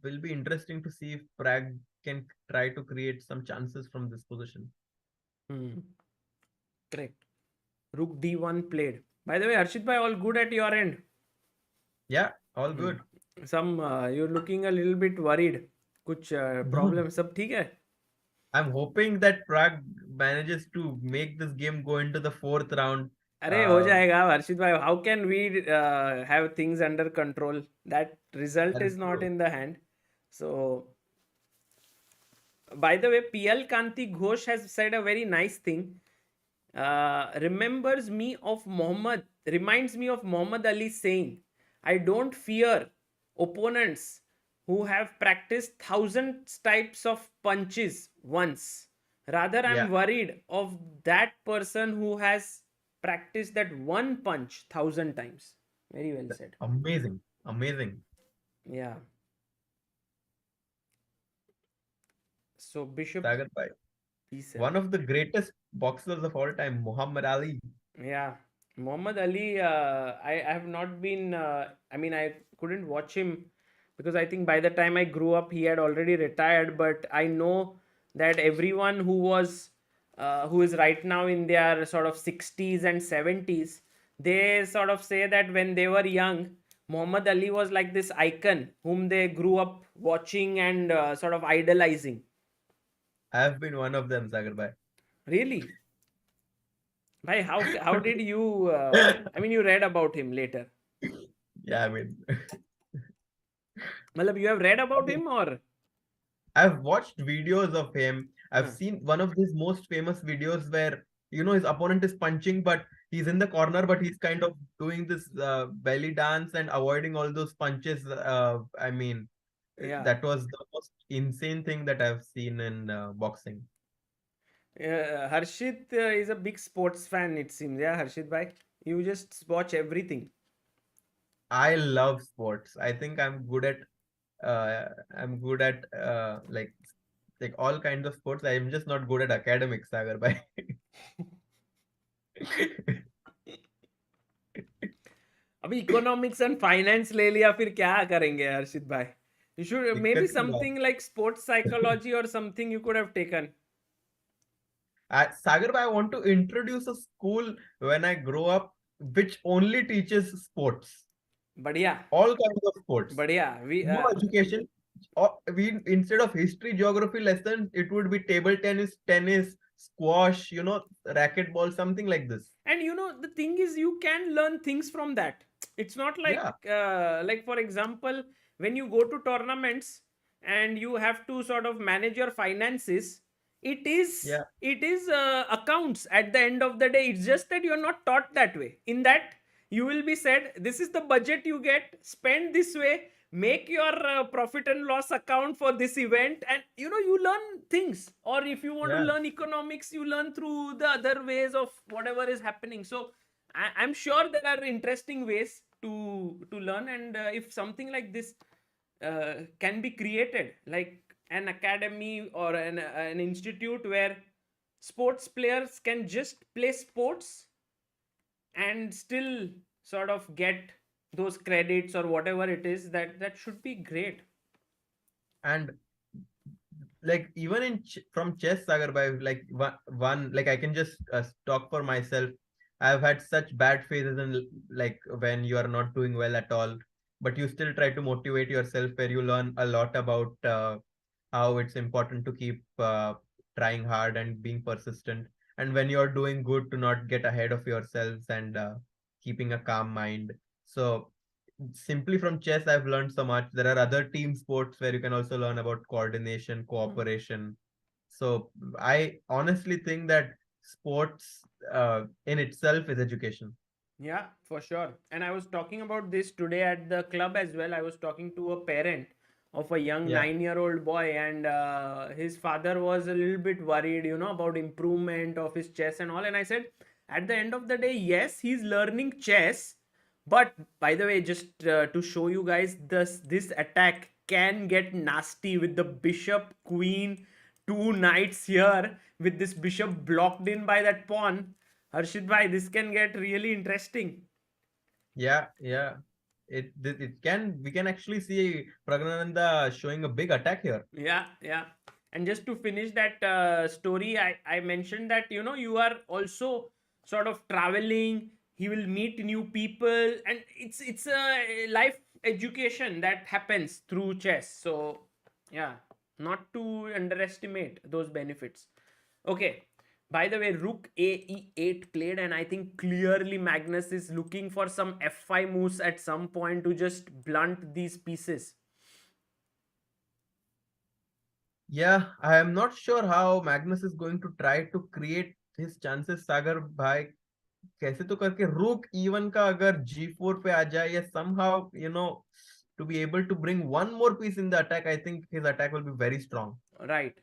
will be interesting to see if Pragg can try to create some chances from this position. Hmm. Correct. Rook d1 played. By the way, Harshit bhai, all good at your end? Yeah, all good. Some you're looking a little bit worried. कुछ No, problem सब ठीक है? I'm hoping that Pragg manages to make this game go into the fourth round. अरे हो जाएगा हर्षित भाई. How can we have things under control? That result That is is not true. in the hand. So, by the way, PL Kanti Ghosh has said a very nice thing. Reminds me of Muhammad Ali saying, I don't fear opponents who have practiced thousands types of punches once. Rather, I'm Yeah, worried of that person who has practiced that one punch 1,000 times. Very well said. amazing. Yeah. So bishop Sagar bhai, e7. one of the greatest boxers of all time, Muhammad Ali. Yeah. Muhammad Ali, I have not been, I mean, I couldn't watch him because I think by the time I grew up, he had already retired. But I know that everyone who is right now in their sort of 60s and 70s, they sort of say that when they were young, Muhammad Ali was like this icon whom they grew up watching and sort of idolizing. I have been one of them, Sagar bhai. Really? Bhai, how did you? I mean, you read about him later. Yeah, I mean, Malab, you have read about him or? I've watched videos of him. I've Huh. seen one of his most famous videos where his opponent is punching, but he's in the corner, but he's kind of doing this belly dance and avoiding all those punches. I mean, Yeah. that was the most insane thing that I've seen in boxing. Harshit is a big sports fan, it seems. Yeah, Harshit bhai. You just watch everything. I love sports. I think I'm good at like all kinds of sports. I'm just not good at academics, Sagar bhai. अभी economics and finance ले लिया फिर क्या करेंगे हर्षित भाई you should maybe दिक्कत ही है। something like sports psychology or something you could have taken. Sagar, I want to introduce a school when I grow up which only teaches sports, बढ़िया all kinds of sports. बढ़िया we No education. We instead of history, geography lessons, it would be table tennis, squash, racquetball, something like this. and the thing is you can learn things from that. It's not like Yeah. like for example when you go to tournaments and you have to sort of manage your finances, it is Yeah. accounts at the end of the day. It's just that you're not taught that way. In that you will be said this is the budget you get, spend this way, make your profit and loss account for this event, and you learn things. Or if you want to Yeah. learn economics, you learn through the other ways of whatever is happening. So I'm sure there are interesting ways to learn, and if something like this can be created, like an academy or an institute where sports players can just play sports and still sort of get those credits or whatever it is, that should be great. And like even from chess, Sagar bhai, like one like I can just talk for myself. I've had such bad phases in like when you are not doing well at all, but you still try to motivate yourself, where you learn a lot about how it's important to keep trying hard and being persistent, and when you're doing good, to not get ahead of yourselves, and keeping a calm mind. So simply from chess, I've learned so much. There are other team sports where you can also learn about coordination, cooperation. So I honestly think that sports in itself is education. Yeah, for sure. And I was talking about this today at the club as well. I was talking to a parent of a young Yeah. 9-year-old boy, and his father was a little bit worried, about improvement of his chess and all. And I said, at the end of the day, yes, he's learning chess. But by the way, just to show you guys, this attack can get nasty with the bishop, queen, two knights here, with this bishop blocked in by that pawn. Harshit bhai, this can get really interesting. Yeah. It can we can actually see Praggnanandhaa showing a big attack here. Yeah. And just to finish that story, I mentioned that you are also sort of traveling. He will meet new people, and it's a life education that happens through chess. So yeah, not to underestimate those benefits. Okay. By the way, Rook AE8 played, and I think clearly Magnus is looking for some F5 moves at some point to just blunt these pieces. Yeah, I am not sure how Magnus is going to try to create his chances. Sagar bhai, कैसे तो करके rook even का अगर g4 पे आ जाए, या somehow to be able to bring one more piece in the attack, I think his attack will be very strong. Right.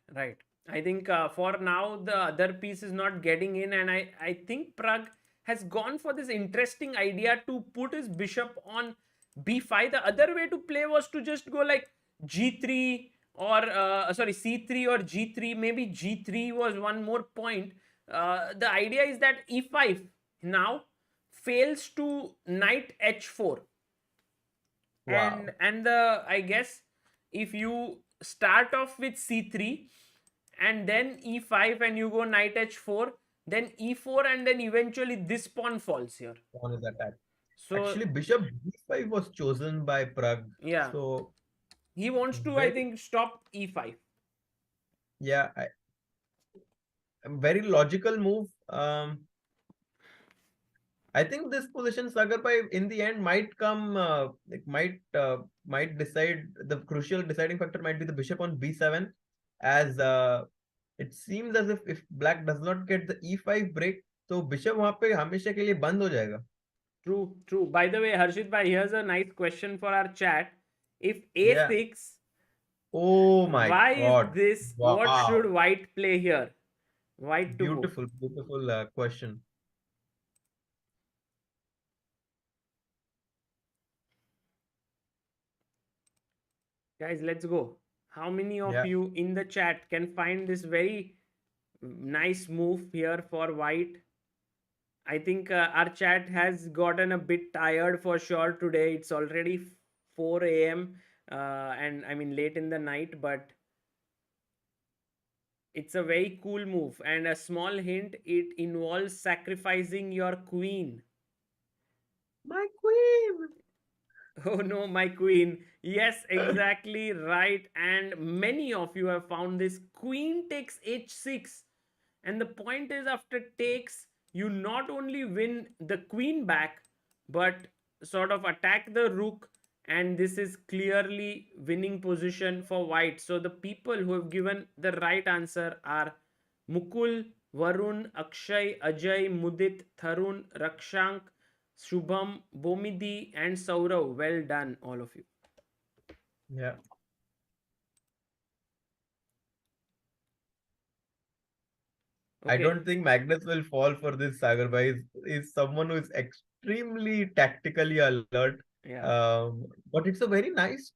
I think for now the other piece is not getting in, and I think Pragg has gone for this interesting idea to put his bishop on b5. The other way to play was to just go like g3 or sorry, c3 or g3. Maybe g3 was one more point. The idea is that e5 now fails to knight h4. Wow. And the, I guess, if you start off with c3 and then e5 and you go knight h4, then e4, and then eventually this pawn falls here. Pawn is attacked. So Actually, bishop b5 was chosen by Pragg. yeah, So he wants to, I very, think, stop e5. yeah, very logical move. I think this position, Sagar Bhai, in the end might come, might decide, the crucial deciding factor might be the bishop on b7, as it seems as if black does not get the e5 break, तो bishop वहां पे हमेशा के लिए बंद हो जाएगा. True, true. By the way, Harshit bhai, here's a nice question for our chat. If Yeah. a6, Oh my why is God. this? Wow. What should white play here? White to move. Beautiful, beautiful question. Guys, let's go. How many of Yeah. you in the chat can find this very nice move here for white? I think our chat has gotten a bit tired for sure today. It's already 4 a.m. And I mean late in the night, but it's a very cool move. And a small hint, it involves sacrificing your queen. My queen. Oh no, my queen. Yes, exactly right. And many of you have found this. Queen takes h6. And the point is, after takes, you not only win the queen back, but sort of attack the rook. And this is clearly winning position for white. So the people who have given the right answer are Mukul, Varun, Akshay, Ajay, Mudit, Tharun, Rakshank, Shubham, Bomidi, and Saurav. Well done, all of you. Yeah. I Okay. don't think Magnus will fall for this, Sagar Bhai. Is someone who is extremely tactically alert. Yeah. But it's a very nice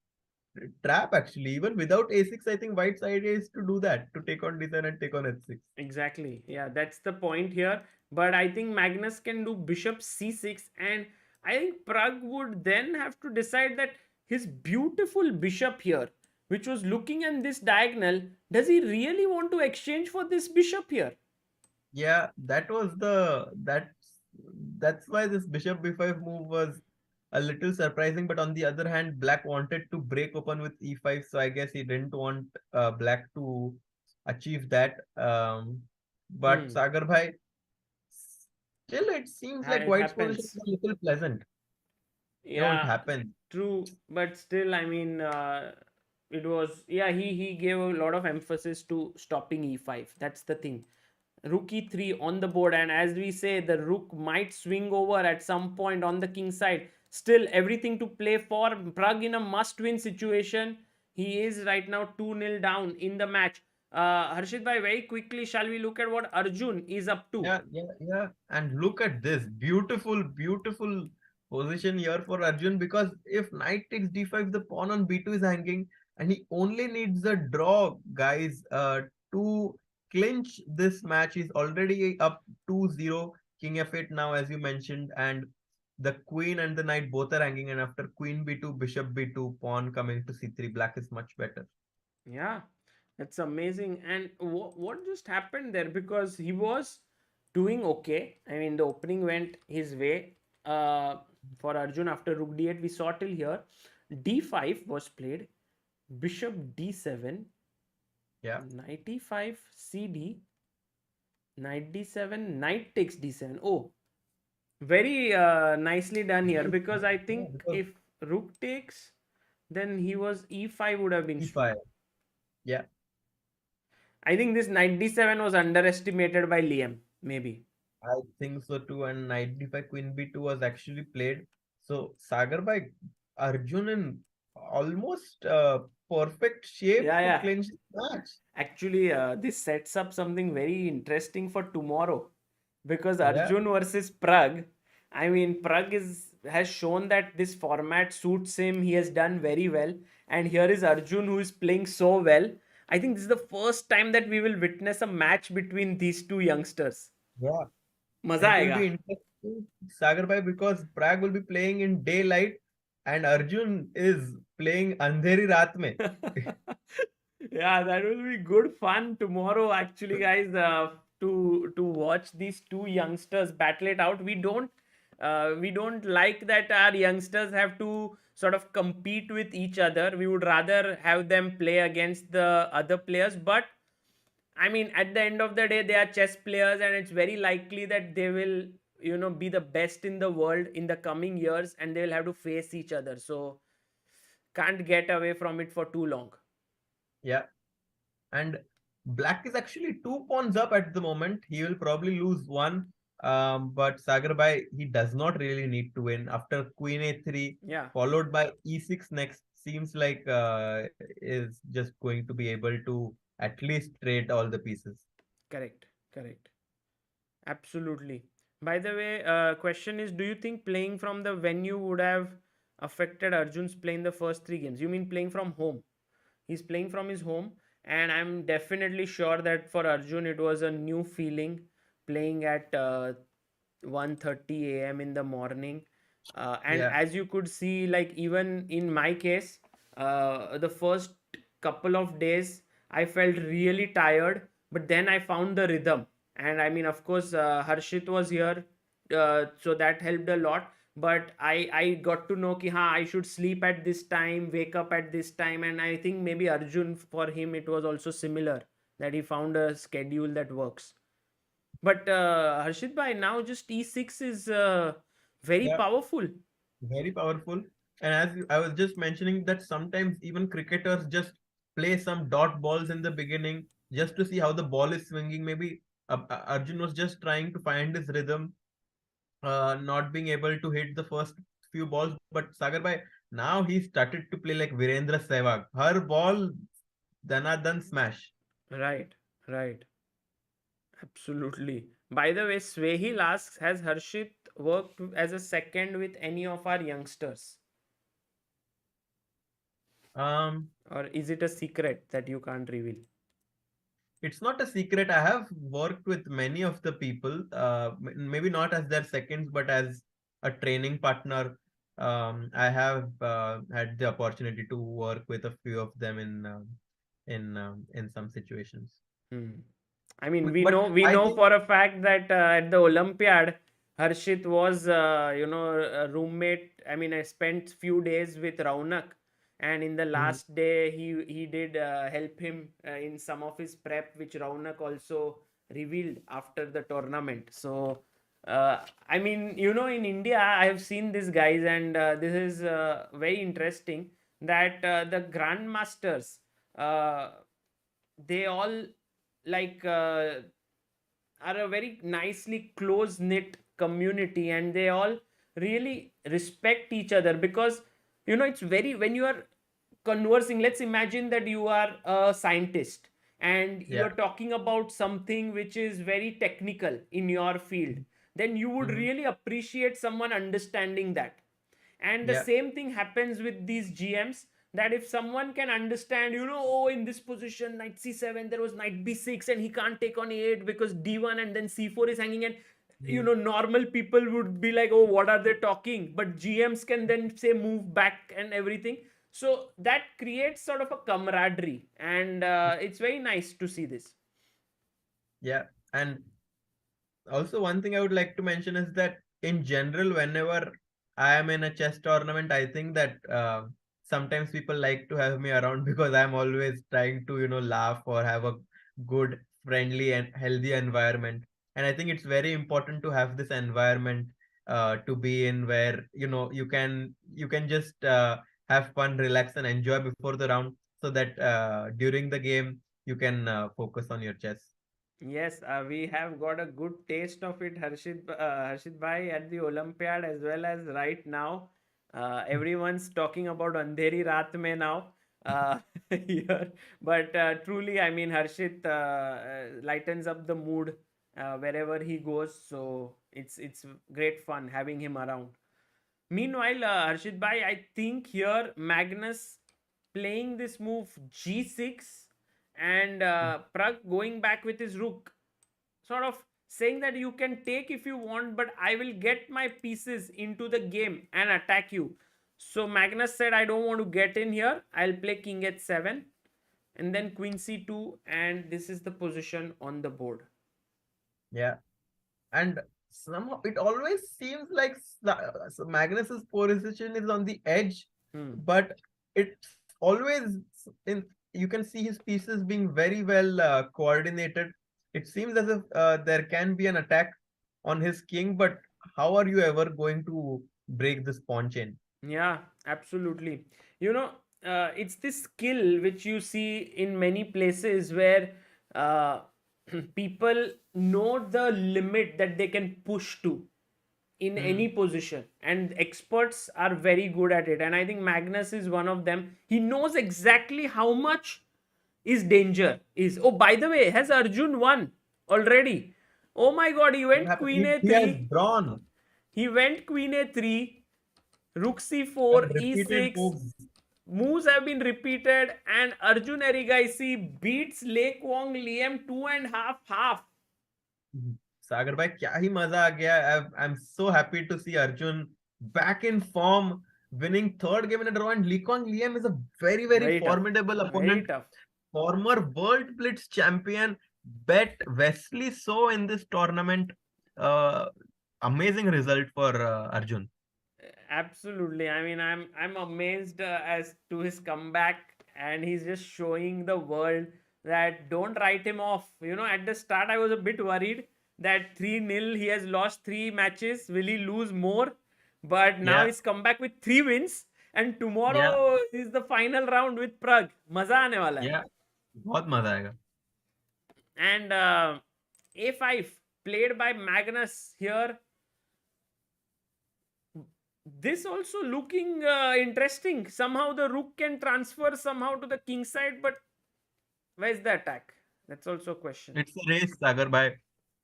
trap actually. Even without a6, I think White's idea is to do that, to take on d7 and take on h6. Exactly. Yeah, that's the point here. But I think Magnus can do bishop c6, and I think Pragg would then have to decide that his beautiful bishop here, which was looking at this diagonal, does he really want to exchange for this bishop here? Yeah, that's why this bishop b5 move was a little surprising. But on the other hand, black wanted to break open with e5, so I guess he didn't want black to achieve that. But Sagar Bhai, still it seems like It white's position happens. is a little pleasant. No, it happens. True, but still, I mean, it was, yeah, he gave a lot of emphasis to stopping e5. That's the thing. Rook e3 on the board, and as we say, the rook might swing over at some point on the king side. Still, everything to play for. Pragg in a must-win situation. He is right now 2-0 down in the match. Harshit bhai, very quickly, shall we look at what Arjun is up to? Yeah. And look at this beautiful, beautiful position here for Arjun, because if knight takes d5, the pawn on b2 is hanging, and he only needs a draw, guys, to clinch this match. He's already up 2-0, king f8 now, as you mentioned, and the queen and the knight both are hanging, and after queen b2, bishop b2, pawn coming to c3, black is much better. Yeah, that's amazing. And what just happened there? Because he was doing okay. I mean, the opening went his way for Arjun after rook d8. We saw till here. d5 was played. Bishop d7. Yeah. Knight e5, cd. Knight d7. Knight takes d7. Oh, very nicely done here. Because I think if rook takes, then he was e5 would have been e5. Yeah. I think this knight d7 was underestimated by Liem, maybe. I think so too. And knight d5, queen b2 was actually played. So Sagar by Arjun in almost perfect shape to clinch the match. Actually, this sets up something very interesting for tomorrow, because Arjun versus Pragg. I mean, Pragg has shown that this format suits him. He has done very well, and here is Arjun who is playing so well. I think this is the first time that we will witness a match between these two youngsters. Yeah. Maza It will aega. be Sagar bhai, because Pragg will be playing in daylight and Arjun is playing Andheri Raat mein. Yeah, that will be good fun tomorrow, actually, guys. To watch these two youngsters battle it out. We don't like that our youngsters have to sort of compete with each other. We would rather have them play against the other players. But I mean, at the end of the day, they are chess players, and it's very likely that they will, be the best in the world in the coming years, and they will have to face each other. So can't get away from it for too long. Yeah. And Black is actually 2 pawns up at the moment. He will probably lose one. But Sagar bhai, he does not really need to win. After Queen A3, Yeah, followed by E6 next, seems like is just going to be able to at least trade all the pieces. correct, correct. Absolutely. By the way, question is, do you think playing from the venue would have affected Arjun's play in the first three games? You mean playing from home? He's playing from his home, and I'm definitely sure that for Arjun it was a new feeling playing at 1:30 a.m. in the morning. And Yeah. as you could see, like even in my case, the first couple of days I felt really tired, but then I found the rhythm. And I mean, of course, Harshit was here, so that helped a lot. But I got to know ki I should sleep at this time, wake up at this time, and I think maybe Arjun, for him it was also similar, that he found a schedule that works. But Harshit bhai, now just E6 is very Yeah. powerful. Very powerful. And I was just mentioning that sometimes even cricketers just play some dot balls in the beginning just to see how the ball is swinging. Maybe Arjun was just trying to find his rhythm, not being able to hit the first few balls. But Sagar bhai, now he started to play like Virendra Sehwag. Her ball, dana dan smash. Right, right. Absolutely. By the way, Swehil asks, has Harshit worked as a second with any of our youngsters? Um, Or is it a secret that you can't reveal? it's not a secret. I have worked with many of the people, maybe not as their seconds, but as a training partner. I have had the opportunity to work with a few of them in some situations. Hmm. I mean, we But know we I know think, for a fact that at the Olympiad, Harshit was a roommate. I mean, I spent few days with Raunak, and in the Mhm. last day, he did help him in some of his prep, which Raunak also revealed after the tournament. So, I mean, in India, I have seen these guys, and this is very interesting that the grandmasters. Uh, they all like are a very nicely close knit community, and they all really respect each other, because it's very, when you are conversing, let's imagine that you are a scientist and you Yeah. are talking about something which is very technical in your field, then you would Mhm. really appreciate someone understanding that. And the Yeah. same thing happens with these GMs, that if someone can understand, oh, in this position, knight c7, there was knight b6, and he can't take on a8 because d1 and then c4 is hanging, and Mhm. normal people would be like, oh, what are they talking? But GMs can then say move back and everything. So that creates sort of a camaraderie, and it's very nice to see this. Yeah. And also, one thing I would like to mention is that in general, whenever I am in a chess tournament, I think that sometimes people like to have me around because I'm always trying to, laugh or have a good, friendly, and healthy environment. And I think it's very important to have this environment to be in where you can just have fun, relax, and enjoy before the round, so that during the game you can focus on your chess. Yes, we have got a good taste of it, Harshit bhai, at the Olympiad as well as right now. Everyone's talking about Andheri Raat Mein now here. But truly, I mean, Harshit lightens up the mood wherever he goes. So it's great fun having him around. Meanwhile, Harshit bhai, I think here Magnus playing this move g6, and Pragg going back with his rook, sort of saying that you can take if you want, but I will get my pieces into the game and attack you. So Magnus said, I don't want to get in here. I'll play king h7 and then queen c2, and this is the position on the board. Yeah. And somehow it always seems like Magnus's position is on the edge, but it's always in. You can see his pieces being very well coordinated. It seems as if there can be an attack on his king, but how are you ever going to break this pawn chain? Yeah, absolutely. You know, it's this skill which you see in many places where people know the limit that they can push to in any position, and experts are very good at it. And I think Magnus is one of them. He knows exactly how much is danger is. Oh, by the way, has Arjun won already? Oh my god, he went queen He has a3. drawn He went queen a3, rook and c4, repeated e6. moves. Moves have been repeated, and Arjun Erigaisi beats Liem Quang Liem 2.5. सागर भाई क्या ही मजा आ गया. I'm so happy to see Arjun back in form, winning third game in a row. And Lee Kwang Liem is a very Very tough. formidable opponent. Very tough. Former World Blitz champion, bet Wesley So in this tournament. Amazing result for Arjun. Absolutely. I mean, I'm amazed as to his comeback, and he's just showing the world that don't write him off. You know, at the start I was a bit worried that 3-0 he has lost 3 matches. Will he lose more? But now he's come back with 3 wins, and tomorrow is the final round with Pragg. Maza aane wala hai. Yeah, बहुत मजा आएगा. And a5 played by Magnus here. This also looking interesting. Somehow the rook can transfer somehow to the king side, but where's the attack? That's also a question. It's a race, Sagar bhai.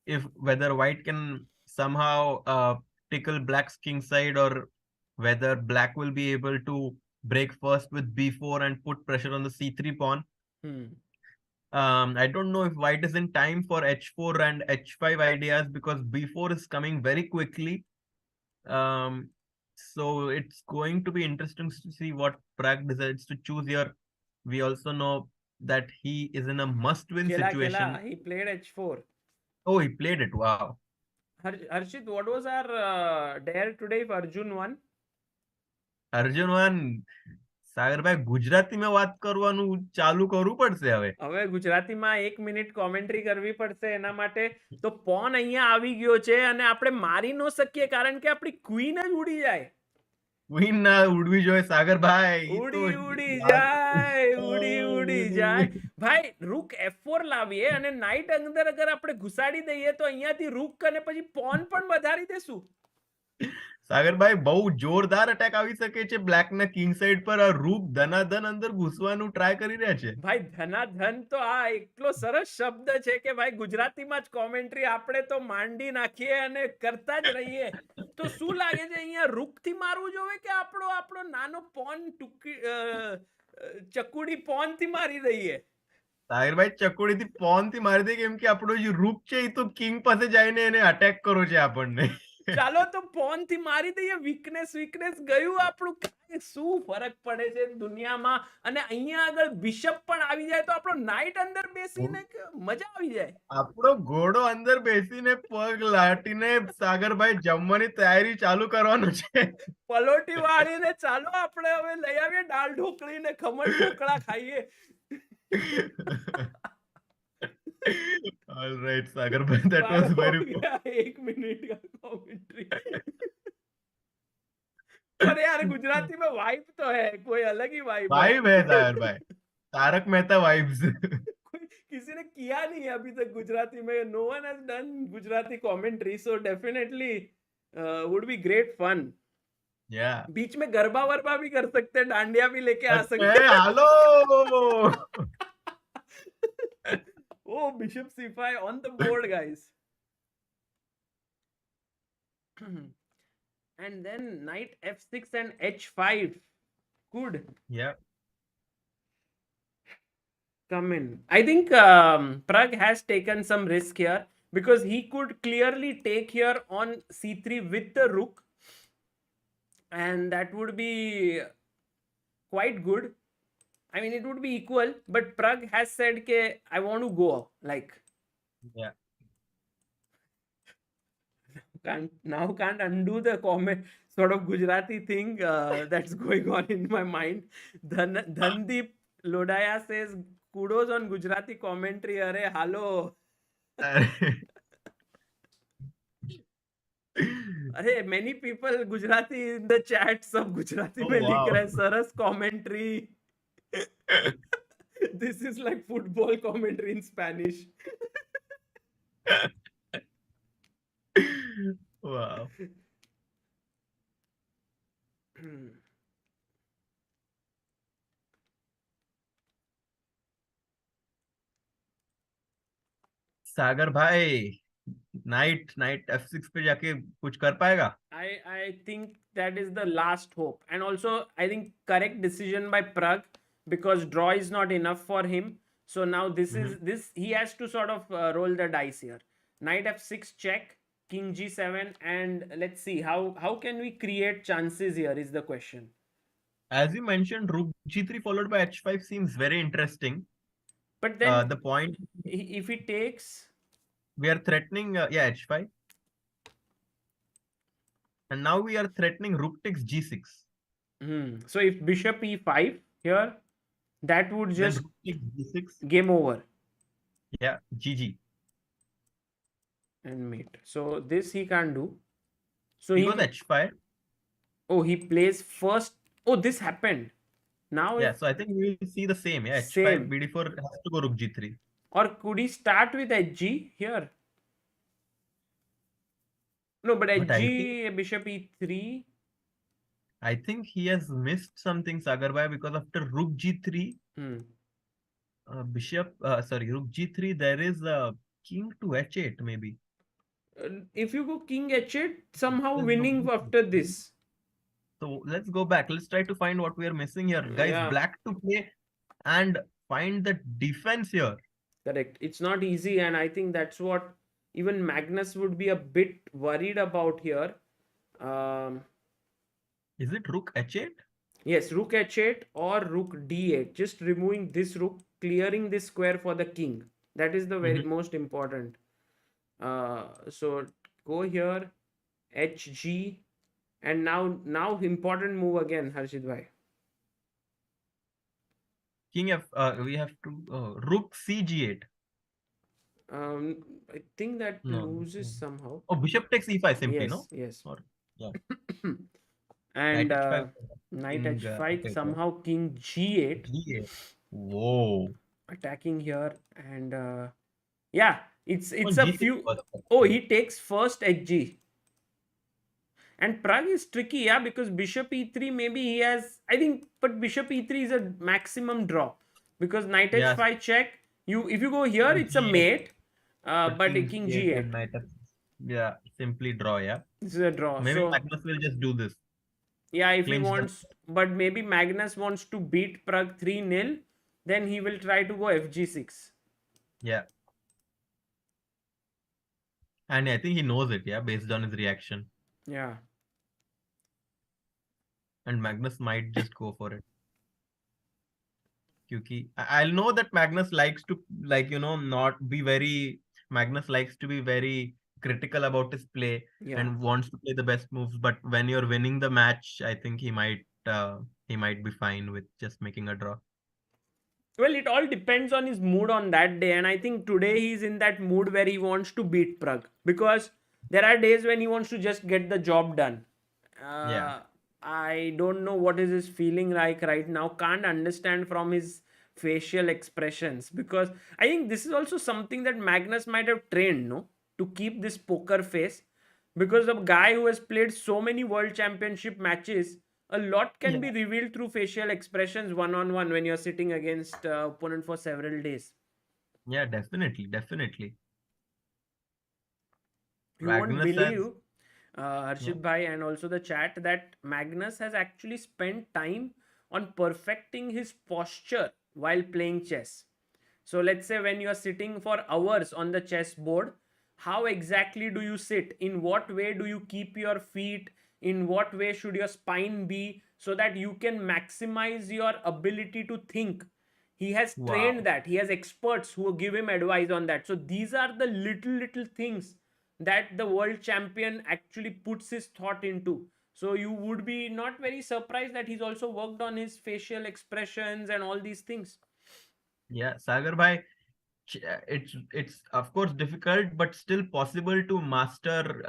If whether white can somehow tickle black's king side, or whether black will be able to break first with b4 and put pressure on the c3 pawn. I don't know if white is in time for h4 and h5 ideas, because b4 is coming very quickly. So it's going to be interesting to see what Pragg decides to choose here. We also know that he is in a must-win situation. He played h4. Oh, he played it. Wow. Harshit, what was our dare today if Arjun won? Arjun won. સાગરભાઈ ગુજરાતીમાં વાત કરવાનું ચાલુ કરવું પડશે હવે. હવે ગુજરાતીમાં 1 minute commentary કરવી પડશે એના માટે. તો પોન અહીંયા આવી ગયો છે અને આપણે મારી ન શકીએ કારણ કે આપણી ક્વીન જ ઉડી જાય. ક્વીન ના ઉડવી જોઈએ સાગરભાઈ. ઉડી જાય. ભાઈ રૂક f4 લાવીએ અને નાઇટ અંદર અગર આપણે ઘુસાડી દઈએ તો અહીંયાથી રૂક અને પછી પોન પણ વધારી દેશું. સાગરભાઈ બહુ જોરદાર અટેક આવી શકે છે બ્લેક ના કિંગ સાઈડ પર. આ રૂક ધનાધન અંદર ઘૂસવાનું ટ્રાય કરી રહ્યા છે. ભાઈ ધનાધન તો આ એટલો સરસ શબ્દ છે કે ભાઈ ગુજરાતીમાં જ કોમેન્ટ્રી આપણે તો માંડી નાખીએ અને કરતા જ રહીએ. તો શું લાગે છે અહીંયા રૂક થી મારવું જોઈએ કે આપણો નાનો પોન ચકુડી પોન થી મારી દઈએ? સાગરભાઈ ચકોડી થી પોન થી મારી દે, કેમ કે આપણો જે રૂક છે એ તો કિંગ પાસે જઈને એને અટેક કરો છે આપણને. ચાલો તો પોન થી મારી દઈએ. વીકનેસ ગયું આપણું. શું ફરક પડે છે દુનિયામાં. અને અહીંયા આગળ બિશપ પણ આવી જાય તો આપણો નાઇટ અંદર બેસીને મજા આવી જાય. આપણો ઘોડો અંદર બેસીને પગ લાટીને સાગરભાઈ જમવાની તૈયારી ચાલુ કરવાનો છે. પલોટી વાળીને ચાલો આપણે હવે લઈ આવીએ દાળ ઢોકળી ને ખમણ ઢોકળા ખાઈએ. All right, Sagar, but that was very. 1 minute का कमेंट्री. पर यार गुजराती में वाइब तो है, कोई अलग ही वाइब है सागर भाई. तारक मेहता वाइब्स. किसी ने किया नहीं है अभी तक गुजराती में. No one has done Gujarati commentary, so definitely would be great fun. बीच में गरबा वरबा भी कर सकते हैं, डांडिया भी लेके आ सकते हैं. Hello. Oh, bishop c5 on the board, guys. And then knight f6 and h5. Good. Yeah. Come in. I think Pragg has taken some risk here because he could clearly take here on c3 with the rook, and that would be quite good. I mean, it would be equal, but Pragg has said ke I want to go up. Like, Yeah. can't undo the comment sort of Gujarati thing that's going on in my mind. Dhandeep Lodaya says kudos on Gujarati commentary. Are hello. अरे many people Gujarati in the chat सब Gujarati Oh, में लिख wow. रहे हैं सरस commentary. This is like football commentary in Spanish. Wow. सागर भाई night F6 पे जाके कुछ कर पाएगा? I think that is the last hope, and also I think correct decision by Pragg, because draw is not enough for him. So now this he has to sort of roll the dice here. Knight F6 check, King G7, and let's see how can we create chances here is the question. As you mentioned, Rook G3 followed by H5 seems very interesting. But then The point if he takes, we are threatening, H5, and now we are threatening Rook takes G6. So if Bishop E5 here, that would Then just Rook takes G6. game over Yeah, GG. and mate. So this he can't do. So He he goes H5. oh, he plays first. Oh, this happened. Now Yeah, if so I think we will see the same. Yeah, H5, Same. BD4 has to go Rook G3. or could he start with HG here? No, but But I HG Bishop E3. I think he has missed something, Sagar bhai, because after Rook G3, Rook G3, there is a King to H8 maybe. If you go King H8, somehow Let's go winning back. after this. So let's go back. Let's try to find what we are missing here. Guys, Yeah. black to play and find the defense here. Correct. It's not easy, and I think that's what even Magnus would be a bit worried about here. Is it Rook H8? Yes, Rook H8 or Rook D8. Just removing this rook, clearing this square for the king. That is the very most important. So go here, HG, and now important move again, Harshit bhai. King F. We have to Rook CG8. I think that No. loses somehow. Oh, Bishop takes E5 simply, Yes, no? yes. Or, yeah. And Knight H5. Knight King, H5, okay, somehow King G8. G8. Whoa. Attacking here, and yeah, it's a G6 few. first. Oh, he takes first HG. And Pragg is tricky, yeah, because Bishop E3 maybe he has, I think, but Bishop E3 is a maximum draw, because Knight Yes. H5 check. If you go here, it's a G8. mate, but King G8. and Knight F6. Yeah, simply draw. Yeah. This is a draw. Maybe So Magnus will just do this. yeah, if he Clinch the- wants, but maybe Magnus wants to beat Pragg 3-0, then he will try to go FG6. Yeah. And I think he knows it, yeah, based on his reaction. Yeah. And Magnus might just go for it. Kyuki, I'll know that Magnus likes to, Magnus likes to be very critical about his play Yeah. and wants to play the best moves. But when you're winning the match, I think he might be fine with just making a draw. Well, it all depends on his mood on that day. And I think today he's in that mood where he wants to beat Pragg. Because there are days when he wants to just get the job done. Yeah. I don't know what is his feeling like right now. Can't understand from his facial expressions. Because I think this is also something that Magnus might have trained, no? To keep this poker face. Because a guy who has played so many world championship matches, a lot can be revealed through facial expressions one-on-one when you're sitting against opponent for several days. Yeah, definitely. You won't Magnus believe, Harshit bhai and also the chat, that Magnus has actually spent time on perfecting his posture while playing chess. So let's say when you're sitting for hours on the chess board, how exactly do you sit, in what way do you keep your feet, in what way should your spine be, so that you can maximize your ability to think. He has trained Wow. that. He has experts who give him advice on that. So these are the little things that the world champion actually puts his thought into. So you would be not very surprised that he's also worked on his facial expressions and all these things. Yeah, Sagar bhai, it's of course difficult, but still possible to master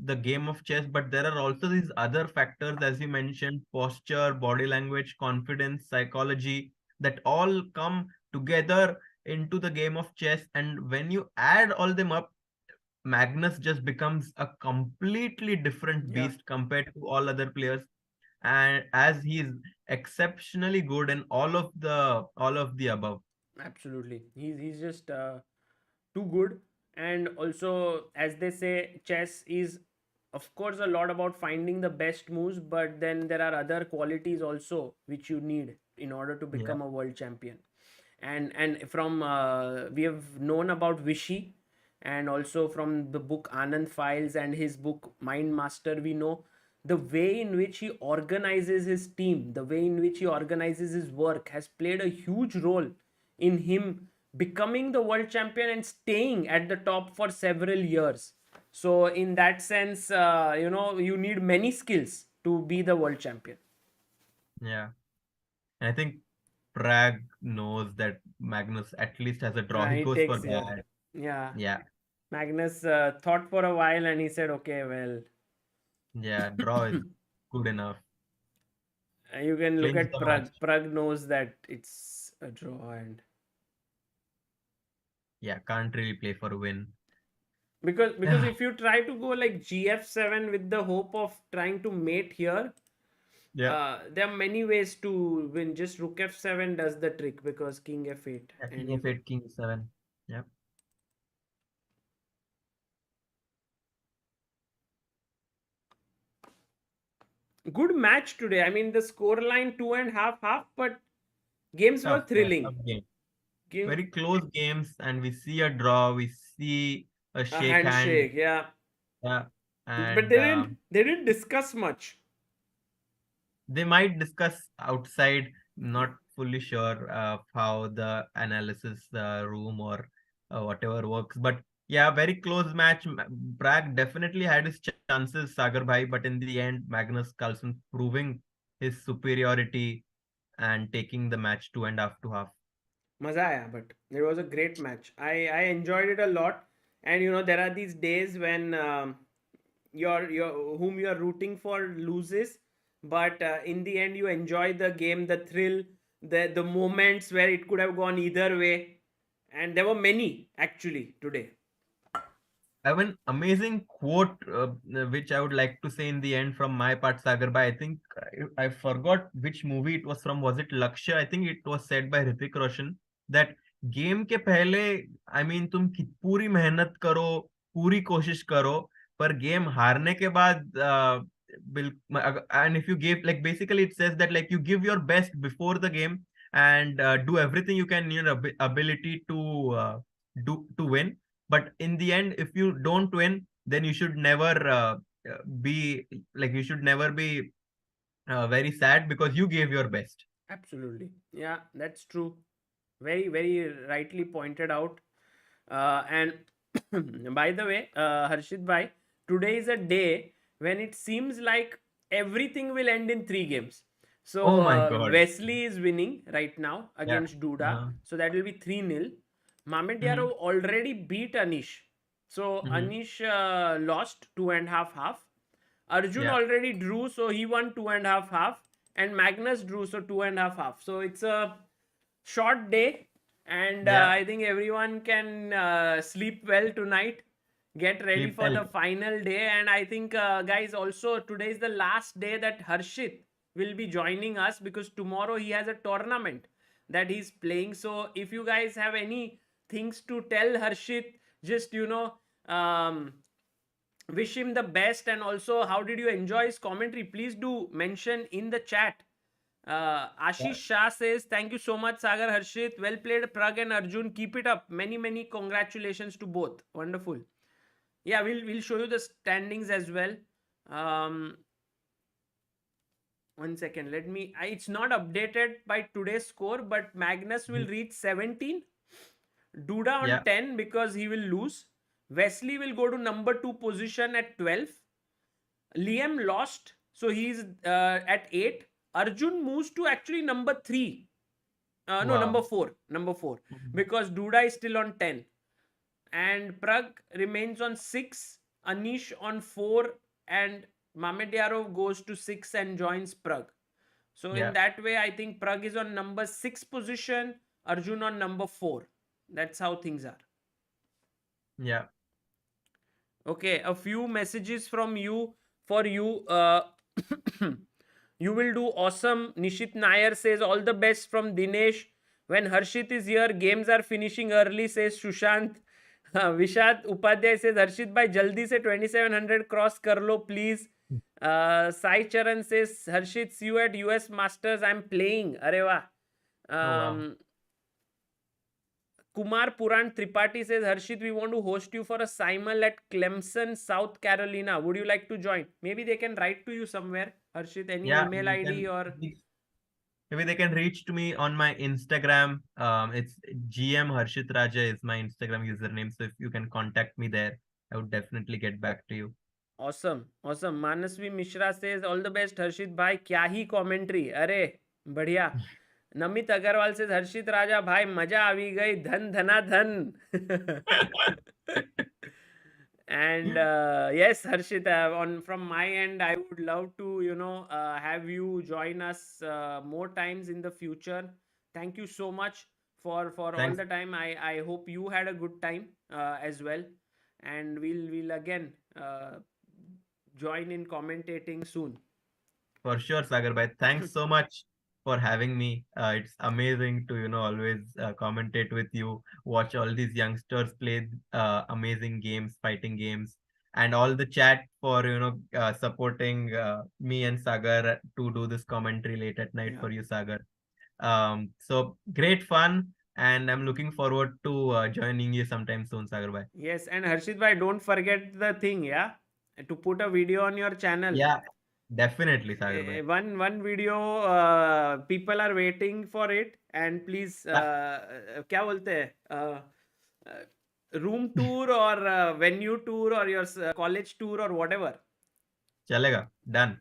the game of chess. But there are also these other factors, as you mentioned: posture, body language, confidence, psychology, that all come together into the game of chess. And when you add all them up, Magnus just becomes a completely different Yeah, beast compared to all other players. And as he's exceptionally good in all of the above. absolutely. He's just too good. And also, as they say, chess is of course a lot about finding the best moves, but then there are other qualities also which you need in order to Yeah. become a world champion. And from we have known about Vishy, and also from the book Anand Files and his book Mind Master, we know the way in which he organizes his team, the way in which he organizes his work has played a huge role in him becoming the world champion and staying at the top for several years. So in that sense, you need many skills to be the world champion. Yeah. And I think Pragg knows that Magnus at least has a draw. He It goes for takes, yeah, that. yeah. Yeah. Magnus thought for a while and he said, okay, well, Yeah. Draw is good enough. you can look Clinch at the Pragg. match. Pragg knows that it's a draw, and Yeah. Can't really play for a win. because if you try to go like GF7 with the hope of trying to mate here, Yeah. there are many ways to win. Just Rook F7 does the trick because King F8 Yeah. and King you go. F8, King 7. Yeah. Good match today. I mean, the score line two and half half, but games were Tough. Yeah. Tough thrilling. game. Game, Very close games, and we see a draw. We see a a shake hand. handshake, yeah. Yeah. But And they didn't discuss much. they might discuss outside, not fully sure of how the analysis room or whatever works. But yeah, very close match. Pragg definitely had his chances, Sagar Bhai, but in the end, Magnus Carlsen proving his superiority and taking the match 2.5 to half. Maza aaya, but it was a great match. I enjoyed it a lot. And there are these days when your whom you're rooting for loses, but in the end you enjoy the game, the thrill, the moments where it could have gone either way, and there were many actually today. I have an amazing quote which I would like to say in the end from my part, Sagar Bhai. I think I forgot which movie it was from. Was it Lakshya? I think it was said by Hrithik Roshan that game के पहले तुम पूरी मेहनत करो, पूरी कोशिश करो, पर गेम हारने के बाद and if you give, like, basically it says that, like, you give your best before the game and do everything you can in your ability to win, but in the end, if you don't win, then you should never be like, you should never be very sad because you gave your best. Absolutely, yeah, that's true. Very, very rightly pointed out. And by the way, Harshit bhai, today is a day when it seems like everything will end in three games. So Oh my God. Wesley is winning right now Yeah. against Duda. So that will be 3-0. Mm-hmm. Mamedyarov already beat Anish. So Mm-hmm. Anish lost two and half half. Arjun Yeah. already drew, so he won two and half half. And Magnus drew, so two and half half. So it's a short day, and Yeah. I think everyone can sleep well tonight, get ready Sleep for well. the final day. And I think guys, also today is the last day that Harshit will be joining us, because tomorrow he has a tournament that he's playing. So if you guys have any things to tell Harshit, just wish him the best. And also, how did you enjoy his commentary? Please do mention in the chat. Ashish Yeah. Shah says, thank you so much, Sagar, Harshit. Well played, Pragg and Arjun. Keep it up. Many, many congratulations to both. Wonderful. Yeah, we'll show you the standings as well. Um, 1 second. Let me. It's not updated by today's score, but Magnus will reach 17. Duda on Yeah. 10 because he will lose. Wesley will go to number 2 position at 12. Liem lost, so he's at 8. Arjun moves to actually number 3. No, number Wow. 4. Number 4. Mhm. Because Duda is still on 10. And Pragg remains on 6. Anish on 4. And Mamedyarov goes to 6 and joins Pragg. So in Yeah. that way, I think Pragg is on number 6 position. Arjun on number 4. That's how things are. Yeah. Okay, a few messages from you for you. You will do awesome. Nishit Nair says all the best from Dinesh. When Harshit is here, games are finishing early, says Shushant. Vishad Upadhyay says Harshit bhai jaldi se 2700 cross kar lo please. Sai Charan says Harshit, see you at US Masters. I'm playing. Are wah. Oh wow. Kumar Puran Tripathi says, Harshit, we want to host you for a simul at Clemson, South Carolina. Would you like to join? Maybe they can write to you somewhere. Harshit, any Yeah, email ID or... maybe they can reach to me on my Instagram. It's GM Harshit Raja is my Instagram username. So if you can contact me there, I would definitely get back to you. Awesome. Awesome. Manasvi Mishra says, all the best, Harshit bhai. Kya hi commentary. Arey, बढ़िया. नमित अग्रवाल से हर्षित राजा भाई मजा आवी गई धन धना धन. And yes, Harshit, on from my end, I would love to have you join us more times in the future. Thank you so much for all Thanks. the time. I hope you had a good time as well, and we'll again join in commentating soon. For sure, Sagar bhai. Thanks so much for having me. It's amazing to always commentate with you, watch all these youngsters play amazing games, fighting games, and all the chat for supporting me and Sagar to do this commentary late at night Yeah. for you, Sagar. So great fun, and I'm looking forward to joining you sometime soon, Sagar bhai. Yes, and Harshit bhai, don't forget the thing, yeah, to put a video on your channel. Yeah, definitely, Sagar bhai. One video, people are waiting for it, and please क्या बोलते हैं room tour or venue tour or your college tour or whatever. Chalega, done.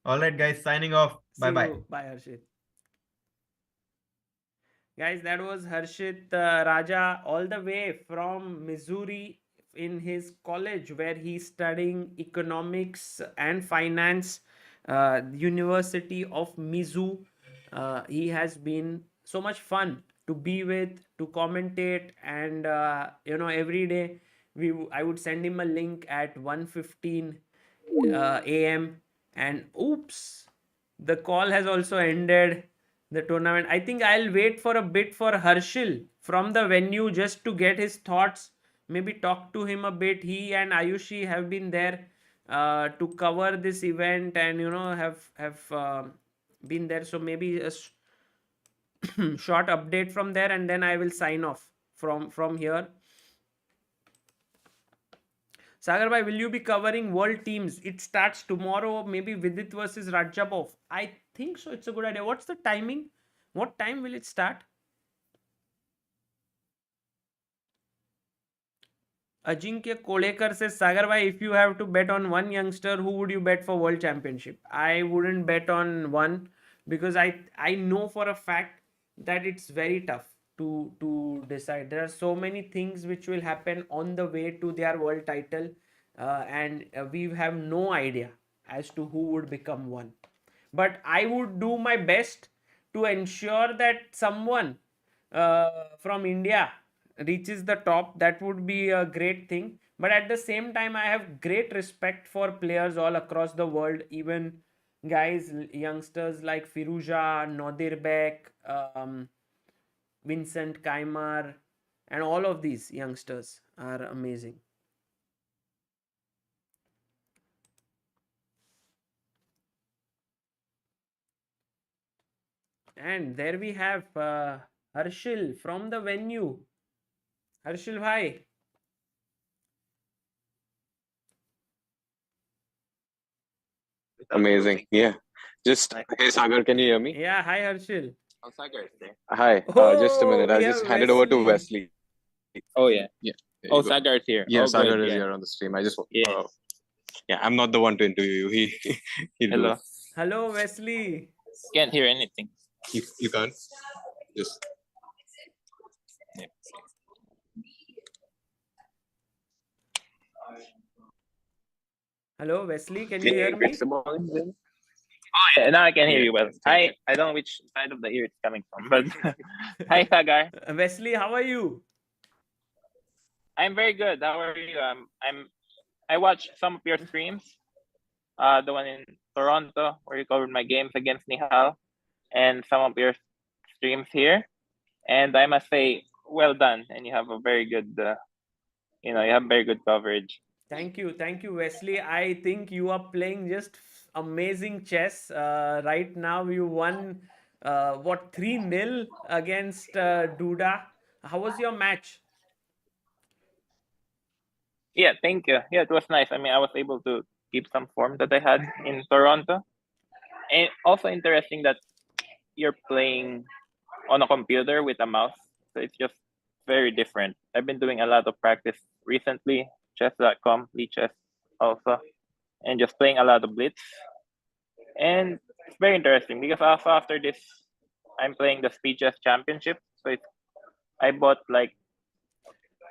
All right, guys, signing off. See Bye bye. you. Bye, Harshit. Guys, that was Harshit Raja all the way from Missouri in his college where he's studying economics and finance, University of Mizzou. He has been so much fun to be with, to commentate, and every day I would send him a link at 1:15 a.m. and oops, the call has also ended the tournament. I think I'll wait for a bit for Harshil from the venue just to get his thoughts. Maybe talk to him a bit. He and Ayushi have been there to cover this event and have been there. So maybe a short update from there, and then I will sign off from here. Sagar bhai, will you be covering world teams? It starts tomorrow, maybe Vidit versus Rajabov. I think so. It's a good idea. What's the timing? What time will it start? Ajinkya Kolekar says, Sagar bhai, if you have to bet on one youngster, who would you bet for world championship? I wouldn't bet on one because I know for a fact that it's very tough to decide. There are so many things which will happen on the way to their world title, and we have no idea as to who would become one. But I would do my best to ensure that someone from India reaches the top. That would be a great thing. But at the same time, I have great respect for players all across the world, even guys, youngsters like Firuza, Nodirbek, Vincent Kaimar, and all of these youngsters are amazing. And there we have Harshil from the venue. Harshil bhai. Amazing. Yeah. Just hey Sagar, can you hear me? Yeah, hi Harshit. Oh, Sagar is there. Hi. Just a Oh, minute. we I'll have just hand it over to Wesley. Wesley. Oh yeah. Yeah. There Oh, you go. Sagar is here. Yeah, Oh, Sagar good. is Yeah. here on the stream. I just Yeah. yeah, I'm not the one to interview you. He'll do Hello. it. Hello, Wesley. Can't hear anything. You can't just Yeah. Hello, Wesley. Can you hear me? Yeah, now I can hear Yeah. you well. I don't know which side of the ear it's coming from, but hi Sagar. Wesley, how are you? I'm very good. How are you? I watched some of your streams. The one in Toronto where you covered my games against Nihal, and some of your streams here. And I must say, well done. And you have a very good, you have very good coverage. Thank you, Wesley. I think you are playing just amazing chess. Right now, you won what 3-0 against Duda. How was your match? Yeah, thank you. Yeah, it was nice. I mean, I was able to keep some form that I had in Toronto. And also interesting that you're playing on a computer with a mouse. So it's just very different. I've been doing a lot of practice recently, chess.com, Chess also, and just playing a lot of Blitz. And it's very interesting because also after this, I'm playing the Speed Chess Championship. So I bought like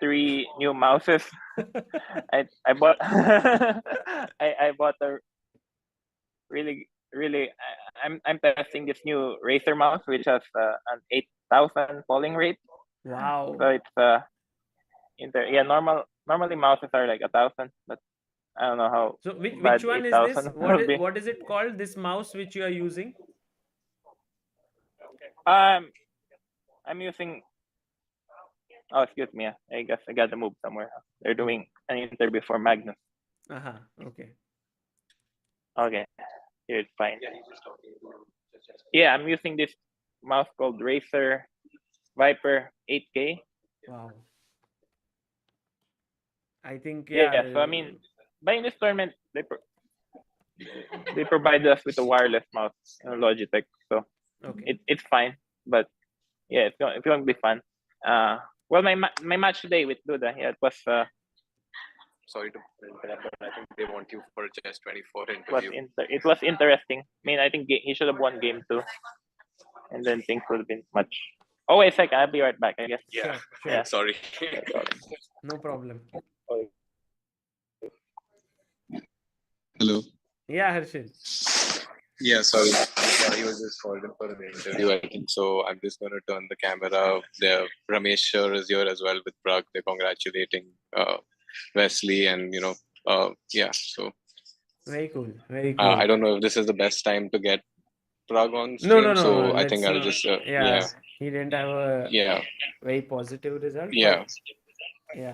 3 new mouses. I bought I bought a really I'm testing this new Racer mouse which has an 8,000 polling rate. Wow. So it's normally mouses are like 1,000, but I don't know how. So which bad one is this? 8,000 will be. What is it called? This mouse which you are using? I'm using. Oh, excuse me. I guess I got to move somewhere. They're doing an interview for Magnus. Okay. Okay, here it's fine. Yeah, I'm using this mouse called Racer Viper 8K. Wow. I think Yeah. So I mean, but in this tournament, they provide us with a wireless mouse, Logitech. So okay. it's fine. But yeah, it's going to be fun. Well, my match today with Duda, yeah, it was. sorry to interrupt, but I think they want you for a Chess 24 interview. It was interesting. I mean, I think he should have won game 2, and then things would have been much. Oh wait a second, I'll be right back. I guess. Yeah. Sure. Yeah. Sorry. No problem. Hello. Yeah, Harshit. Yeah, sorry. He was just called in for an interview, I think. So I'm just going to turn the camera. Ramesh Shah is here as well with Pragg. They're congratulating Wesley and, yeah. So Very cool. Very cool. I don't know if this is the best time to get Pragg on stream. No. So I think I'll just, yeah. He didn't have a very positive result. Yeah. Yeah.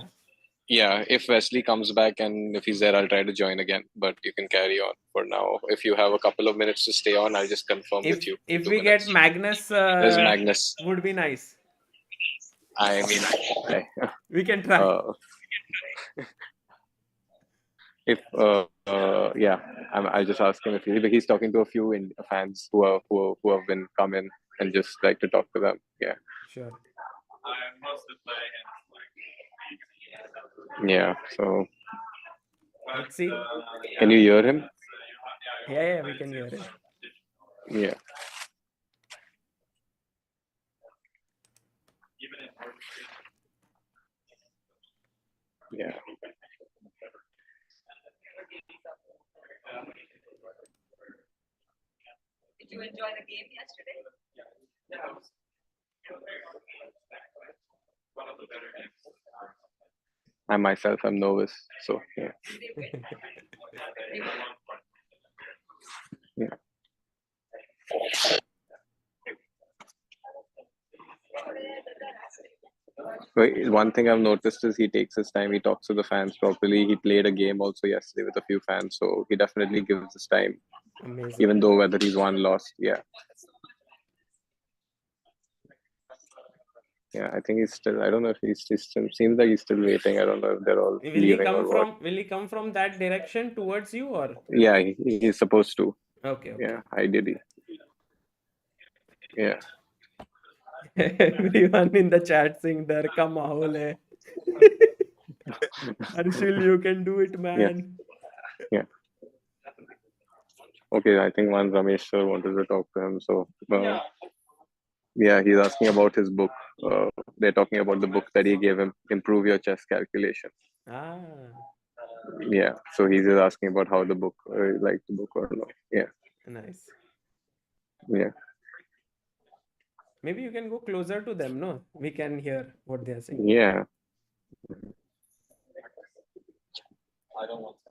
Yeah, if Wesley comes back and if he's there, I'll try to join again. But you can carry on for now. If you have a couple of minutes to stay on, I'll just confirm with you. If we get Magnus, There's Magnus. would be nice. I mean, We can try. Yeah, I'll just ask him if he's talking to a few fans who have been coming and just like to talk to them. Yeah. Sure. Yeah. So. Let's see. Can you hear him? Yeah, we can hear it. Yeah. Yeah. Did you enjoy the game yesterday? I myself am novice, so yeah. Yeah. One thing I've noticed is he takes his time. He talks to the fans properly. He played a game also yesterday with a few fans, so he definitely gives his time. Amazing. Even though whether he's won, lost, yeah. Yeah, I think he's still. I don't know if he's still. Seems like he's still waiting. I don't know if they're all leaving or what. Will he come from that direction towards you, or? Yeah, he's supposed to. Okay. Yeah, ideally. Yeah. Everyone in the chat saying "Dar ka mahol hai." Harshil, you can do it, man. Yeah. Okay, I think one Ramesh sir wanted to talk to him. So, yeah, he's asking about his book. They're talking about the book that he gave him, Improve Your Chess Calculation. Ah, Yeah, so he's just asking about how the book, like the book or not. Yeah, nice. yeah. Maybe you can go closer to them, no? We can hear what they are saying. Yeah. I don't want to.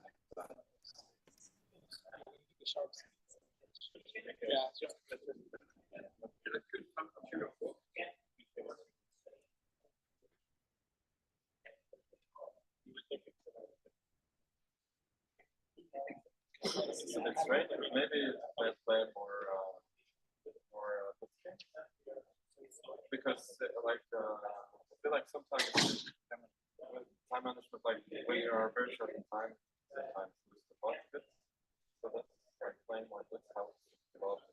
So that's right. Maybe I play more because like I feel like sometimes time management, like when you are very short in time, sometimes lose the plot of it. So that's like playing more good helps develop.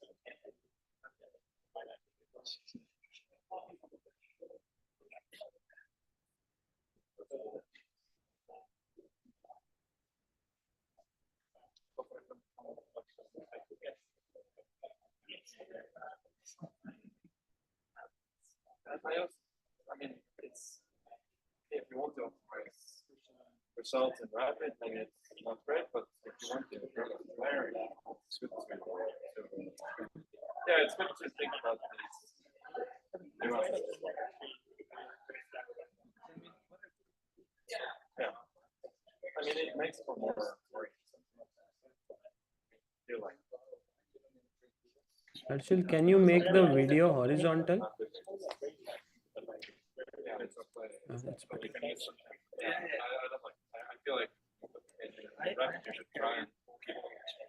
I mean, it's if you want to optimize results in rapid, then it's not great. But if you want to improve the player, it's good to yeah, it's good to think about this. Yeah, I mean, it makes for more work. Feel like. Harshil, can you make the video horizontal? Yeah, it's That's better. I feel like in rapid you should try and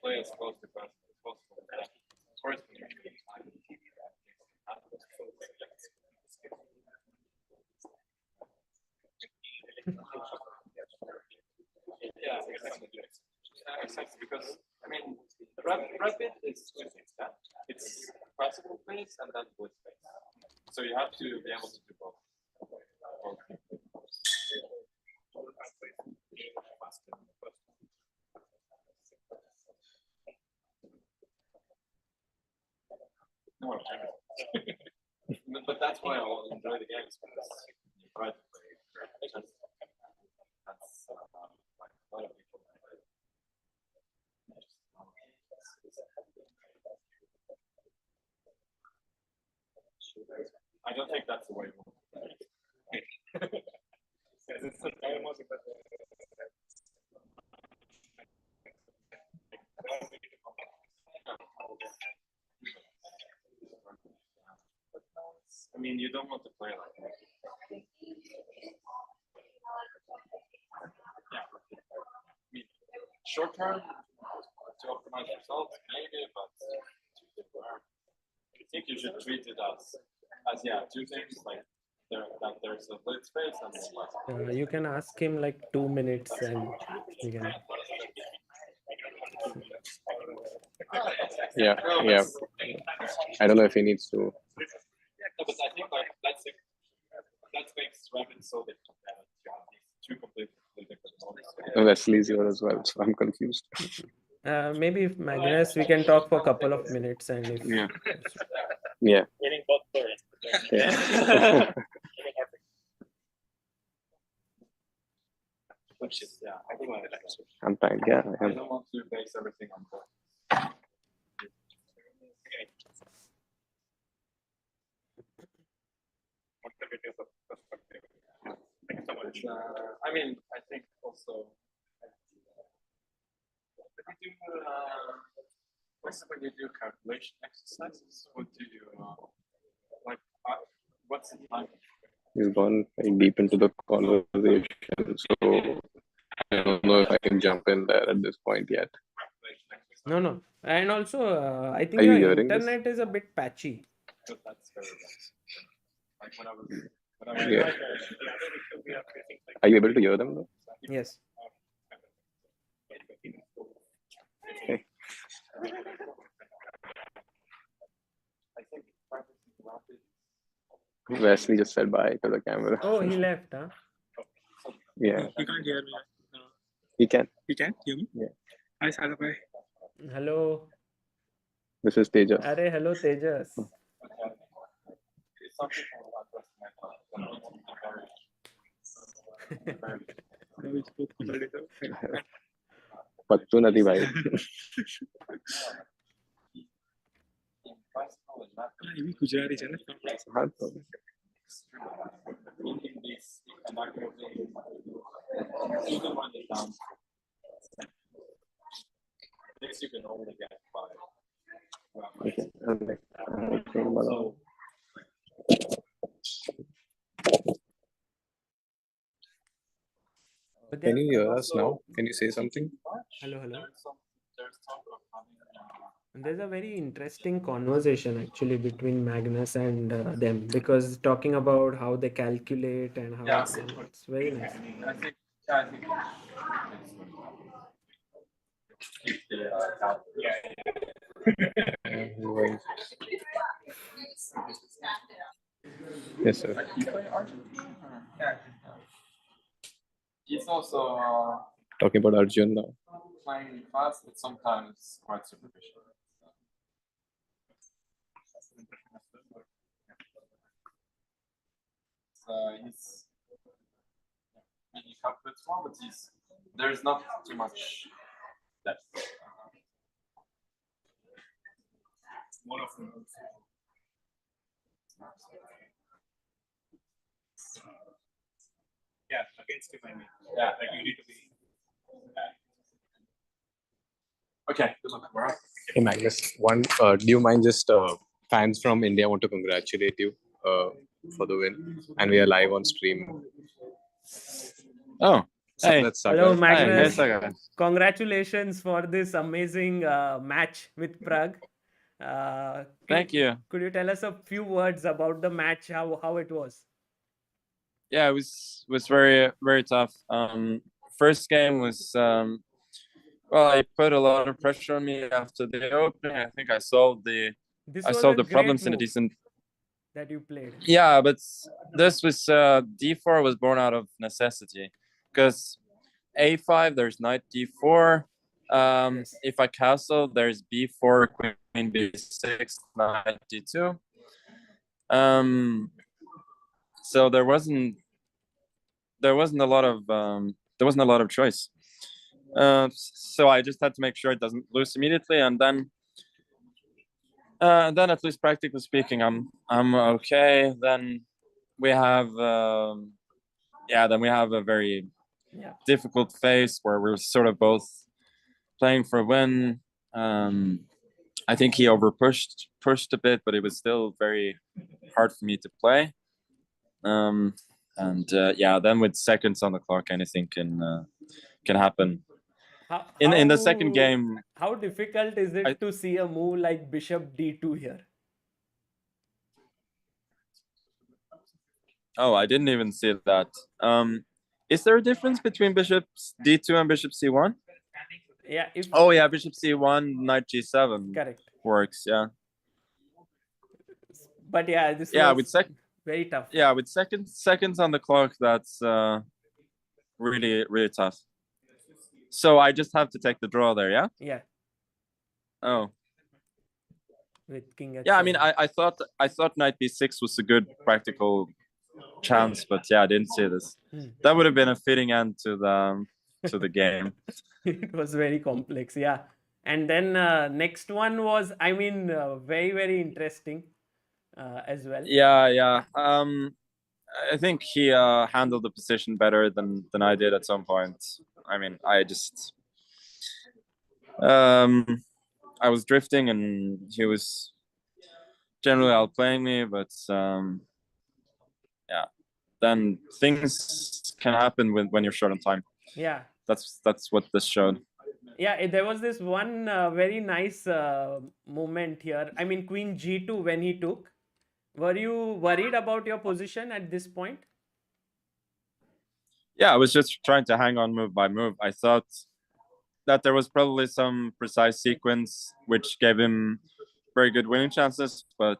play as close to fast as possible. Of course, yeah, exactly. Because I mean, rapid is two things. Yeah? It's classical pace and then blitz pace. So you have to be able to do both. No, but that's why I enjoy the games because you try to play chess. That's like a lot of people. I don't think that's the way. I mean, you don't want to play like that. Yeah. I mean, short term to optimize results, maybe, but I think you should treat it as yeah, two things like there's a blitz phase and then You can ask him like 2 minutes and he can. Yeah, yeah. I don't know if he needs to. No, but I think like that makes rapid so different. You have these two completely different modes. Wesley's here as well, so I'm confused. Maybe if Magnus, we can talk for a couple of minutes and if Yeah. Yeah. Getting both stories. Yeah. Which is yeah, I think I'm fine. Yeah. I don't want to base everything on points. Thank you so much. I mean, I think also when you do calculation exercises, what do you like? What's the time? He's gone very deep into the conversation, so I don't know if I can jump in there at this point yet. No. And also, I think Are you your hearing this? internet is a bit patchy. But that's very nice. Like when I was But I mean, Yeah. Are you able to hear them though? Yes. Okay. Wesley just said bye to the camera. Oh, he left, huh? Yeah, you can't hear me. No. he can. You can hear me? Yeah. Hi, Sagar bhai. Hello. This is Tejas. Arey, hello, Tejas. We spoke already. पत्तू नदी भाई. भी गुजराती है ना. हाँ तो. Okay. But Can there- you hear us now? Can you say something? Hello, hello. And there's a very interesting conversation actually between Magnus and them, because talking about how they calculate and how it's very nice. I think. Yeah, I think. Yes, sir. It's also Talking about Arjun now. playing fast, but sometimes quite superficial. He's maybe calculates more, but there's not too much depth. One of them. Yeah, against him, I mean. Yeah, like you need to be. Okay, good luck. All right. Hey, Magnus, do you mind just fans from India want to congratulate you for the win, and we are live on stream. Oh, So hey. that's Hello, Sagar. Magnus. Sagar. Congratulations for this amazing match with Pragg. Thank you. Could you tell us a few words about the match, how it was? Yeah, it was very, very tough. First game was well, I put a lot of pressure on me after the opening. I think I solved the problems in a decent. That you played. Yeah, but this was d4 was born out of necessity, because a5 there's knight d4. Yes. If I castle, there's b4, queen b6, knight d2. So there wasn't a lot of choice. So I just had to make sure it doesn't lose immediately, and then at least practically speaking, I'm okay. Then we have a very difficult phase where we're sort of both playing for a win. I think he pushed a bit, but it was still very hard for me to play. Then with seconds on the clock, anything can happen. In the second game, how difficult is it to see a move like bishop d2 here? Oh, I didn't even see that. Is there a difference between bishop d2 and bishop c1? Yeah. Bishop c1, knight g7. Correct. Works, yeah. But yeah, this was with very tough. Yeah, with seconds on the clock, that's really, really tough. So I just have to take the draw there, yeah? Yeah. Oh. With king I mean, I thought knight b6 was a good practical chance, but yeah, I didn't see this. That would have been a fitting end to the game. It was very complex, yeah. And then next one was, I mean, very, very interesting as well. Yeah. I think he handled the position better than I did at some point. I mean, I just I was drifting and he was generally outplaying me, but then things can happen when you're short on time. Yeah. That's what this showed. Yeah, there was this one very nice moment here. I mean, queen g2 when he took, Were you worried about your position at this point? Yeah, I was just trying to hang on move by move. I thought that there was probably some precise sequence which gave him very good winning chances, but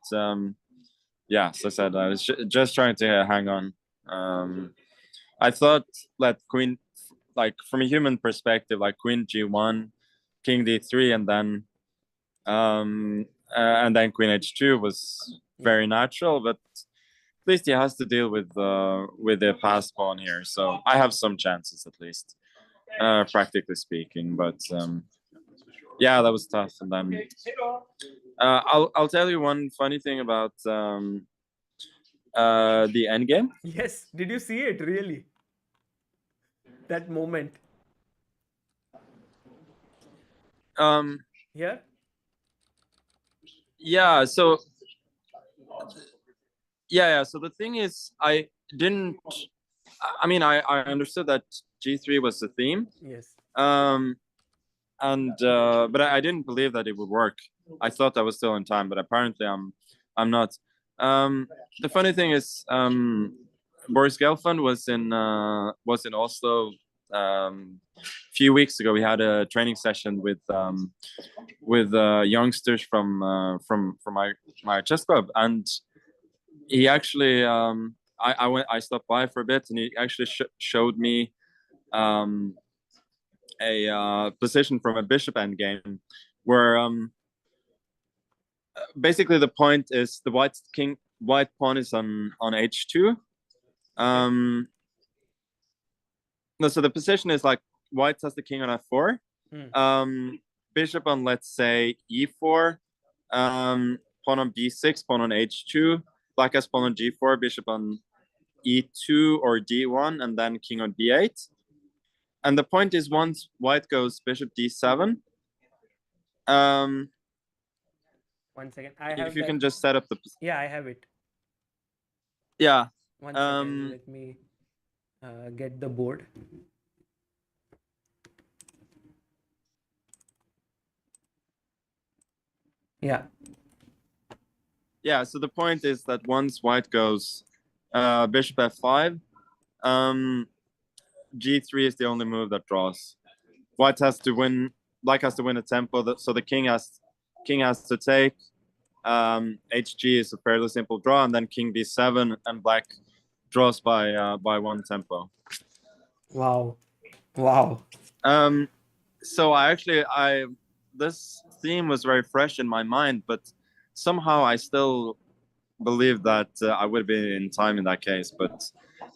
yeah, as I said, I was just trying to hang on. I thought that queen, like from a human perspective, like queen g1, king d3, and then queen h2 was very natural, but at least he has to deal with the passed pawn here, so I have some chances at least, practically speaking. But yeah, that was tough. And then I'll tell you one funny thing about the end game. Yes. Did you see it really? That moment. Here? Yeah, so yeah, so the thing is, I mean, I understood that g3 was the theme. Yes. But I didn't believe that it would work. I thought I was still in time, but apparently I'm not. The funny thing is, Boris Gelfand was in Oslo a few weeks ago. We had a training session with youngsters from my chess club, and he actually I stopped by for a bit, and he actually showed me a position from a bishop endgame, where basically the point is the white pawn is on h2. No, so the position is like white has the king on f4, bishop on, let's say, e4, pawn on b6, pawn on h2, black has pawn on g4, bishop on e2 or d1, and then king on b8. And the point is, once white goes bishop d7, 1 second. I have if you that. can just set up the... Yeah, I have it. Yeah. 1 second. Let me get the board. Yeah. Yeah, so the point is that once white goes bishop f5, g3 is the only move that draws. White has to win, black has to win a tempo, so the king has to take. HG is a fairly simple draw, and then king b7, and black draws by one tempo. Wow. So this theme was very fresh in my mind, but somehow I still believe that I would be in time in that case. But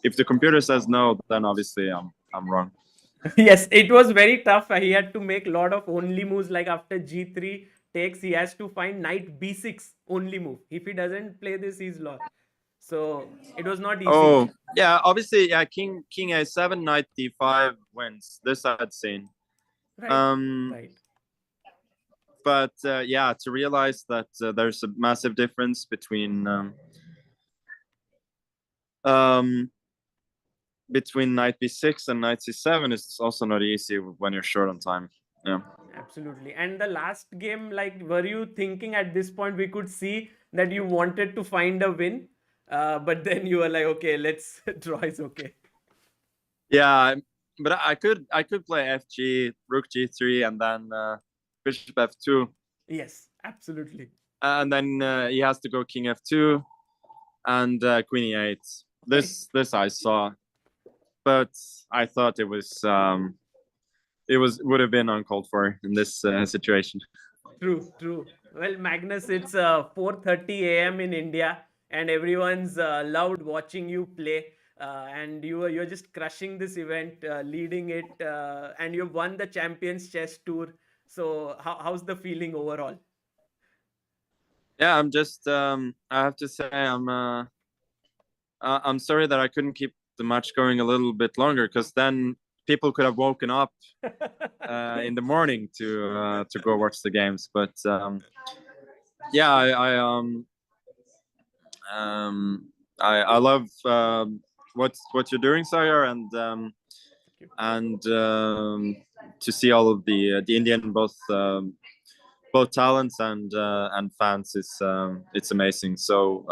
if the computer says no, then obviously I'm wrong. Yes, it was very tough. He had to make a lot of only moves, like after g3 takes, he has to find knight b6 only move. If he doesn't play this, he's lost. So it was not easy. Oh, yeah, obviously, yeah, king a7, knight d5 wins. This I'd seen. Right. But yeah, to realize that there's a massive difference between knight b6 and knight c7 is also not easy when you're short on time. Yeah. Absolutely. And the last game, like, were you thinking at this point, we could see that you wanted to find a win, but then you were like, okay, let's draw is okay. Yeah, but I could play fg, rook g3, and then bishop f2. Yes, absolutely. And then he has to go king f2 and queen e8. This I saw, but I thought it would have been uncalled for in this situation. True. Well, Magnus, it's 4:30 a.m. in India, and everyone's loved watching you play. And you're just crushing this event, leading it, and you've won the Champions Chess Tour. So how's the feeling overall? Yeah, I'm just I have to say I'm sorry that I couldn't keep the match going a little bit longer, because then people could have woken up in the morning to go watch the games. But yeah, I love what you're doing, Sagar, and to see all of the Indian, both both talents and fans. It's amazing. So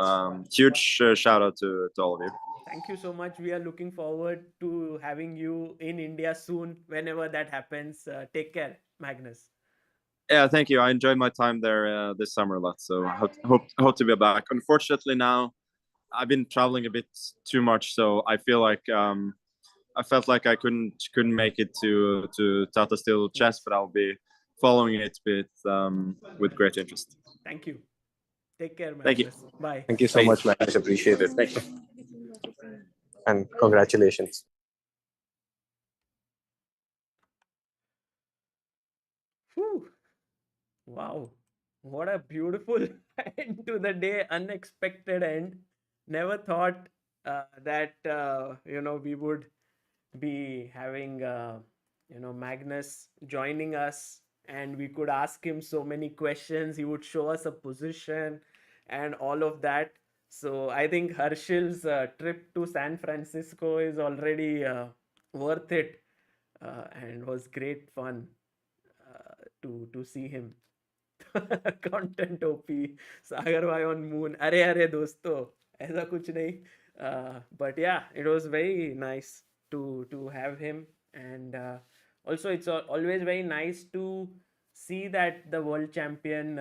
huge shout out to all of you. Thank you so much. We are looking forward to having you in India soon, whenever that happens. Take care, Magnus. Yeah, thank you. I enjoyed my time there this summer a lot. So hope to be back. Unfortunately, now I've been traveling a bit too much, so I feel like I felt like I couldn't make it to Tata Steel Chess, but I'll be following it with great interest. Thank you. Take care, Thank you. Magnus. Bye. Thank you so Bye. much, Magnus. Appreciate it. Thank you. And congratulations. Whew. Wow. What a beautiful end to the day. Unexpected end. Never thought that, we would be having, Magnus joining us, and we could ask him so many questions. He would show us a position and all of that. So I think Harshil's trip to San Francisco is already worth it, and was great fun to see him. Content OP, Sagar bhai on moon. अरे दोस्तों, ऐसा कुछ नहीं. But yeah, it was very nice to have him, and also it's always very nice to see that the world champion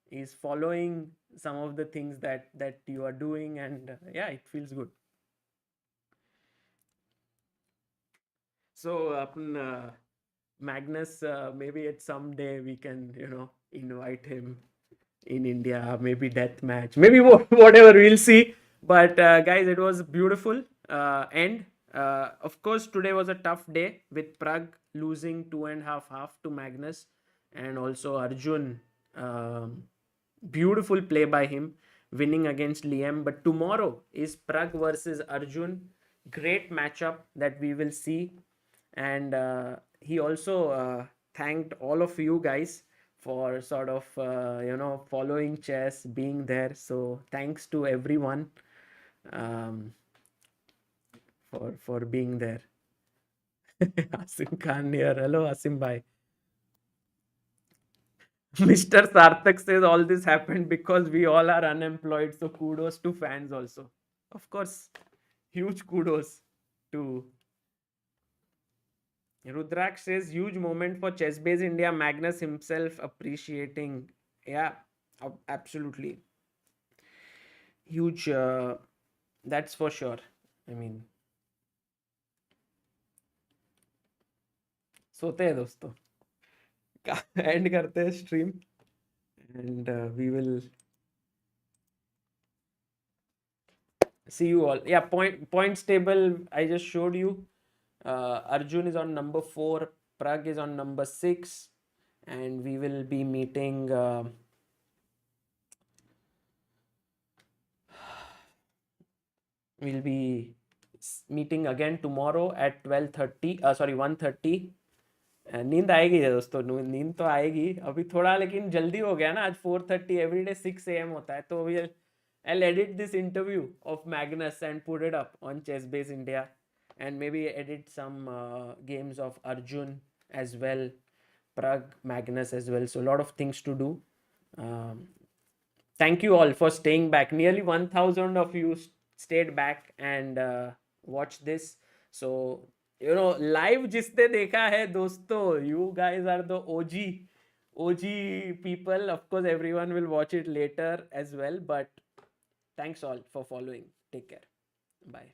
is following some of the things that you are doing, and yeah, it feels good. So Magnus, maybe at some day we can invite him in India, maybe death match, maybe whatever, we'll see. But guys, it was beautiful end. Of course, today was a tough day with Pragg losing 2.5 to Magnus, and also Arjun, beautiful play by him, winning against Liem. But tomorrow is Pragg versus Arjun. Great matchup that we will see. And he also thanked all of you guys for sort of following chess, being there. So thanks to everyone for being there. Asim Khan here. Hello, Asim bhai. Mr. Sarthak says all this happened because we all are unemployed. So kudos to fans also. Of course, huge kudos to Rudraksh says huge moment for ChessBase India. Magnus himself appreciating. Yeah, absolutely. Huge. That's for sure. I mean, सोते हैं दोस्तों. End करते हैं stream, and we will see you all. Yeah, points table I just showed you. Arjun is on number 4, Pragg is on number 6, and we will be meeting we'll be meeting again tomorrow at 1:30. नींद आएगी दोस्तों, नींद तो आएगी अभी थोड़ा, लेकिन जल्दी हो गया ना. आज 4:30, एवरीडे 6 AM होता है. तो I'll edit this interview of Magnus and put it up on ChessBase India, and maybe edit some games of Arjun as well, Pragg, Magnus as well. So a lot of things to do. Thank you all for staying back. Nearly 1,000 of you stayed back and watched this. So live जिसने देखा है दोस्तों, you guys are the OG people. Of course, everyone will watch it later as well. But thanks all for following. Take care. Bye.